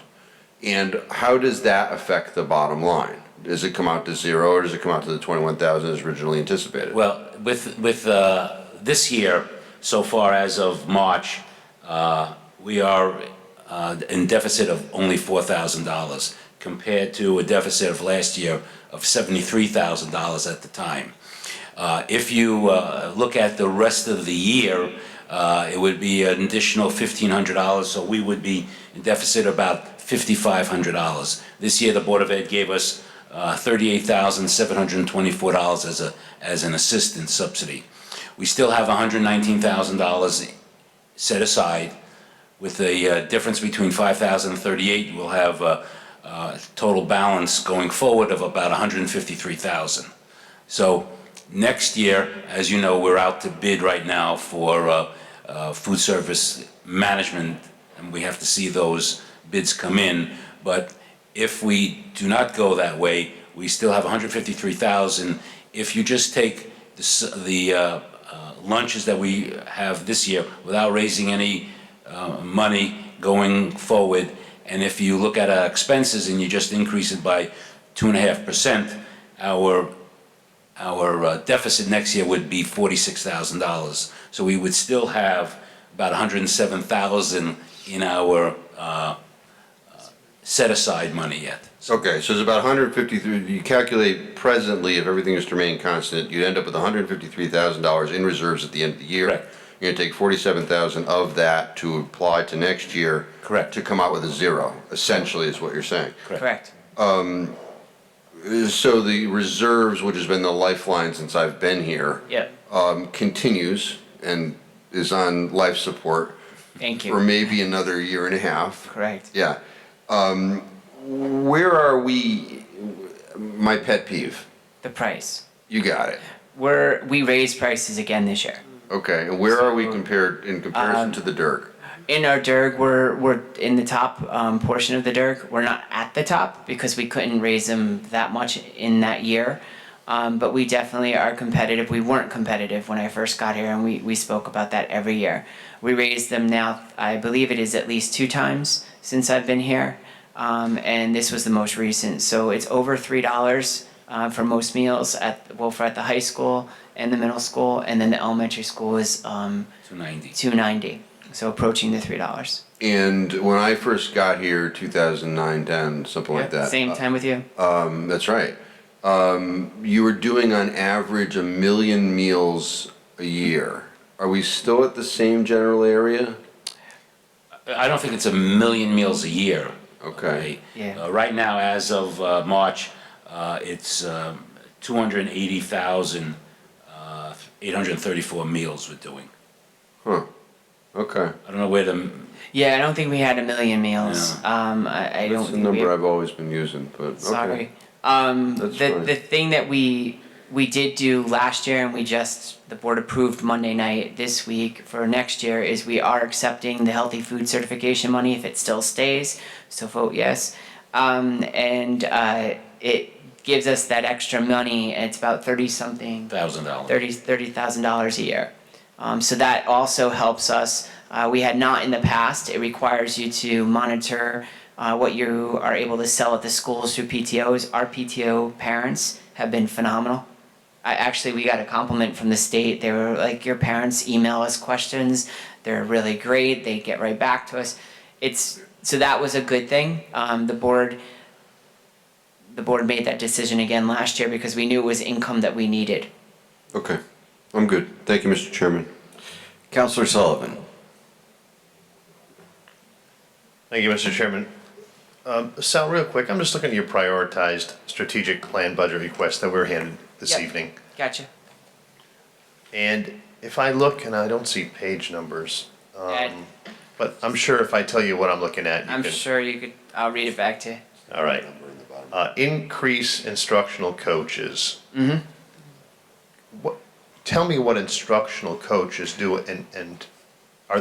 And how does that affect the bottom line? Does it come out to zero, or does it come out to the 21,000 as originally anticipated? Well, with this year, so far as of March, we are in deficit of only $4,000 compared to a deficit of last year of $73,000 at the time. If you look at the rest of the year, it would be an additional $1,500, so we would be in deficit about $5,500. This year, the Board of Ed gave us $38,724 as an assistance subsidy. We still have $119,000 set aside. With the difference between $5,000 and $38,000, we'll have a total balance going forward of about $153,000. So next year, as you know, we're out to bid right now for food service management, and we have to see those bids come in. But if we do not go that way, we still have $153,000. If you just take the lunches that we have this year without raising any money going forward, and if you look at our expenses and you just increase it by 2.5%, our deficit next year would be $46,000. So we would still have about $107,000 in our set aside money yet. Okay, so it's about 153, you calculate presently, if everything is to remain constant, you'd end up with $153,000 in reserves at the end of the year. Correct. You're gonna take 47,000 of that to apply to next year. Correct. To come out with a zero, essentially is what you're saying. Correct. So the reserves, which has been the lifeline since I've been here. Yep. Continues and is on life support. Thank you. For maybe another year and a half. Correct. Yeah. Where are we, my pet peeve? The price. You got it. We raised prices again this year. Okay, and where are we compared, in comparison to the DIRG? In our DIRG, we're in the top portion of the DIRG. We're not at the top because we couldn't raise them that much in that year. But we definitely are competitive. We weren't competitive when I first got here, and we spoke about that every year. We raised them now, I believe it is at least 2 times since I've been here. And this was the most recent. So it's over $3 for most meals at the high school and the middle school, and then the elementary school is $2.90. So approaching the $3. And when I first got here, 2009, 10, something like that. Same time with you. That's right. You were doing on average 1 million meals a year. Are we still at the same general area? I don't think it's 1 million meals a year. Okay. Yeah. Right now, as of March, it's 280,834 meals we're doing. Huh. Okay. I don't know where the... Yeah, I don't think we had 1 million meals. I don't That's the think number I've always been using, but okay. Sorry. That's fine. The thing that we did do last year, and the board approved Monday night this week for next year, is we are accepting the healthy food certification money if it still stays. So vote yes. It gives us that extra money, and it's about $30,000 a year. So that also helps us. We had not in the past. It requires you to monitor what you are able to sell at the schools through PTOs. Our PTO parents have been phenomenal. We got a compliment from the state. They were like, your parents email us questions. They're really great. They get right back to us. So that was a good thing. The board made that decision again last year because we knew it was income that we needed. Okay, I'm good. Thank you, Mr. Chairman. Counselor Sullivan. Thank you, Mr. Chairman. Sal, real quick, I'm just looking at your prioritized strategic plan budget request that we're handed this Yep. evening. Gotcha. And if I look, and I don't see page numbers, but I'm sure if I tell you what I'm looking at, you I'm can. sure you could, I'll read it back to you. All right. Increase instructional coaches. Mm-hmm. Tell me what instructional coaches do, and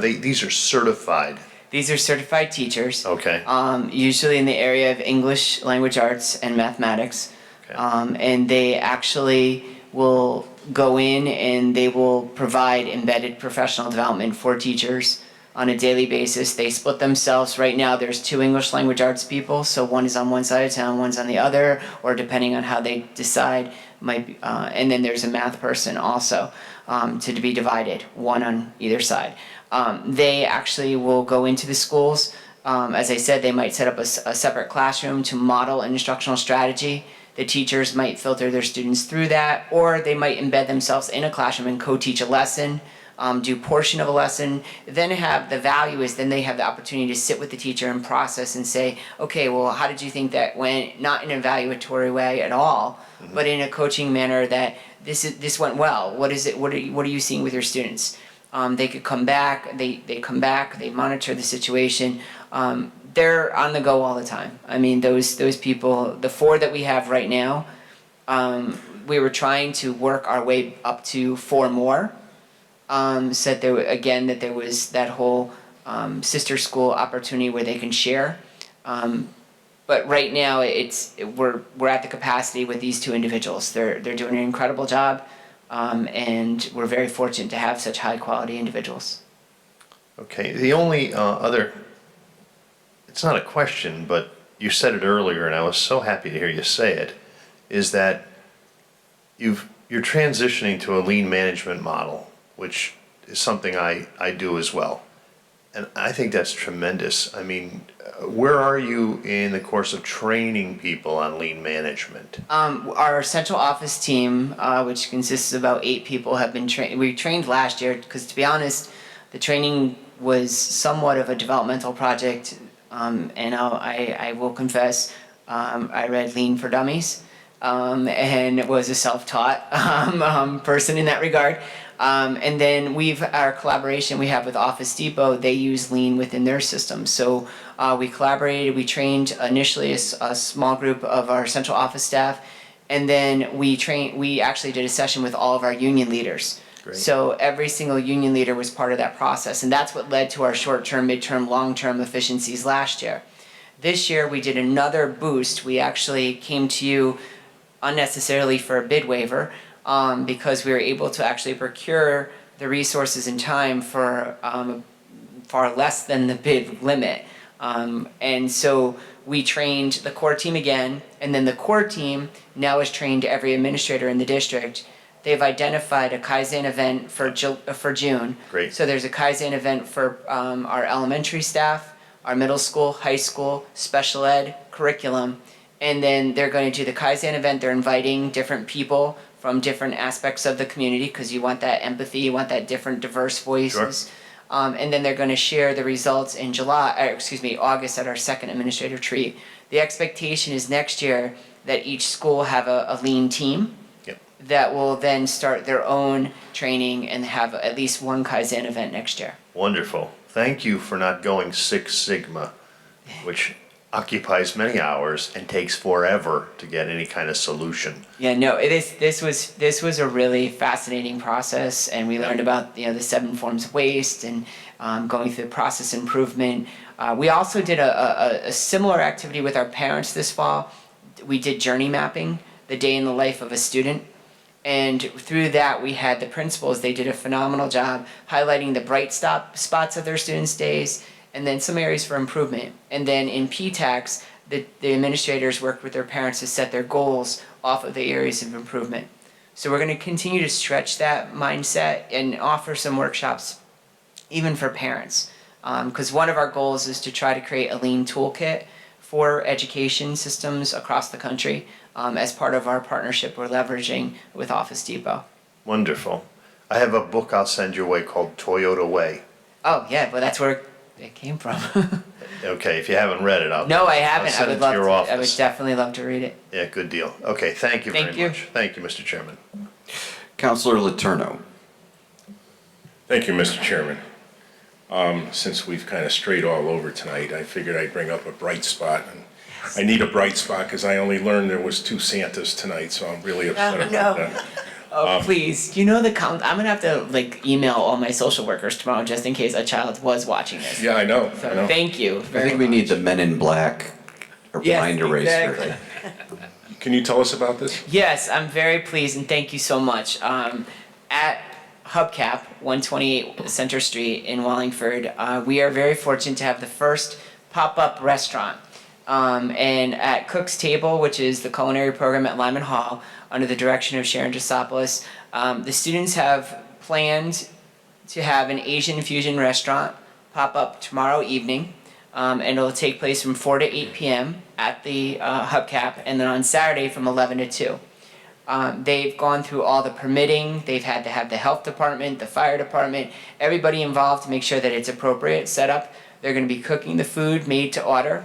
these are certified? These are certified teachers. Okay. Usually in the area of English, language arts, and mathematics. Okay. And they actually will go in and they will provide embedded professional development for teachers on a daily basis. They split themselves. Right now there's 2 English language arts people, so one is on one side of town, one's on the other, or depending on how they decide, might be, and then there's a math person also to be divided, one on either side. They actually will go into the schools. As I said, they might set up a separate classroom to model an instructional strategy. The teachers might filter their students through that, or they might embed themselves in a classroom and co-teach a lesson, do portion of a lesson. Then the value is then they have the opportunity to sit with the teacher and process and say, okay, well, how did you think that went? Not in an evaluatory way at all, but in a coaching manner that this went well. What is it? What are you seeing with your students? They could come back. They come back. They monitor the situation. They're on the go all the time. I mean, those people, the 4 that we have right now, we were trying to work our way up to 4 more. So that there was that whole sister school opportunity where they can share. But right now, we're at the capacity with these 2 individuals. They're doing an incredible job, and we're very fortunate to have such high quality individuals. Okay, the only other, it's not a question, but you said it earlier, and I was so happy to hear you say it, is that you're transitioning to a lean management model, which is something I do as well. And I think that's tremendous. I mean, where are you in the course of training people on lean management? Our central office team, which consists of about 8 people, have been trained. We trained last year because, to be honest, the training was somewhat of a developmental project. And I will confess, I read Lean for Dummies, and was a self-taught person in that regard. And then our collaboration we have with Office Depot, they use Lean within their system. So we collaborated, we trained initially a small group of our central office staff, and then we actually did a session with all of our union leaders. Great. So every single union leader was part of that process, and that's what led to our short-term, mid-term, long-term efficiencies last year. This year we did another boost. We actually came to you unnecessarily for a bid waiver, because we were able to actually procure the resources and time for far less than the bid limit. And so we trained the core team again, and then the core team now has trained every administrator in the district. They've identified a Kaizen event for June. Great. So there's a Kaizen event for our elementary staff, our middle school, high school, special ed, curriculum, and then they're going to do the Kaizen event. They're inviting different people from different aspects of the community because you want that empathy, you want that different, diverse voices. Sure. And then they're going to share the results in August at our second administrative retreat. The expectation is next year that each school have a lean team. Yep. That will then start their own training and have at least one Kaizen event next year. Wonderful. Thank you for not going 6 Sigma, which occupies many hours and takes forever to get any kind of solution. Yeah, no, this was a really fascinating process, and we learned about the 7 forms of waste and going through the process improvement. We also did a similar activity with our parents this fall. We did journey mapping, the day in the life of a student, And through that, we had the principals, they did a phenomenal job highlighting the bright spots of their students' days, and then some areas for improvement. And then in PTACs, the administrators worked with their parents to set their goals off of the areas of improvement. So we're going to continue to stretch that mindset and offer some workshops even for parents. Because one of our goals is to try to create a lean toolkit for education systems across the country as part of our partnership we're leveraging with Office Depot. Wonderful. I have a book I'll send your way called Toyota Way. Oh, yeah, well, that's where it came from. Okay, if you haven't read it, No, I haven't. I'll send I it would to your love to, I would office. definitely love to read it. Yeah, good deal. Okay, thank you very Thank you. much. Thank you, Mr. Chairman. Counselor Letourneau. Thank you, Mr. Chairman. Since we've kind of strayed all over tonight, I figured I'd bring up a bright spot. And I need a bright spot because I only learned there was 2 Santas tonight, so I'm really upset about that. Oh, please. You know the count. I'm going to have to email all my social workers tomorrow just in case a child was watching this. Yeah, I know. So I know. thank you I very think we much. need the Men in Black blind eraser. Exactly. Can you tell us about this? Yes, I'm very pleased and thank you so much. At Hubcap, 128 Center Street in Wallingford, we are very fortunate to have the first pop-up restaurant. And at Cook's Table, which is the culinary program at Lyman Hall, under the direction of Sharon Jasopoulos, the students have planned to have an Asian fusion restaurant pop up tomorrow evening. And it'll take place from 4 to 8 p.m. at the Hubcap, and then on Saturday from 11 to 2. They've gone through all the permitting, they've had to have the health department, the fire department, everybody involved to make sure that it's appropriate set up. They're gonna be cooking the food made to order.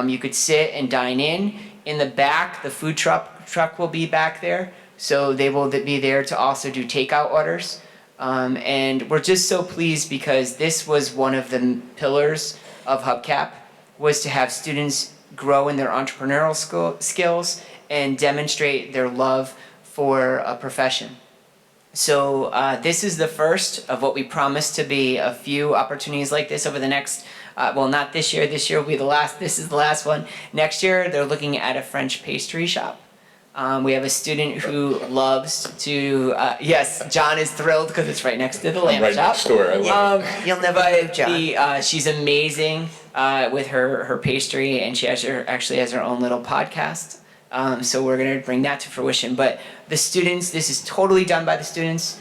You could sit and dine in. In the back, the food truck will be back there, so they will be there to also do takeout orders. And we're just so pleased because this was one of the pillars of Hubcap, was to have students grow in their entrepreneurial skills and demonstrate their love for a profession. So this is the first of what we promise to be a few opportunities like this over the next, well, not this year will be the last, this is the last one. Next year, they're looking at a French pastry shop. We have a student who loves to, yes, John is thrilled because it's right next to the lamb Right shop. next door, I love it. You'll never move, John. She's amazing with her pastry, and she actually has her own little podcast. So we're gonna bring that to fruition. But the students, this is totally done by the students.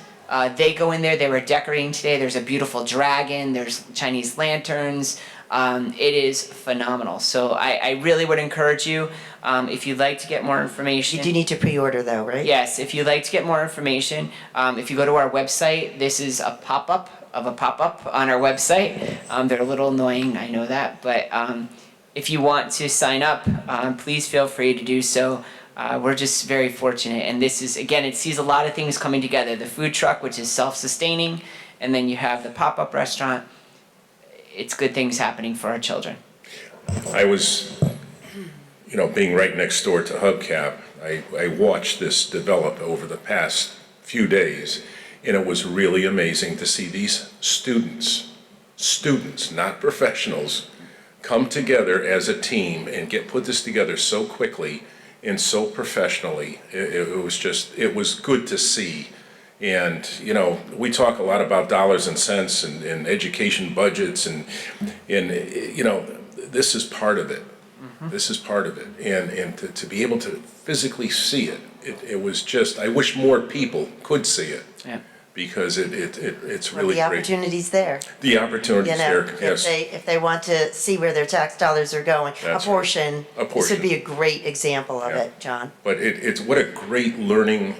They go in there, they were decorating today. There's a beautiful dragon, there's Chinese lanterns. It is phenomenal. So I really would encourage you, if you'd like to get more information. You do need to pre-order though, right? Yes, if you'd like to get more information, if you go to our website, this is a pop-up of a pop-up on our website. They're a little annoying, I know that, but if you want to sign up, please feel free to do so. We're just very fortunate, and this is, again, it sees a lot of things coming together. The food truck, which is self-sustaining, and then you have the pop-up restaurant. It's good things happening for our children. I was, being right next door to Hubcap, I watched this develop over the past few days, and it was really amazing to see these students, not professionals, come together as a team and put this together so quickly and so professionally. It was good to see. And, we talk a lot about dollars and cents and education budgets and this is part of it. This is part of it. And to be able to physically see it, it was just, I wish more people could see it. Yeah. Because it's really The great. opportunity's there. The opportunity's there, yes. If they want to see where their tax dollars are going, That's a right. portion. A This portion. would be a great example of Yeah. it, John. But it's what a great learning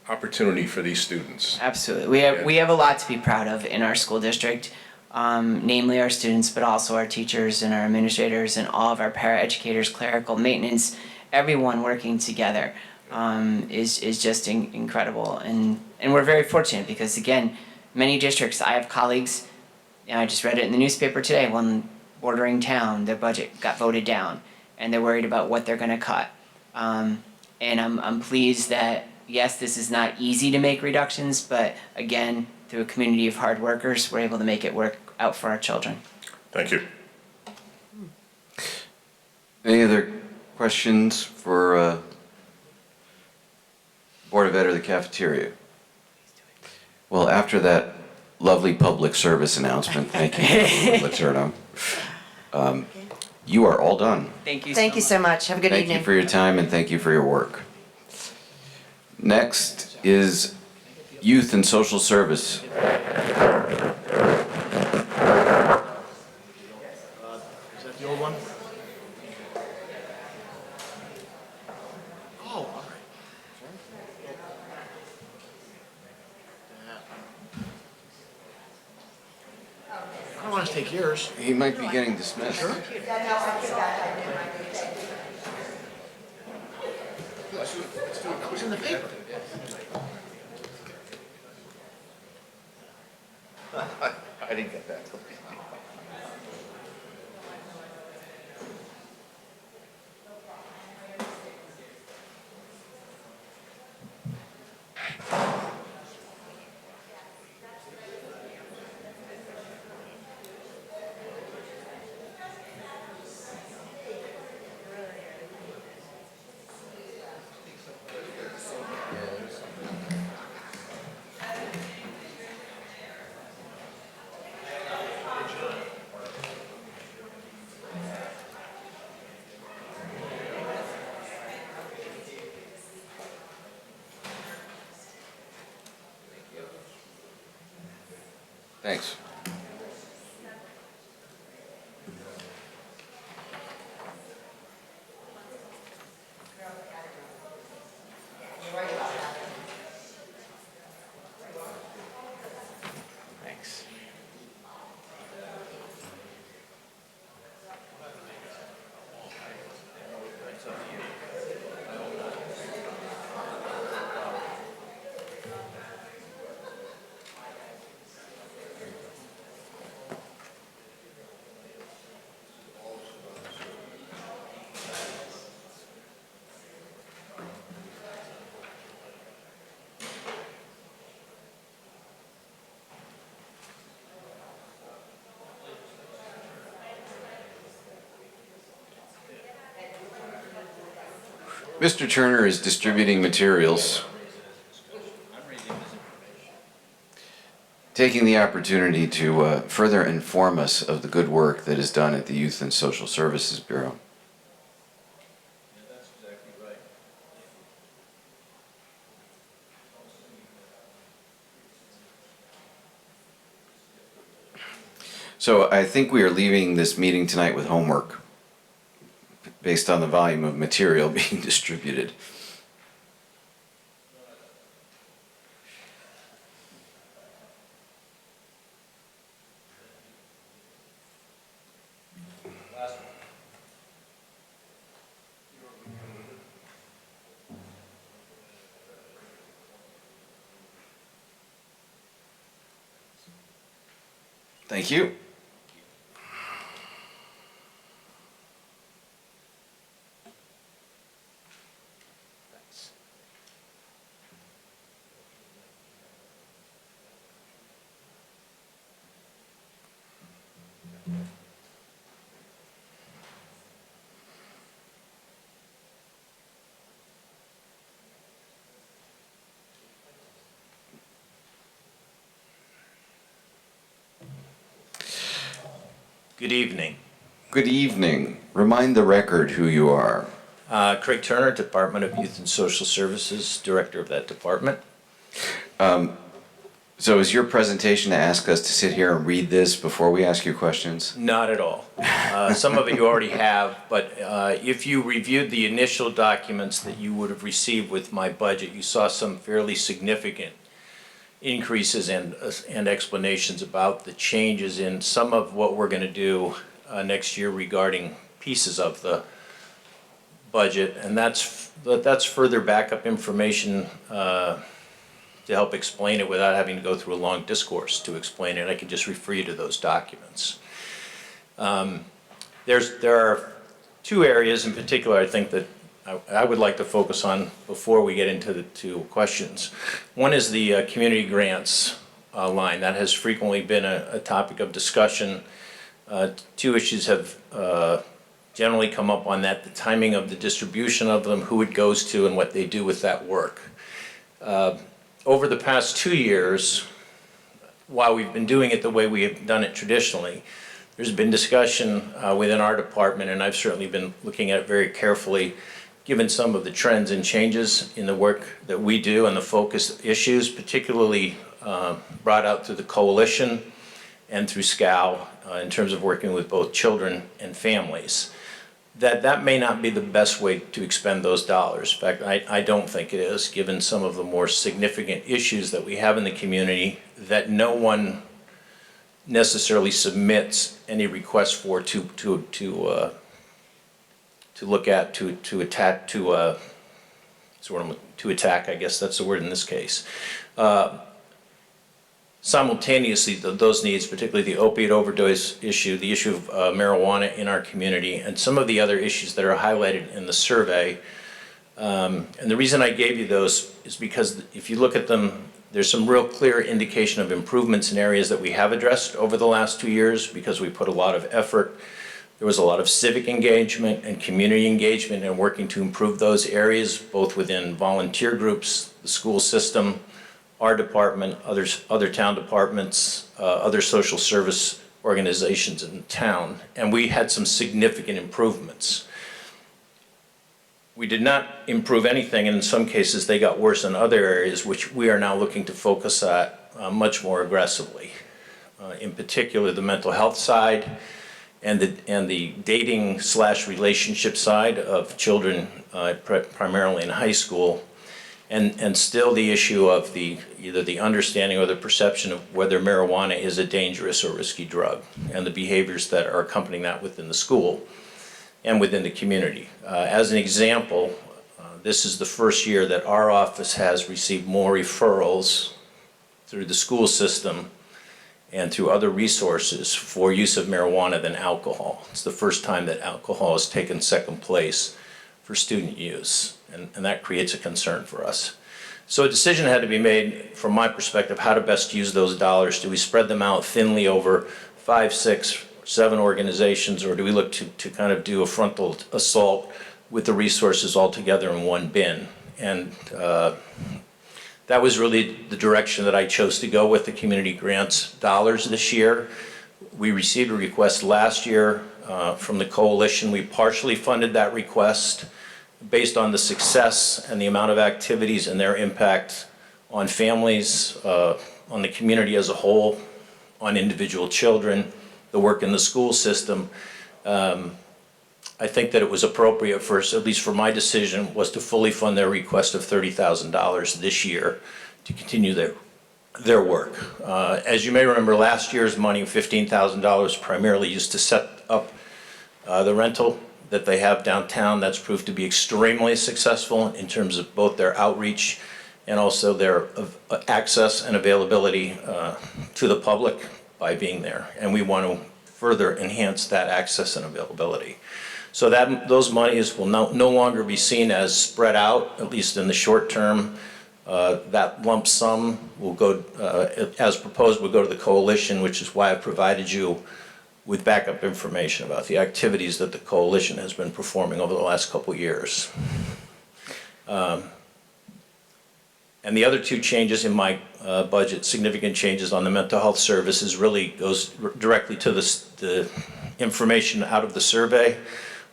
opportunity for these students. Absolutely. We have a lot to be proud of in our school district, namely our students, but also our teachers and our administrators and all of our paraeducators, clerical, maintenance, everyone working together is just incredible. And we're very fortunate because, again, many districts, I have colleagues, I just read it in the newspaper today, one bordering town, their budget got voted down, and they're worried about what they're going to cut. And I'm pleased that, yes, this is not easy to make reductions, but again, through a community of hard workers, we're able to make it work out for our children. Thank you. Any other questions for Board of Ed or the cafeteria? Well, after that lovely public service announcement, thank you, Councilor Letourneau. You are all done. Thank you Thank you so much. Have a good evening. Thank you for your time and thank you for your work. Next is Youth and Social Service. Is that the old one? Oh, all right. I don't want to take yours. He might be getting dismissed. Sure. Let's do it. It was in the paper. I didn't get that. Thanks. Thanks. Mr. Turner is distributing materials. Taking the opportunity to further inform us of the good work that is done at the Youth and Social Services Bureau. So I think we are leaving this meeting tonight with homework based on the volume of material being distributed. Thank you. Good evening. Good evening. Remind the record who you are. Craig Turner, Department of Youth and Social Services, Director of that department. So is your presentation to ask us to sit here and read this before we ask you questions? Not at all. Some of it you already have, but if you reviewed the initial documents that you would have received with my budget, you saw some fairly significant increases and explanations about the changes in some of what we're going to do next year regarding pieces of the budget, and that's further backup information to help explain it without having to go through a long discourse to explain it. I can just refer you to those documents. There are two areas in particular I think that I would like to focus on before we get into the two questions. One is the community grants line. That has frequently been a topic of discussion. Two issues have generally come up on that: the timing of the distribution of them, who it goes to, and what they do with that work. Over the past 2 years, while we've been doing it the way we have done it traditionally, there's been discussion within our department, and I've certainly been looking at it very carefully, given some of the trends and changes in the work that we do and the focus issues, particularly brought out through the coalition and through SCOW in terms of working with both children and families, that may not be the best way to expend those dollars. In fact, I don't think it is, given some of the more significant issues that we have in the community that no one necessarily submits any requests for to look at, to attack, to attack, I guess that's the word in this case. Simultaneously, those needs, particularly the opiate overdose issue, the issue of marijuana in our community, and some of the other issues that are highlighted in the survey. And the reason I gave you those is because if you look at them, there's some real clear indication of improvements in areas that we have addressed over the last 2 years because we put a lot of effort. There was a lot of civic engagement and community engagement in working to improve those areas, both within volunteer groups, the school system, our department, other town departments, other social service organizations in town, and we had some significant improvements. We did not improve anything, and in some cases they got worse in other areas, which we are now looking to focus at much more aggressively. In particular, the mental health side and the dating/relationship side of children, primarily in high school, and still the issue of either the understanding or the perception of whether marijuana is a dangerous or risky drug, and the behaviors that are accompanying that within the school and within the community. As an example, this is the first year that our office has received more referrals through the school system and through other resources for use of marijuana than alcohol. It's the first time that alcohol has taken second place for student use, and that creates a concern for us. So a decision had to be made, from my perspective, how to best use those dollars. Do we spread them out thinly over 5, 6, 7 organizations, or do we look to kind of do a frontal assault with the resources all together in one bin? And that was really the direction that I chose to go with the community grants dollars this year. We received a request last year from the coalition. We partially funded that request based on the success and the amount of activities and their impact on families, on the community as a whole, on individual children, the work in the school system. I think that it was appropriate for us, at least for my decision, was to fully fund their request of $30,000 this year to continue their work. As you may remember, last year's money, $15,000, primarily used to set up the rental that they have downtown. That's proved to be extremely successful in terms of both their outreach and also their access and availability to the public by being there. And we want to further enhance that access and availability. So that those monies will no longer be seen as spread out, at least in the short term. That lump sum will go, as proposed, will go to the coalition, which is why I provided you with backup information about the activities that the coalition has been performing over the last couple of years. And the other 2 changes in my budget, significant changes on the mental health services, really goes directly to the information out of the survey.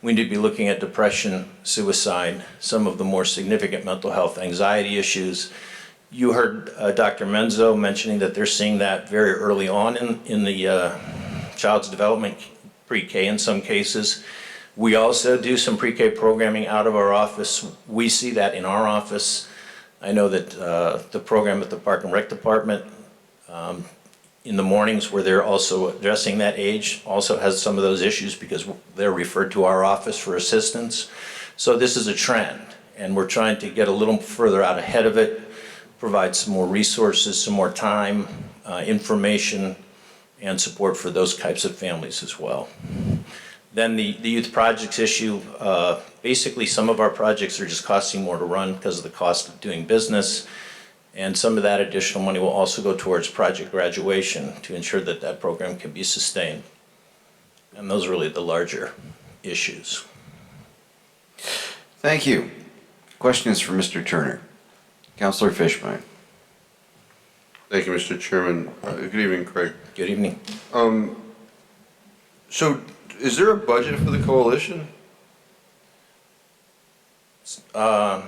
We need to be looking at depression, suicide, some of the more significant mental health anxiety issues. You heard Dr. Menzo mentioning that they're seeing that very early on in the child's development, pre-K in some cases. We also do some pre-K programming out of our office. We see that in our office. I know that the program at the Park and Rec Department in the mornings where they're also addressing that age also has some of those issues because they're referred to our office for assistance. So this is a trend, and we're trying to get a little further out ahead of it, provide some more resources, some more time, information, and support for those types of families as well. Then the youth projects issue, basically some of our projects are just costing more to run because of the cost of doing business, and some of that additional money will also go towards project graduation to ensure that that program can be sustained. And those are really the larger issues. Thank you. Questions for Mr. Turner? Counselor Fishbein. Thank you, Mr. Chairman. Good evening, Craig. Good evening. So is there a budget for the coalition? I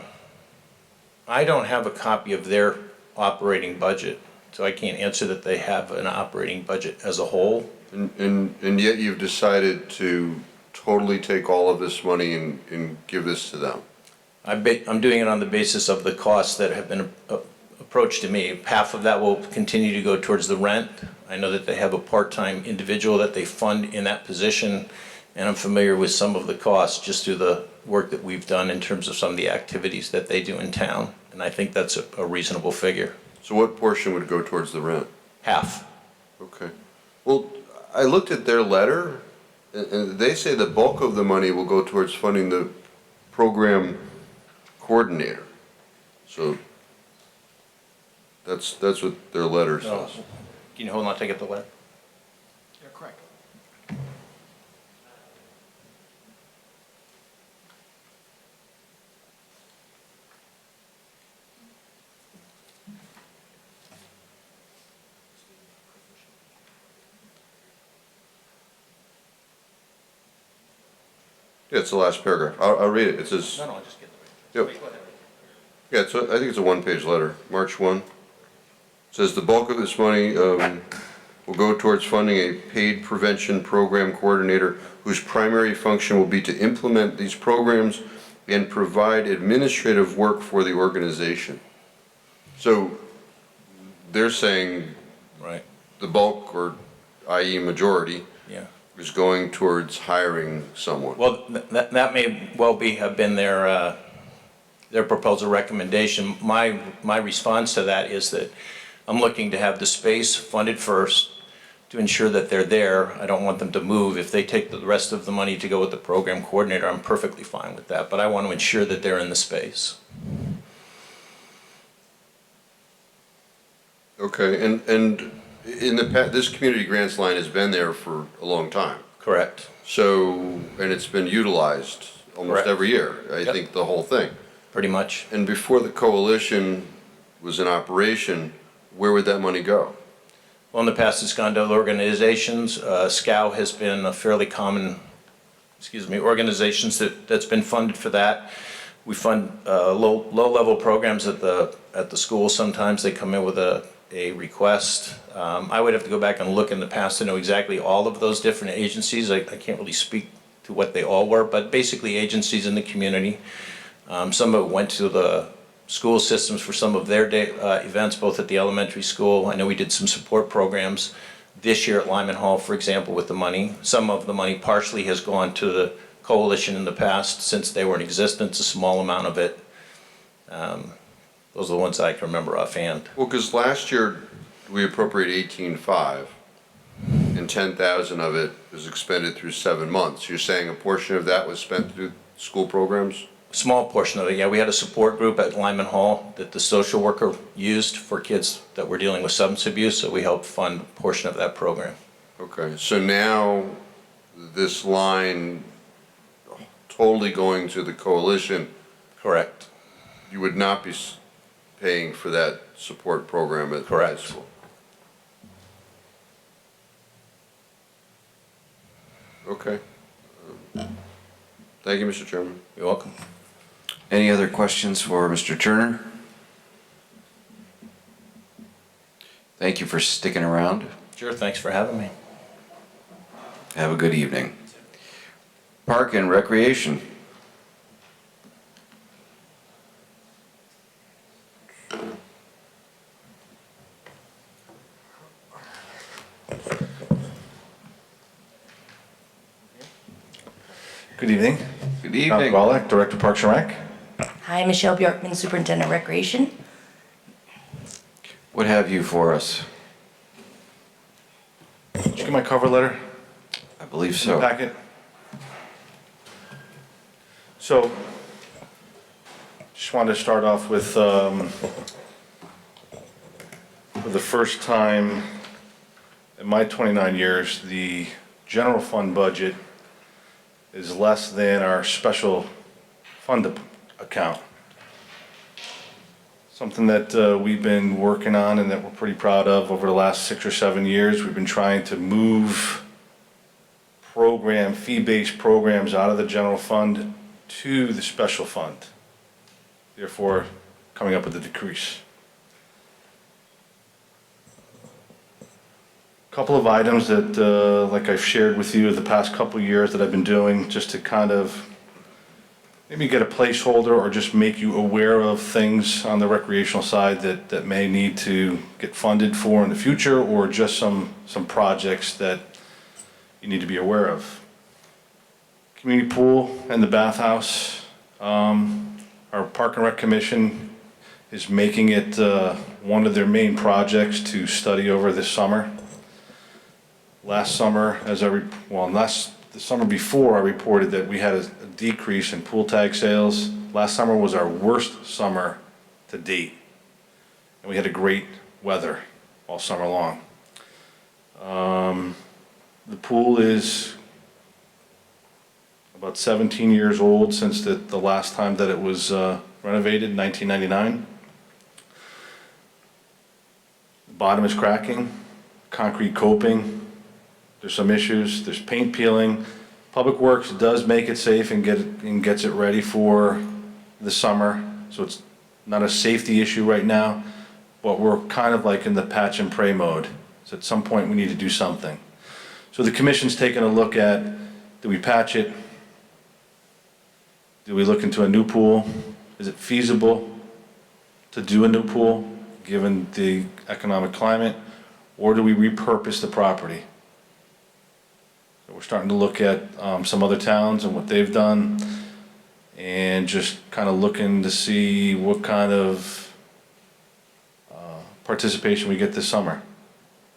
don't have a copy of their operating budget, so I can't answer that they have an operating budget as a whole. And yet you've decided to totally take all of this money and give this to them? I'm doing it on the basis of the costs that have been approached to me. Half of that will continue to go towards the rent. I know that they have a part-time individual that they fund in that position, and I'm familiar with some of the costs just through the work that we've done in terms of some of the activities that they do in town, and I think that's a reasonable figure. So what portion would go towards the rent? Half. Okay. Well, I looked at their letter, and they say the bulk of the money will go towards funding the program coordinator. So that's what their letter says. Can you hold on, take it the letter? You're correct. Yeah, it's the last paragraph. I'll read it. It says. No, just get the Yep. Yeah, I think it's a one-page letter, March 1. It says the bulk of this money will go towards funding a paid prevention program coordinator whose primary function will be to implement these programs and provide administrative work for the organization. So they're saying right. The bulk, or i.e. majority, Yeah. is going towards hiring someone. Well, that may well have been their proposal recommendation. My response to that is that I'm looking to have the space funded first to ensure that they're there. I don't want them to move. If they take the rest of the money to go with the program coordinator, I'm perfectly fine with that, but I want to ensure that they're in the space. Okay, and in the past, this community grants line has been there for a long time. Correct. So, and it's been utilized almost Correct. every year, I think the whole thing. Pretty much. And before the coalition was in operation, where would that money go? Well, in the past, it's gone to other organizations. SCOW has been a fairly common, organizations that's been funded for that. We fund low-level programs at the school. Sometimes they come in with a request. I would have to go back and look in the past to know exactly all of those different agencies. I can't really speak to what they all were, but basically agencies in the community. Some of it went to the school systems for some of their events, both at the elementary school. I know we did some support programs this year at Lyman Hall, for example, with the money. Some of the money partially has gone to the coalition in the past since they were in existence, a small amount of it. Those are the ones I can remember offhand. Well, because last year we appropriated 18.5 and 10,000 of it was expended through 7 months. You're saying a portion of that was spent through school programs? Small portion of it, yeah. We had a support group at Lyman Hall that the social worker used for kids that were dealing with substance abuse, so we helped fund a portion of that program. Okay, so now this line totally going to the coalition. Correct. You would not be paying for that support program at the high school? Okay. Thank you, Mr. Chairman. You're welcome. Any other questions for Mr. Turner? Thank you for sticking around. Sure, thanks for having me. Have a good evening. Park and Recreation. Good evening. Good evening. Wallach, Director of Parks and Rec. Hi, Michelle Bjorkman, Superintendent Recreation. What have you for us? Did you get my cover letter? I believe In so. the packet? So, just wanted to start off with, for the first time in my 29 years, the general fund budget is less than our special fund account. something that we've been working on and that we're pretty proud of over the last 6 or 7 years. We've been trying to move fee-based programs out of the general fund to the special fund, therefore coming up with a decrease. Couple of items that, like I've shared with you the past couple of years that I've been doing, just to kind of maybe get a placeholder or just make you aware of things on the recreational side that may need to get funded for in the future, or just some projects that you need to be aware of. Community pool and the bathhouse. Our Park and Rec Commission is making it one of their main projects to study over this summer. Last summer, the summer before, I reported that we had a decrease in pool tag sales. Last summer was our worst summer to date, and we had a great weather all summer long. The pool is about 17 years old since the last time that it was renovated, 1999. The bottom is cracking, concrete coping. There's some issues. There's paint peeling. Public Works does make it safe and gets it ready for the summer, so it's not a safety issue right now, but we're kind of like in the patch and pray mode. So at some point we need to do something. So the commission's taking a look at, do we patch it? Do we look into a new pool? Is it feasible to do a new pool given the economic climate? Or do we repurpose the property? So we're starting to look at some other towns and what they've done, and just kind of looking to see what kind of participation we get this summer.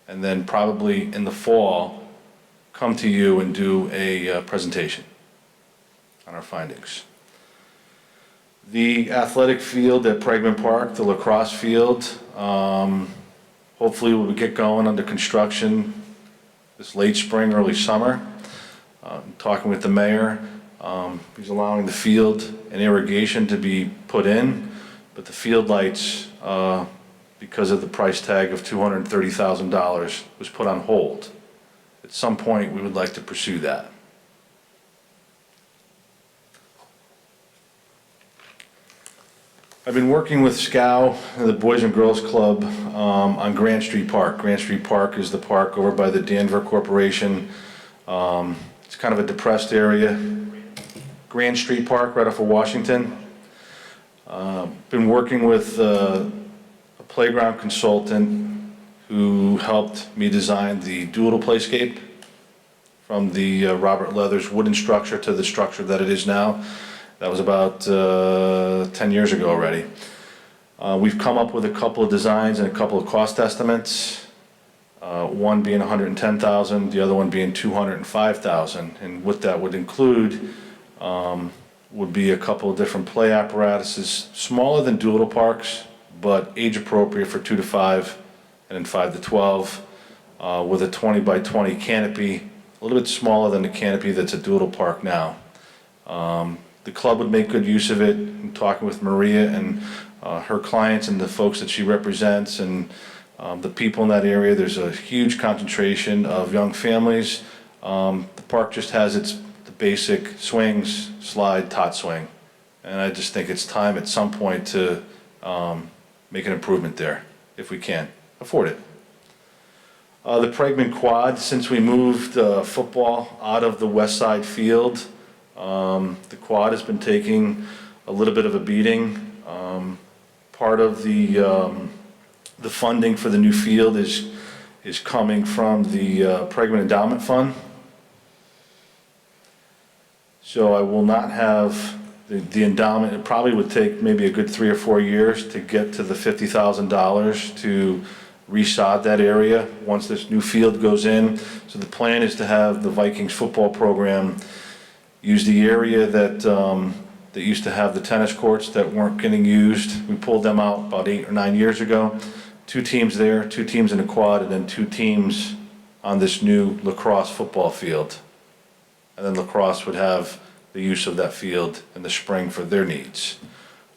And then probably in the fall, come to you and do a presentation on our findings. The athletic field at Pregman Park, the lacrosse field, hopefully we'll get going under construction this late spring, early summer. Talking with the mayor, he's allowing the field and irrigation to be put in, but the field lights, because of the price tag of $230,000, was put on hold. At some point, we would like to pursue that. I've been working with SCOW, the Boys and Girls Club, on Grant Street Park. Grant Street Park is the park over by the Danver Corporation. It's kind of a depressed area. Grant Street Park, right off of Washington. Been working with a playground consultant who helped me design the doodle playscape from the Robert Leathers wooden structure to the structure that it is now. That was about 10 years ago already. We've come up with a couple of designs and a couple of cost estimates. One being $110,000, the other one being $205,000. And what that would include would be a couple of different play apparatuses, smaller than doodle parks, but age appropriate for 2 to 5 and then 5 to 12, with a 20 by 20 canopy, a little bit smaller than the canopy that's at doodle park now. The club would make good use of it. I'm talking with Maria and her clients and the folks that she represents and the people in that area. There's a huge concentration of young families. The park just has the basic swings, slide, tot swing. And I just think it's time at some point to make an improvement there, if we can afford it. The Pregman Quad, since we moved football out of the west side field, the quad has been taking a little bit of a beating. Part of the funding for the new field is coming from the Pregman Endowment Fund. So I will not have the endowment. It probably would take maybe a good 3 or 4 years to get to the $50,000 to resod that area once this new field goes in. So the plan is to have the Vikings football program use the area that used to have the tennis courts that weren't getting used. We pulled them out about 8 or 9 years ago. 2 teams there, 2 teams in the quad, and then 2 teams on this new lacrosse football field. And then lacrosse would have the use of that field in the spring for their needs.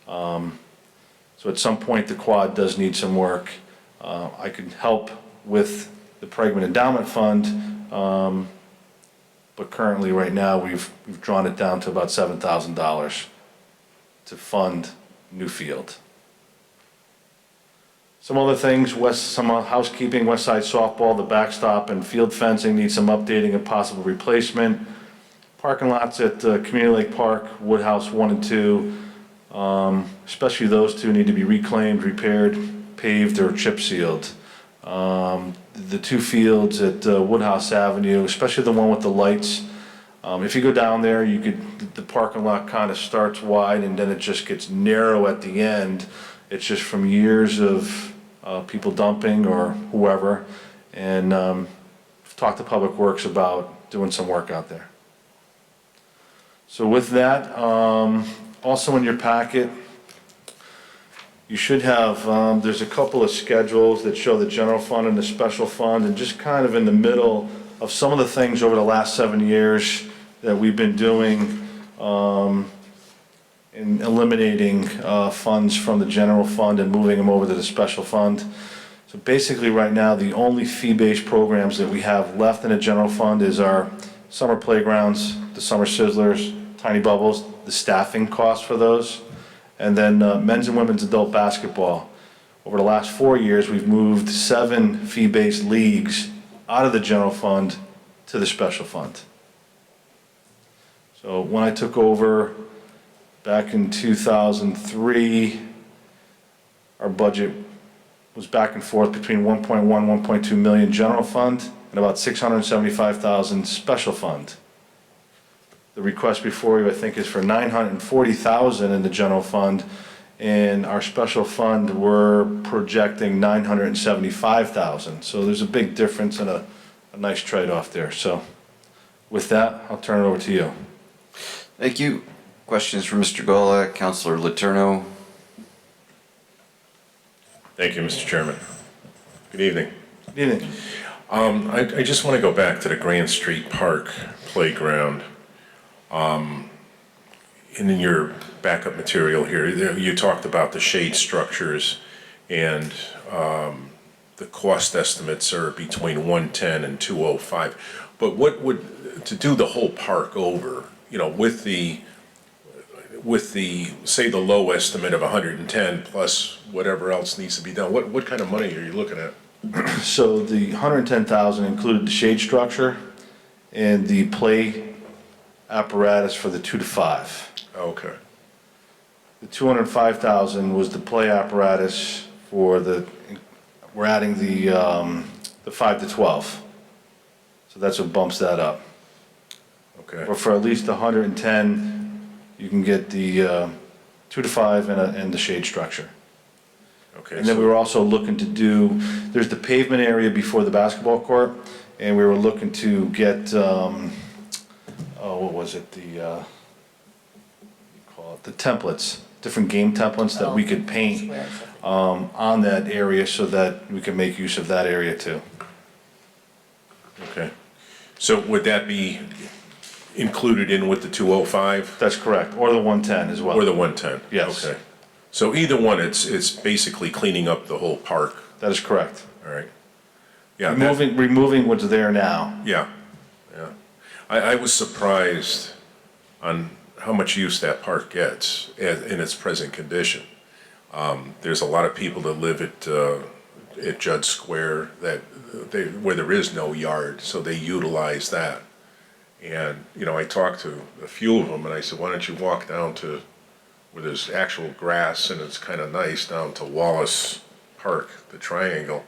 So So at some point, the quad does need some work. I could help with the Pregman Endowment Fund, but currently, right now, we've drawn it down to about $7,000 to fund new field. Some other things, some housekeeping, West Side softball, the backstop and field fencing needs some updating and possible replacement. Parking lots at Community Lake Park, Woodhouse 1 and 2, especially those two need to be reclaimed, repaired, paved, or chip sealed. The two fields at Woodhouse Avenue, especially the one with the lights, if you go down there, the parking lot kind of starts wide and then it just gets narrow at the end. It's just from years of people dumping or whoever, and I've talked to Public Works about doing some work out there. So with that, also in your packet, you should have, there's a couple of schedules that show the general fund and the special fund, and just kind of in the middle of some of the things over the last 7 years that we've been doing in eliminating funds from the general fund and moving them over to the special fund. So basically right now, the only fee-based programs that we have left in the general fund is our summer playgrounds, the summer sizzlers, Tiny Bubbles, the staffing costs for those, and then men's and women's adult basketball. Over the last 4 years, we've moved 7 fee-based leagues out of the general fund to the special fund. So when I took over back in 2003, our budget was back and forth between 1.1, 1.2 million general fund and about 675,000 special fund. The request before you, I think, is for 940,000 in the general fund, and our special fund, we're projecting 975,000. So there's a big difference and a nice trade-off there. So with that, I'll turn it over to you. Thank you. Questions for Mr. Gola, Councilor Letourneau? Thank you, Mr. Chairman. Good evening. Good evening. I just want to go back to the Grand Street Park playground. And in your backup material here, you talked about the shade structures, and the cost estimates are between 110 and 205. But what would, to do the whole park over, you know, with the, say, the low estimate of 110 plus whatever else needs to be done, what kind of money are you looking at? So the 110,000 included the shade structure and the play apparatus for the 2 to 5. Okay. The 205,000 was the play apparatus for we're adding the 5 to 12. So that's what bumps that up. Okay. But for at least 110, you can get the 2 to 5 and the shade structure. Okay. And then we were also looking to do, there's the pavement area before the basketball court, and we were looking to get, what was it, the templates, different game templates that we could paint on that area so that we can make use of that area too. Okay. So would that be included in with the 205? That's correct, or the 110 as well. Or the 110? Yes. Okay. So either one, it's basically cleaning up the whole park? That is correct. All right. Yeah. Removing what's there now. Yeah, yeah. I was surprised on how much use that park gets in its present condition. There's a lot of people that live at Judd Square where there is no yard, so they utilize that. And, you know, I talked to a few of them and I said, why don't you walk down to where there's actual grass and it's kind of nice, down to Wallace Park, the triangle.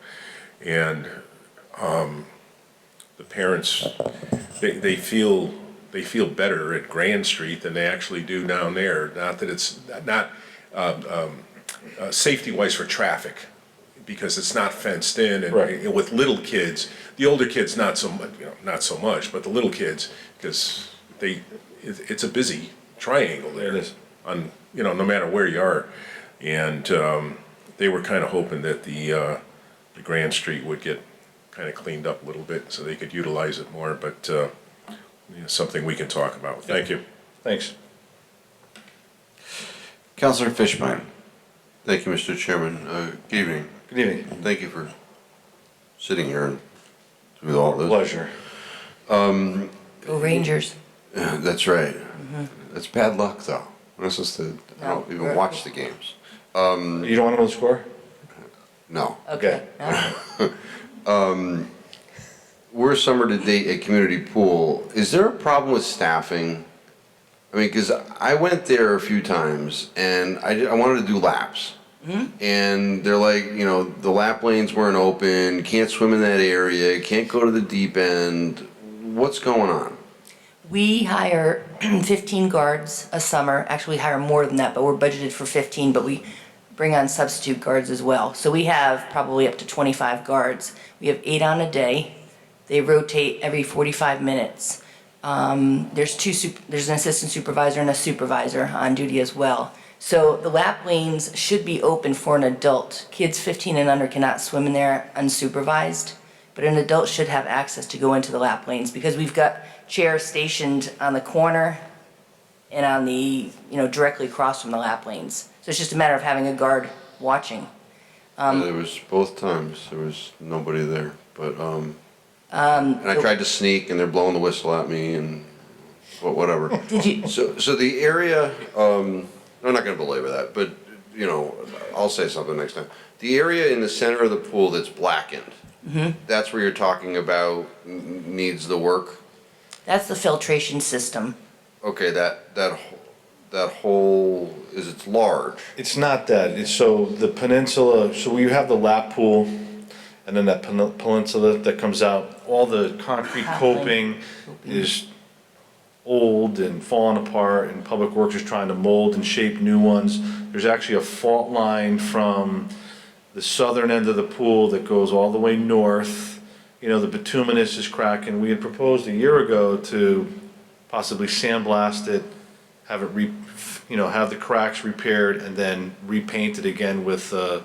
And the parents, they feel better at Grand Street than they actually do down there. Not that it's not safety-wise for traffic, because it's not fenced in, and, right. And with little kids, the older kids not so much, not so much, but the little kids, because it's a busy triangle there. It is. On, you know, no matter where you are, and they were kind of hoping that the Grand Street would get kind of cleaned up a little bit so they could utilize it more, but you know, something we can talk about. Thank you. Thanks. Councilor Fishbein? Thank you, Mr. Chairman. Good evening. Good evening. Thank you for sitting here and with all this. Pleasure. Go Rangers. That's right. That's bad luck, though. I'm supposed to, I don't even watch the games. You don't want to know the score? No. Okay. We're summer to date at community pool. Is there a problem with staffing? I mean, because I went there a few times and I wanted to do laps. And they're like, you know, the lap lanes weren't open, can't swim in that area, can't go to the deep end. What's going on? We hire 15 guards a summer. Actually, we hire more than that, but we're budgeted for 15, but we bring on substitute guards as well. So we have probably up to 25 guards. We have 8 on a day. They rotate every 45 minutes. There's an assistant supervisor and a supervisor on duty as well. So the lap lanes should be open for an adult. Kids 15 and under cannot swim in there unsupervised, but an adult should have access to go into the lap lanes because we've got chairs stationed on the corner and on the, directly across from the lap lanes. So it's just a matter of having a guard watching. There was both times, there was nobody there, but, and I tried to sneak and they're blowing the whistle at me and whatever. Did you? So the area, I'm not gonna belabor that, but, I'll say something next time. The area in the center of the pool that's blackened, that's where you're talking about needs the work? That's the filtration system. Okay, that whole, it's large. It's not that. It's so the peninsula, so you have the lap pool and then that peninsula that comes out. All the concrete coping is old and falling apart and Public Works is trying to mold and shape new ones. There's actually a fault line from the southern end of the pool that goes all the way north. The bituminous is cracking. We had proposed a year ago to possibly sandblast it, have it have the cracks repaired and then repaint it again with, a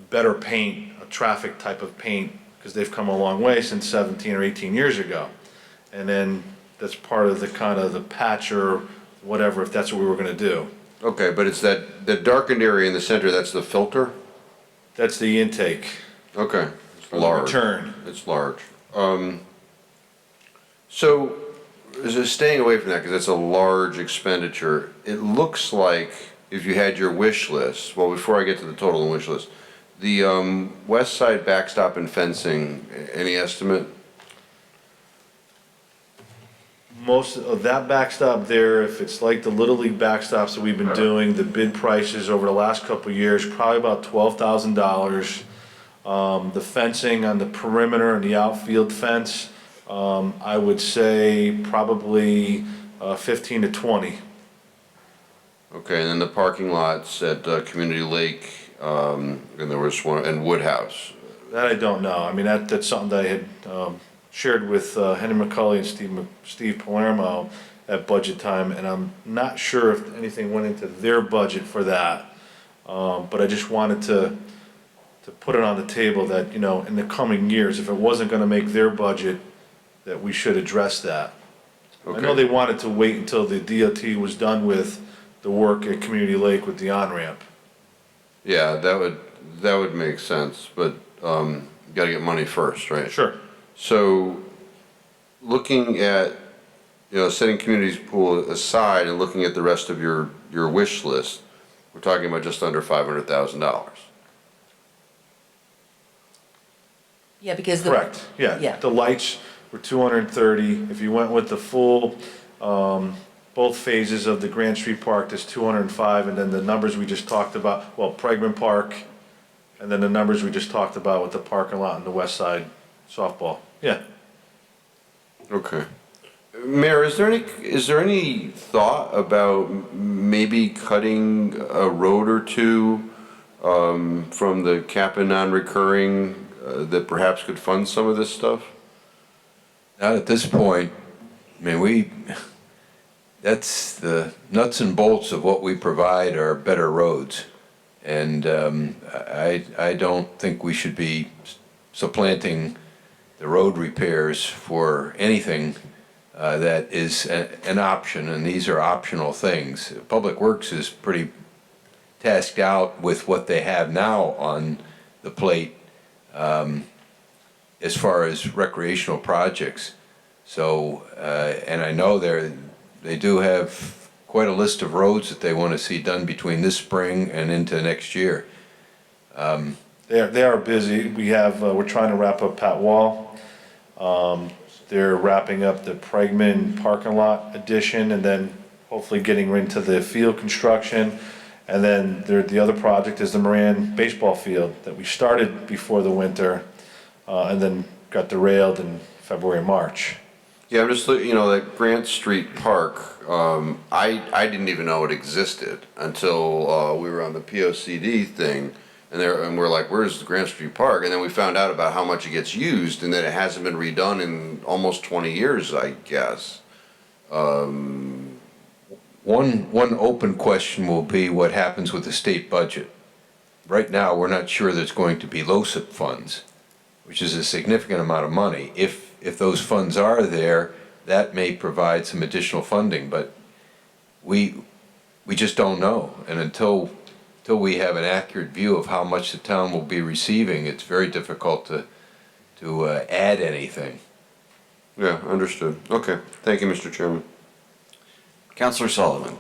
better paint, a traffic type of paint, because they've come a long way since 17 or 18 years ago. And then that's part of the kind of the patch or whatever, if that's what we were gonna do. Okay, but it's the darkened area in the center, that's the filter? That's the intake. Okay, it's large. Return. It's large. So, staying away from that, because it's a large expenditure, it looks like if you had your wish list, well, before I get to the total and wish list, the west side backstop and fencing, any estimate? Most of that backstop there, if it's like the Little League backstops that we've been doing, the bid prices over the last couple of years, probably about $12,000. The fencing on the perimeter and the outfield fence, I would say probably 15 to 20. Okay, and then the parking lots at Community Lake, and there was one, and Woodhouse. That I don't know. I mean, that's something that I had shared with Henry McCulley and Steve Palermo at budget time, and I'm not sure if anything went into their budget for that. But I just wanted to put it on the table that, in the coming years, if it wasn't gonna make their budget, that we should address that. I know they wanted to wait until the DOT was done with the work at Community Lake with the on-ramp. Yeah, that would make sense, but you gotta get money first, right? Sure. So, looking at, setting communities pool aside and looking at the rest of your wish list, we're talking about just under $500,000. Yeah, because Correct, yeah. The lights were 230. If you went with the full, both phases of the Grand Street Park, there's 205, and then the numbers we just talked about, well, Pregman Park, and then the numbers we just talked about with the parking lot and the west side softball, yeah. Okay. Mayor, is there any thought about maybe cutting a road or two from the cap and non-recurring that perhaps could fund some of this stuff? Not at this point. I mean, that's the nuts and bolts of what we provide are better roads. And I don't think we should be supplanting the road repairs for anything that is an option, and these are optional things. Public Works is pretty tasked out with what they have now on the plate as far as recreational projects. So, and I know they do have quite a list of roads that they want to see done between this spring and into next year. They are busy. We're trying to wrap up Pat Wall. They're wrapping up the Pregman parking lot addition and then hopefully getting into the field construction. And then the other project is the Moran baseball field that we started before the winter and then got derailed in February, March. Yeah, I'm just looking, that Grant Street Park, I didn't even know it existed until we were on the POCD thing. And we're like, where's the Grant Street Park? And then we found out about how much it gets used and that it hasn't been redone in almost 20 years, I guess. One open question will be what happens with the state budget. Right now, we're not sure there's going to be LoCIP funds, which is a significant amount of money. If those funds are there, that may provide some additional funding, but we just don't know. And until we have an accurate view of how much the town will be receiving, it's very difficult to add anything. Yeah, understood. Okay, thank you, Mr. Chairman. Councilor Sullivan.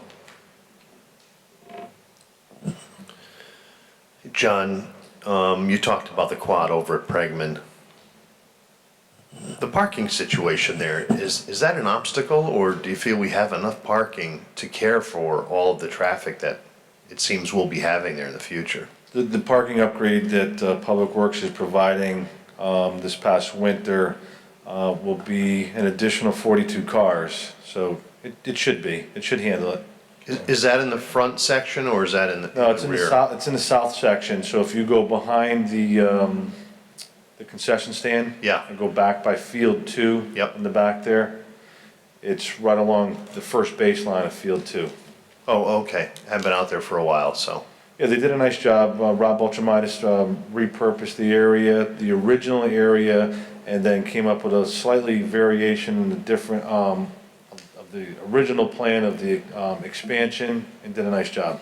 John, you talked about the quad over at Pregman. The parking situation there, is that an obstacle, or do you feel we have enough parking to care for all of the traffic that it seems we'll be having there in the future? The parking upgrade that Public Works is providing this past winter will be an additional 42 cars. So it should be. It should handle it. Is that in the front section or is that in the rear? No, it's in the south. It's in the south section. So if you go behind the concession stand, yeah, and go back by Field 2, yep, in the back there, it's right along the first baseline of Field 2. Oh, okay. I've been out there for a while, so. Yeah, they did a nice job. Rob Bulchamitis repurposed the area, the original area, and then came up with a slightly variation in the different of the original plan of the expansion, and did a nice job.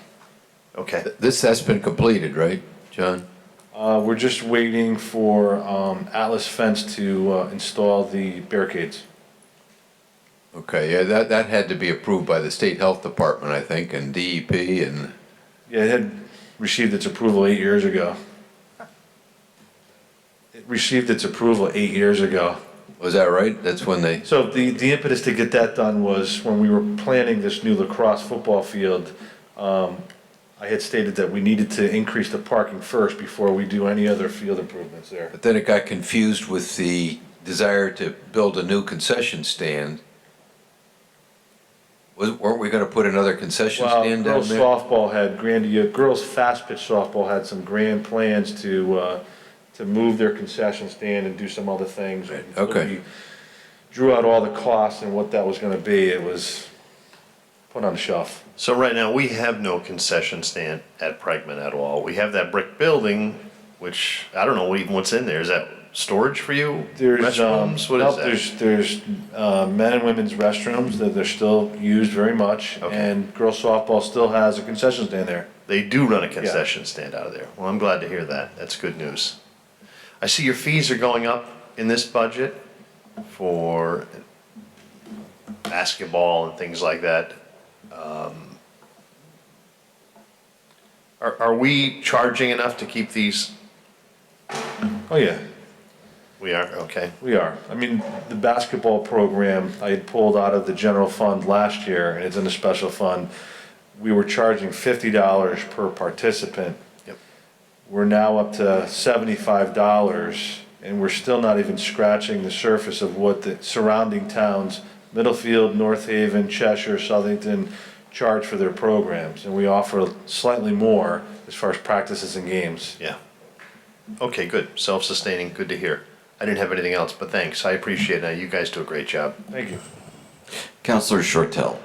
Okay. That's been completed, right, John? We're just waiting for Atlas Fence to install the barricades. Okay, yeah, that had to be approved by the State Health Department, I think, and DEP and... Yeah, it had received its approval 8 years ago. It received its approval 8 years ago. Was that right? That's when they... So the impetus to get that done was when we were planning this new lacrosse football field, I had stated that we needed to increase the parking first before we do any other field improvements there. But then it got confused with the desire to build a new concession stand. Weren't we gonna put another concession stand down there? Girls softball had girls fast pitch softball had some grand plans to move their concession stand and do some other things. Right. Okay. We drew out all the costs and what that was gonna be. It was put on the shelf. So right now, we have no concession stand at Pregman at all. We have that brick building, which, I don't know even what's in there. Is that storage for you? There's, restrooms? What is that? There's men and women's restrooms that they're still used very much. Okay. And girls softball still has a concession stand there. They do run a concession stand out of there. Well, I'm glad to hear that. That's good news. I see your fees are going up in this budget for basketball and things like that. Are we charging enough to keep these? Oh, yeah. We are, okay. We are. I mean, the basketball program I had pulled out of the general fund last year, and it's in the special fund. We were charging $50 per participant. Yep. We're now up to $75, and we're still not even scratching the surface of what the surrounding towns, Middlefield, North Haven, Cheshire, Southington, charge for their programs. And we offer slightly more as far as practices and games. Yeah. Okay, good. Self-sustaining, good to hear. I didn't have anything else, but thanks. I appreciate it. You guys do a great job. Thank you. Councilor Shortell.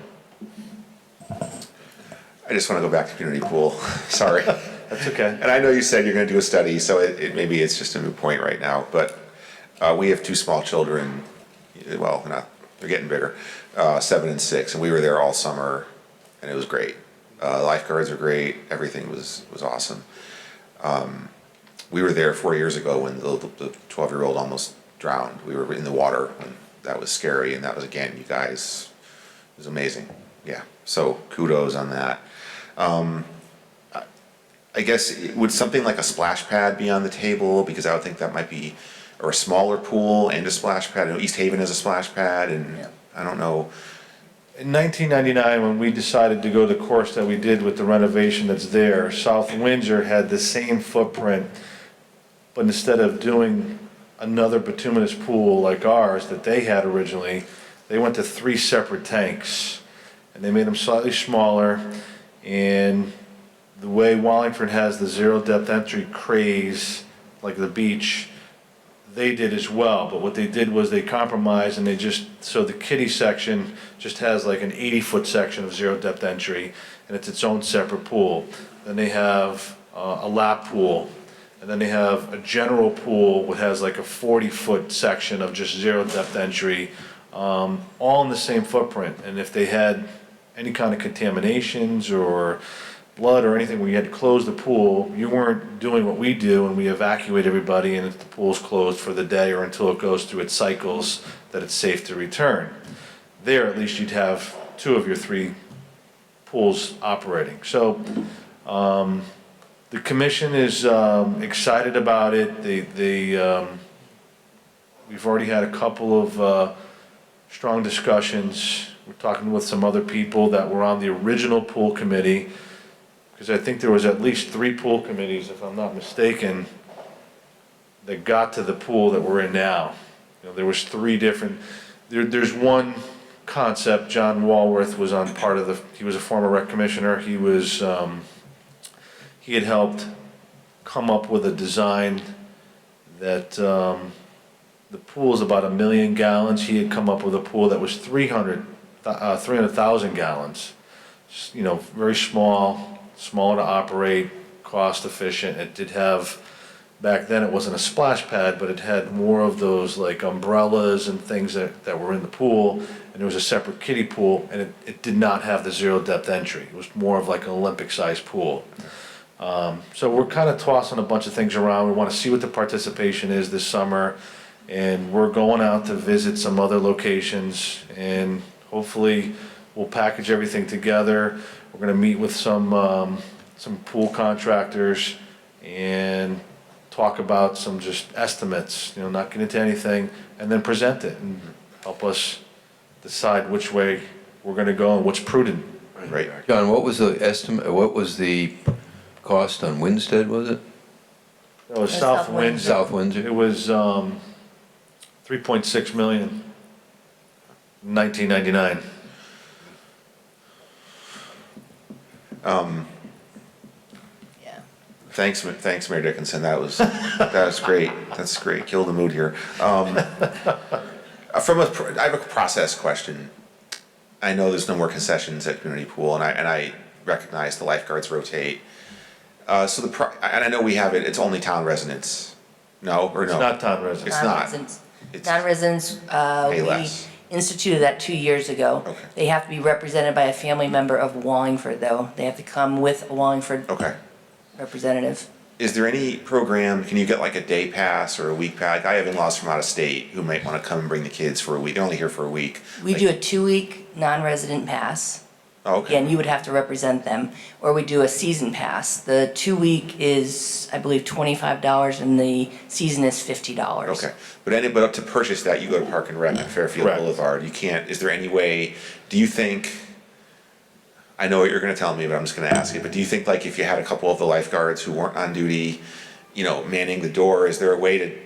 I just want to go back to community pool. Sorry. That's okay. And I know you said you're going to do a study, so maybe it's just a moot point right now, but we have two small children. Well, they're getting bigger, 7 and 6, and we were there all summer, and it was great. Lifeguards are great, everything was awesome. We were there 4 years ago when the 12-year-old almost drowned. We were in the water, and that was scary, and that was, again, you guys, it was amazing. Yeah, so kudos on that. I guess, would something like a splash pad be on the table? Because I would think that might be, or a smaller pool and a splash pad. I know East Haven has a splash pad, and I don't know. In 1999, when we decided to go the course that we did with the renovation that's there, South Windsor had the same footprint, but instead of doing another bituminous pool like ours that they had originally, they went to 3 separate tanks, and they made them slightly smaller. And the way Wallingford has the zero depth entry craze, like the beach, they did as well. But what they did was they compromised, and they just, so the kiddie section just has like an 80-foot section of zero depth entry, and it's its own separate pool. Then they have a lap pool, and then they have a general pool which has like a 40-foot section of just zero depth entry, all in the same footprint. And if they had any kind of contaminations or blood or anything where you had to close the pool, you weren't doing what we do and we evacuate everybody and the pool's closed for the day or until it goes through its cycles that it's safe to return. There, at least you'd have 2 of your 3 pools operating. So the commission is excited about it. We've already had a couple of strong discussions. We're talking with some other people that were on the original pool committee, because I think there was at least 3 pool committees, if I'm not mistaken, that got to the pool that we're in now. You know, there was 3 different, there's one concept. John Walworth was on part of he was a former rec commissioner. He was, he had helped come up with a design that, the pool is about 1 million gallons. He had come up with a pool that was 300,000 gallons. You know, very small, smaller to operate, cost efficient. It did have, back then it wasn't a splash pad, but it had more of those like umbrellas and things that were in the pool. And there was a separate kiddie pool, and it did not have the zero depth entry. It was more of like an Olympic sized pool. So we're kind of tossing a bunch of things around. We want to see what the participation is this summer. And we're going out to visit some other locations, and hopefully we'll package everything together. We're gonna meet with some pool contractors and talk about some just estimates, you know, not get into anything, and then present it and help us decide which way we're gonna go and what's prudent. Right. John, what was the estimate, what was the cost on Winstead, was it? It was South Windsor. South Windsor. It was 3.6 million, 1999. Thanks, Mayor Dickinson. That was great. That's great. Kill the mood here. I have a process question. I know there's no more concessions at Community Pool, and I recognize the lifeguards rotate. And I know we have it. It's only town residents. No, or no? It's not town residents. It's not. Non-residents. Non-residents, Pay we less. instituted that 2 years ago. Okay. They have to be represented by a family member of Wallingford, though. They have to come with a Wallingford Okay. representative. Is there any program, can you get like a day pass or a week pass? I have in-laws from out of state who might want to come and bring the kids for a week. They're only here for a week. We do a 2-week non-resident pass. Oh, okay. Again, you would have to represent them, or we do a season pass. The 2-week is, I believe, $25, and the season is $50. Okay, but up to purchase that, you go to Park and Rec at Fairfield Correct. Boulevard. You can't, is there any way, do you think, I know what you're gonna tell me, but I'm just gonna ask it, but do you think like if you had a couple of the lifeguards who weren't on duty, you know, manning the door, is there a way to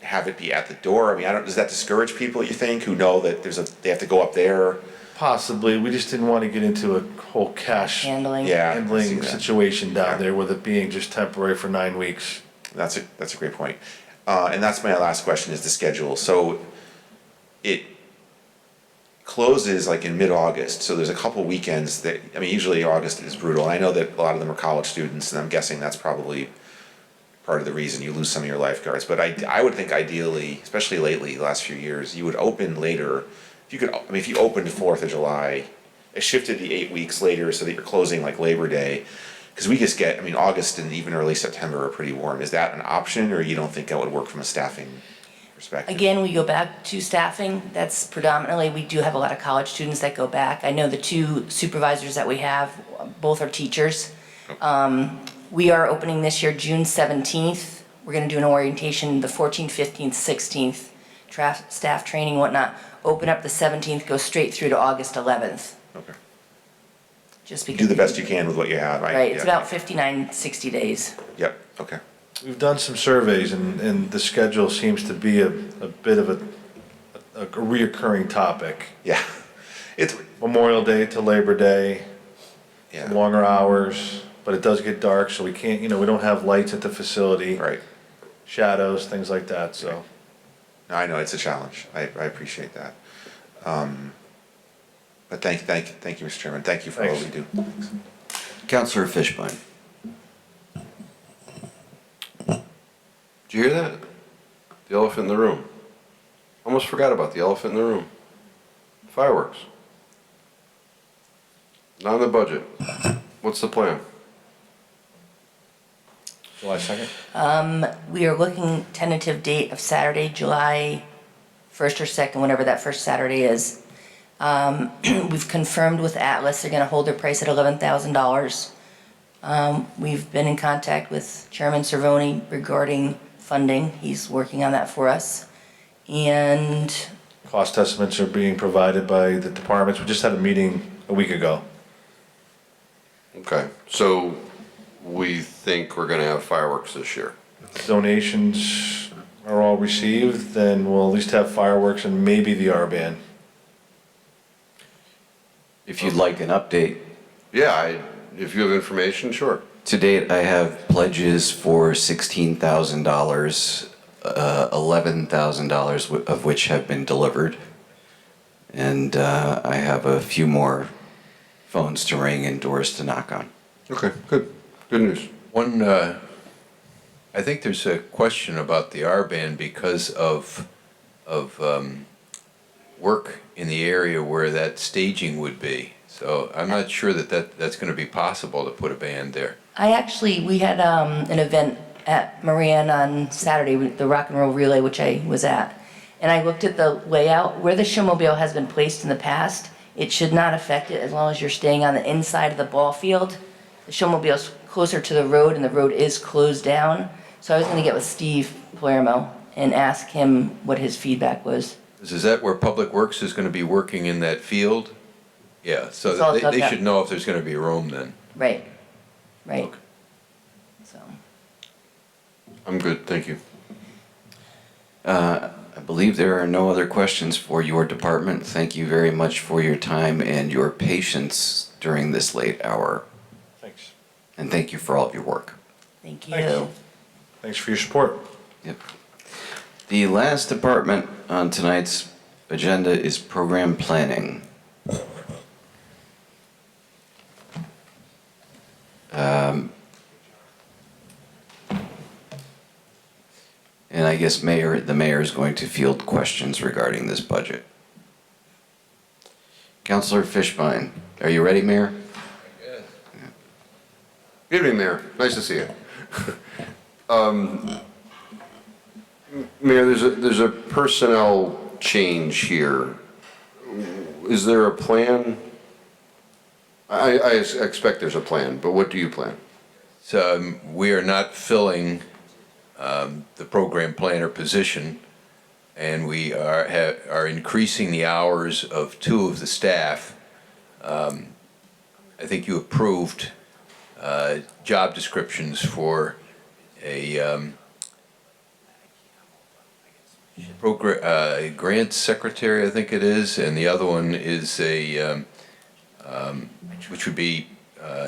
have it be at the door? I mean, does that discourage people, you think, who know that they have to go up there? Possibly. We just didn't want to get into a whole cash Handling. Yeah, I see handling that. situation down there with it being just temporary for 9 weeks. That's a great point. And that's my last question, is the schedule. So it closes like in mid-August, so there's a couple weekends that, I mean, usually August is brutal. And I know that a lot of them are college students, and I'm guessing that's probably part of the reason you lose some of your lifeguards. But I would think ideally, especially lately, the last few years, you would open later. If you could, I mean, if you opened 4th of July, it shifted the 8 weeks later so that you're closing like Labor Day. Because we just get, I mean, August and even early September are pretty warm. Is that an option, or you don't think that would work from a staffing perspective? Again, we go back to staffing. That's predominantly, we do have a lot of college students that go back. I know the two supervisors that we have, both are teachers. We are opening this year June 17th. We're gonna do an orientation the 14th, 15th, 16th, staff training, whatnot. Open up the 17th, go straight through to August 11th. Okay. Just because. Do the best you can with what you have. Right, it's about 59, 60 days. Yep, okay. We've done some surveys, and the schedule seems to be a bit of a reoccurring topic. Yeah. It's Memorial Day to Labor Day, Yeah. longer hours, but it does get dark, so we can't, we don't have lights at the facility. Right. Shadows, things like that, so. No, I know, it's a challenge. I appreciate that. But thank you, Mr. Chairman. Thank you for all we do. Counselor Fishbein. Did you hear that? The elephant in the room. Almost forgot about the elephant in the room. Fireworks. Not in the budget. What's the plan? July 2nd? We are looking tentative date of Saturday, July 1st or 2nd, whatever that first Saturday is. We've confirmed with Atlas, they're gonna hold their price at $11,000. We've been in contact with Chairman Cervoni regarding funding. He's working on that for us. And Cost estimates are being provided by the departments. We just had a meeting a week ago. Okay, so we think we're gonna have fireworks this year. Donations are all received, then we'll at least have fireworks and maybe the R-band. If you'd like an update. Yeah, if you have information, sure. To date, I have pledges for $16,000, $11,000 of which have been delivered. And I have a few more phones to ring and doors to knock on. Okay, good. Good news. I think there's a question about the R-band because of work in the area where that staging would be. So I'm not sure that's going to be possible to put a band there. we had an event at Marianne on Saturday, the Rock and Roll Relay, which I was at. And I looked at the layout, where the showmobile has been placed in the past, it should not affect it as long as you're staying on the inside of the ball field. The showmobile's closer to the road and the road is closed down. So I was gonna get with Steve Palermo and ask him what his feedback was. Is that where Public Works is going to be working in that field? Yeah, so It's all they dug up. should know if there's going to be room then. Right. Okay. So. I'm good, thank you. I believe there are no other questions for your department. Thank you very much for your time and your patience during this late hour. Thanks. And thank you for all of your work. Thank you. Thanks. Thanks for your support. Yep. The last department on tonight's agenda is program planning. And I guess the mayor is going to field questions regarding this budget. Councilor Fishbein, are you ready, Mayor? Good evening, Mayor. Nice to see you. Mayor, there's a personnel change here. Is there a plan? I expect there's a plan, but what do you plan? So we are not filling the program planner position, and we are increasing the hours of two of the staff. I think you approved job descriptions for a grant secretary, I think it is, and the other one is which would be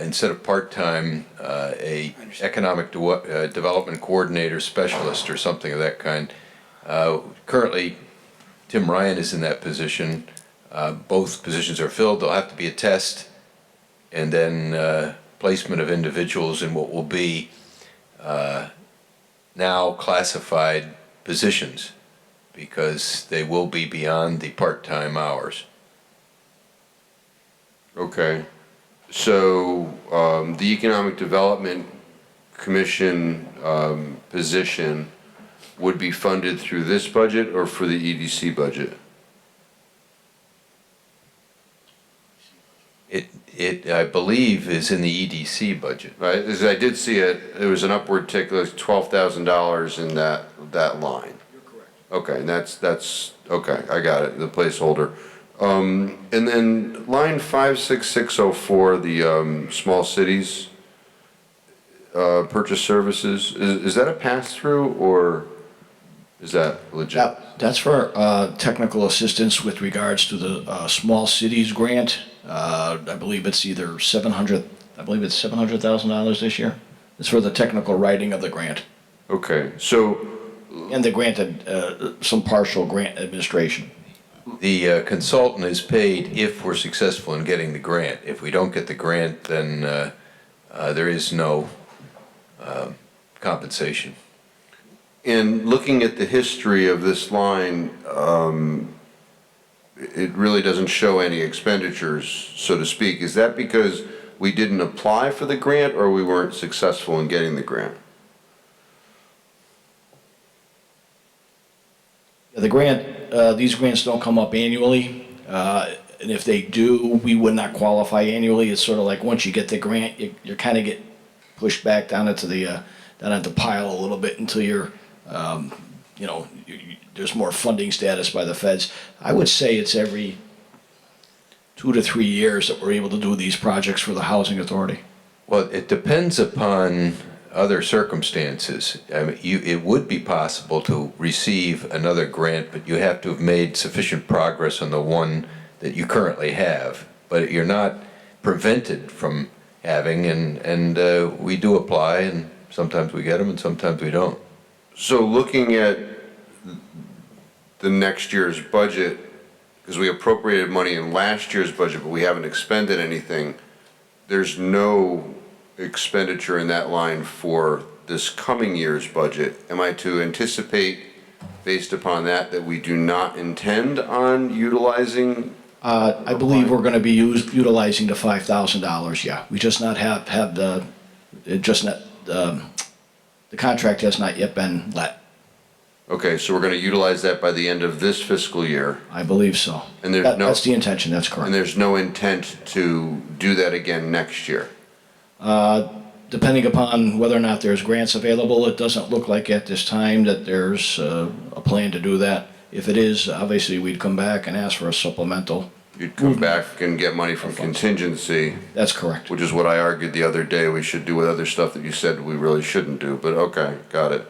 instead of part-time, a economic development coordinator specialist or something of that kind. Currently, Tim Ryan is in that position. Both positions are filled. There'll have to be a test, and then placement of individuals in what will be now classified positions, because they will be beyond the part-time hours. Okay. So, the Economic Development Commission, position would be funded through this budget or for the EDC budget? It, I believe, is in the EDC budget. Right, as I did see it, there was an upward tick, like $12,000 in that line. You're correct. Okay, and that's, okay, I got it, the placeholder. And then line 56604, the, small cities, purchase services, is that a pass-through or is that legit? That's for technical assistance with regards to the small cities grant. I believe it's either $700,000 this year. It's for the technical writing of the grant. Okay, so. And the granted, some partial grant administration. The consultant is paid if we're successful in getting the grant. If we don't get the grant, then there is no compensation. In looking at the history of this line, it really doesn't show any expenditures, so to speak. Is that because we didn't apply for the grant or we weren't successful in getting the grant? The grant, these grants don't come up annually, and if they do, we would not qualify annually. It's sort of like once you get the grant, you kind of get pushed back down into the pile a little bit until you're, there's more funding status by the feds. I would say it's every 2 to 3 years that we're able to do these projects for the Housing Authority. Well, it depends upon other circumstances. I mean, it would be possible to receive another grant, but you have to have made sufficient progress on the one that you currently have. But you're not prevented from having, and we do apply, and sometimes we get them and sometimes we don't. So looking at the next year's budget, because we appropriated money in last year's budget, but we haven't expended anything, there's no expenditure in that line for this coming year's budget. Am I to anticipate, based upon that we do not intend on utilizing? I believe we're going to be utilizing the $5,000. Yeah, we just not have the contract has not yet been let. Okay, so we're going to utilize that by the end of this fiscal year. I believe so. And there's that's the intention. That's correct. And there's no intent to do that again next year. Depending upon whether or not there's grants available, it doesn't look like at this time that there's a plan to do that. If it is, obviously we'd come back and ask for a supplemental. You'd come back and get money from contingency. That's correct. Which is what I argued the other day we should do with other stuff that you said we really shouldn't do, but okay, got it.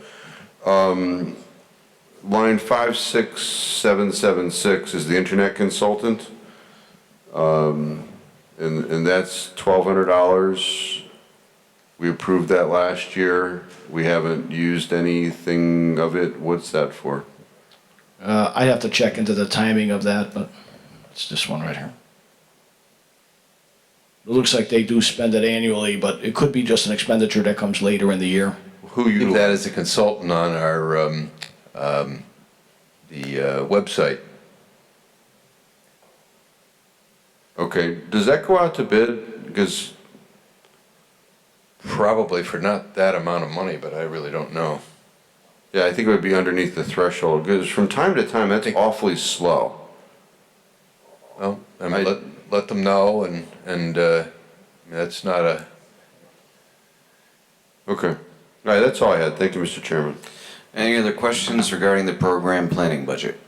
Line 56776 is the internet consultant. And that's $1,200. We approved that last year. We haven't used anything of it. What's that for? I'd have to check into the timing of that, but it's this one right here. It looks like they do spend it annually, but it could be just an expenditure that comes later in the year. Who you? That as a consultant on our website. Okay, does that go out to bid? Because probably for not that amount of money, but I really don't know. Yeah, I think it would be underneath the threshold, because from time to time, that's awfully slow. Well, I mean, let them know, and that's not a... Okay. All right, that's all I had. Thank you, Mr. Chairman. Any other questions regarding the program planning budget?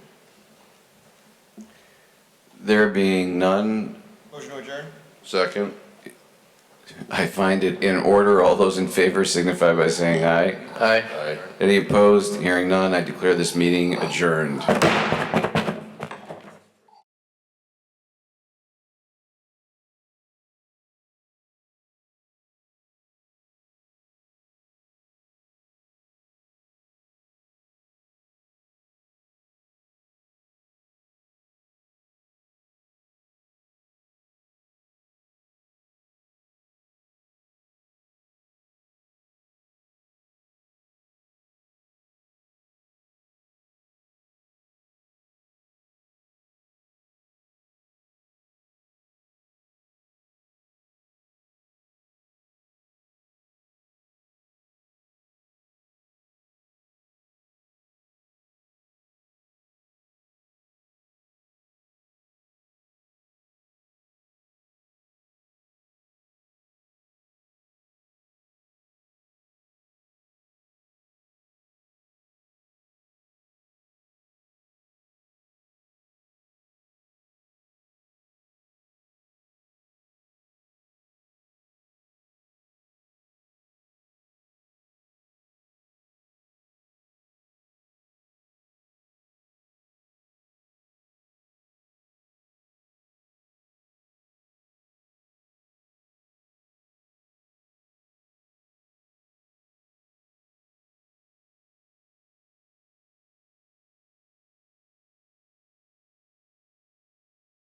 There being none. Motion to adjourn? Second. I find it in order. All those in favor signify by saying aye. Aye. Aye. Any opposed? Hearing none, I declare this meeting adjourned.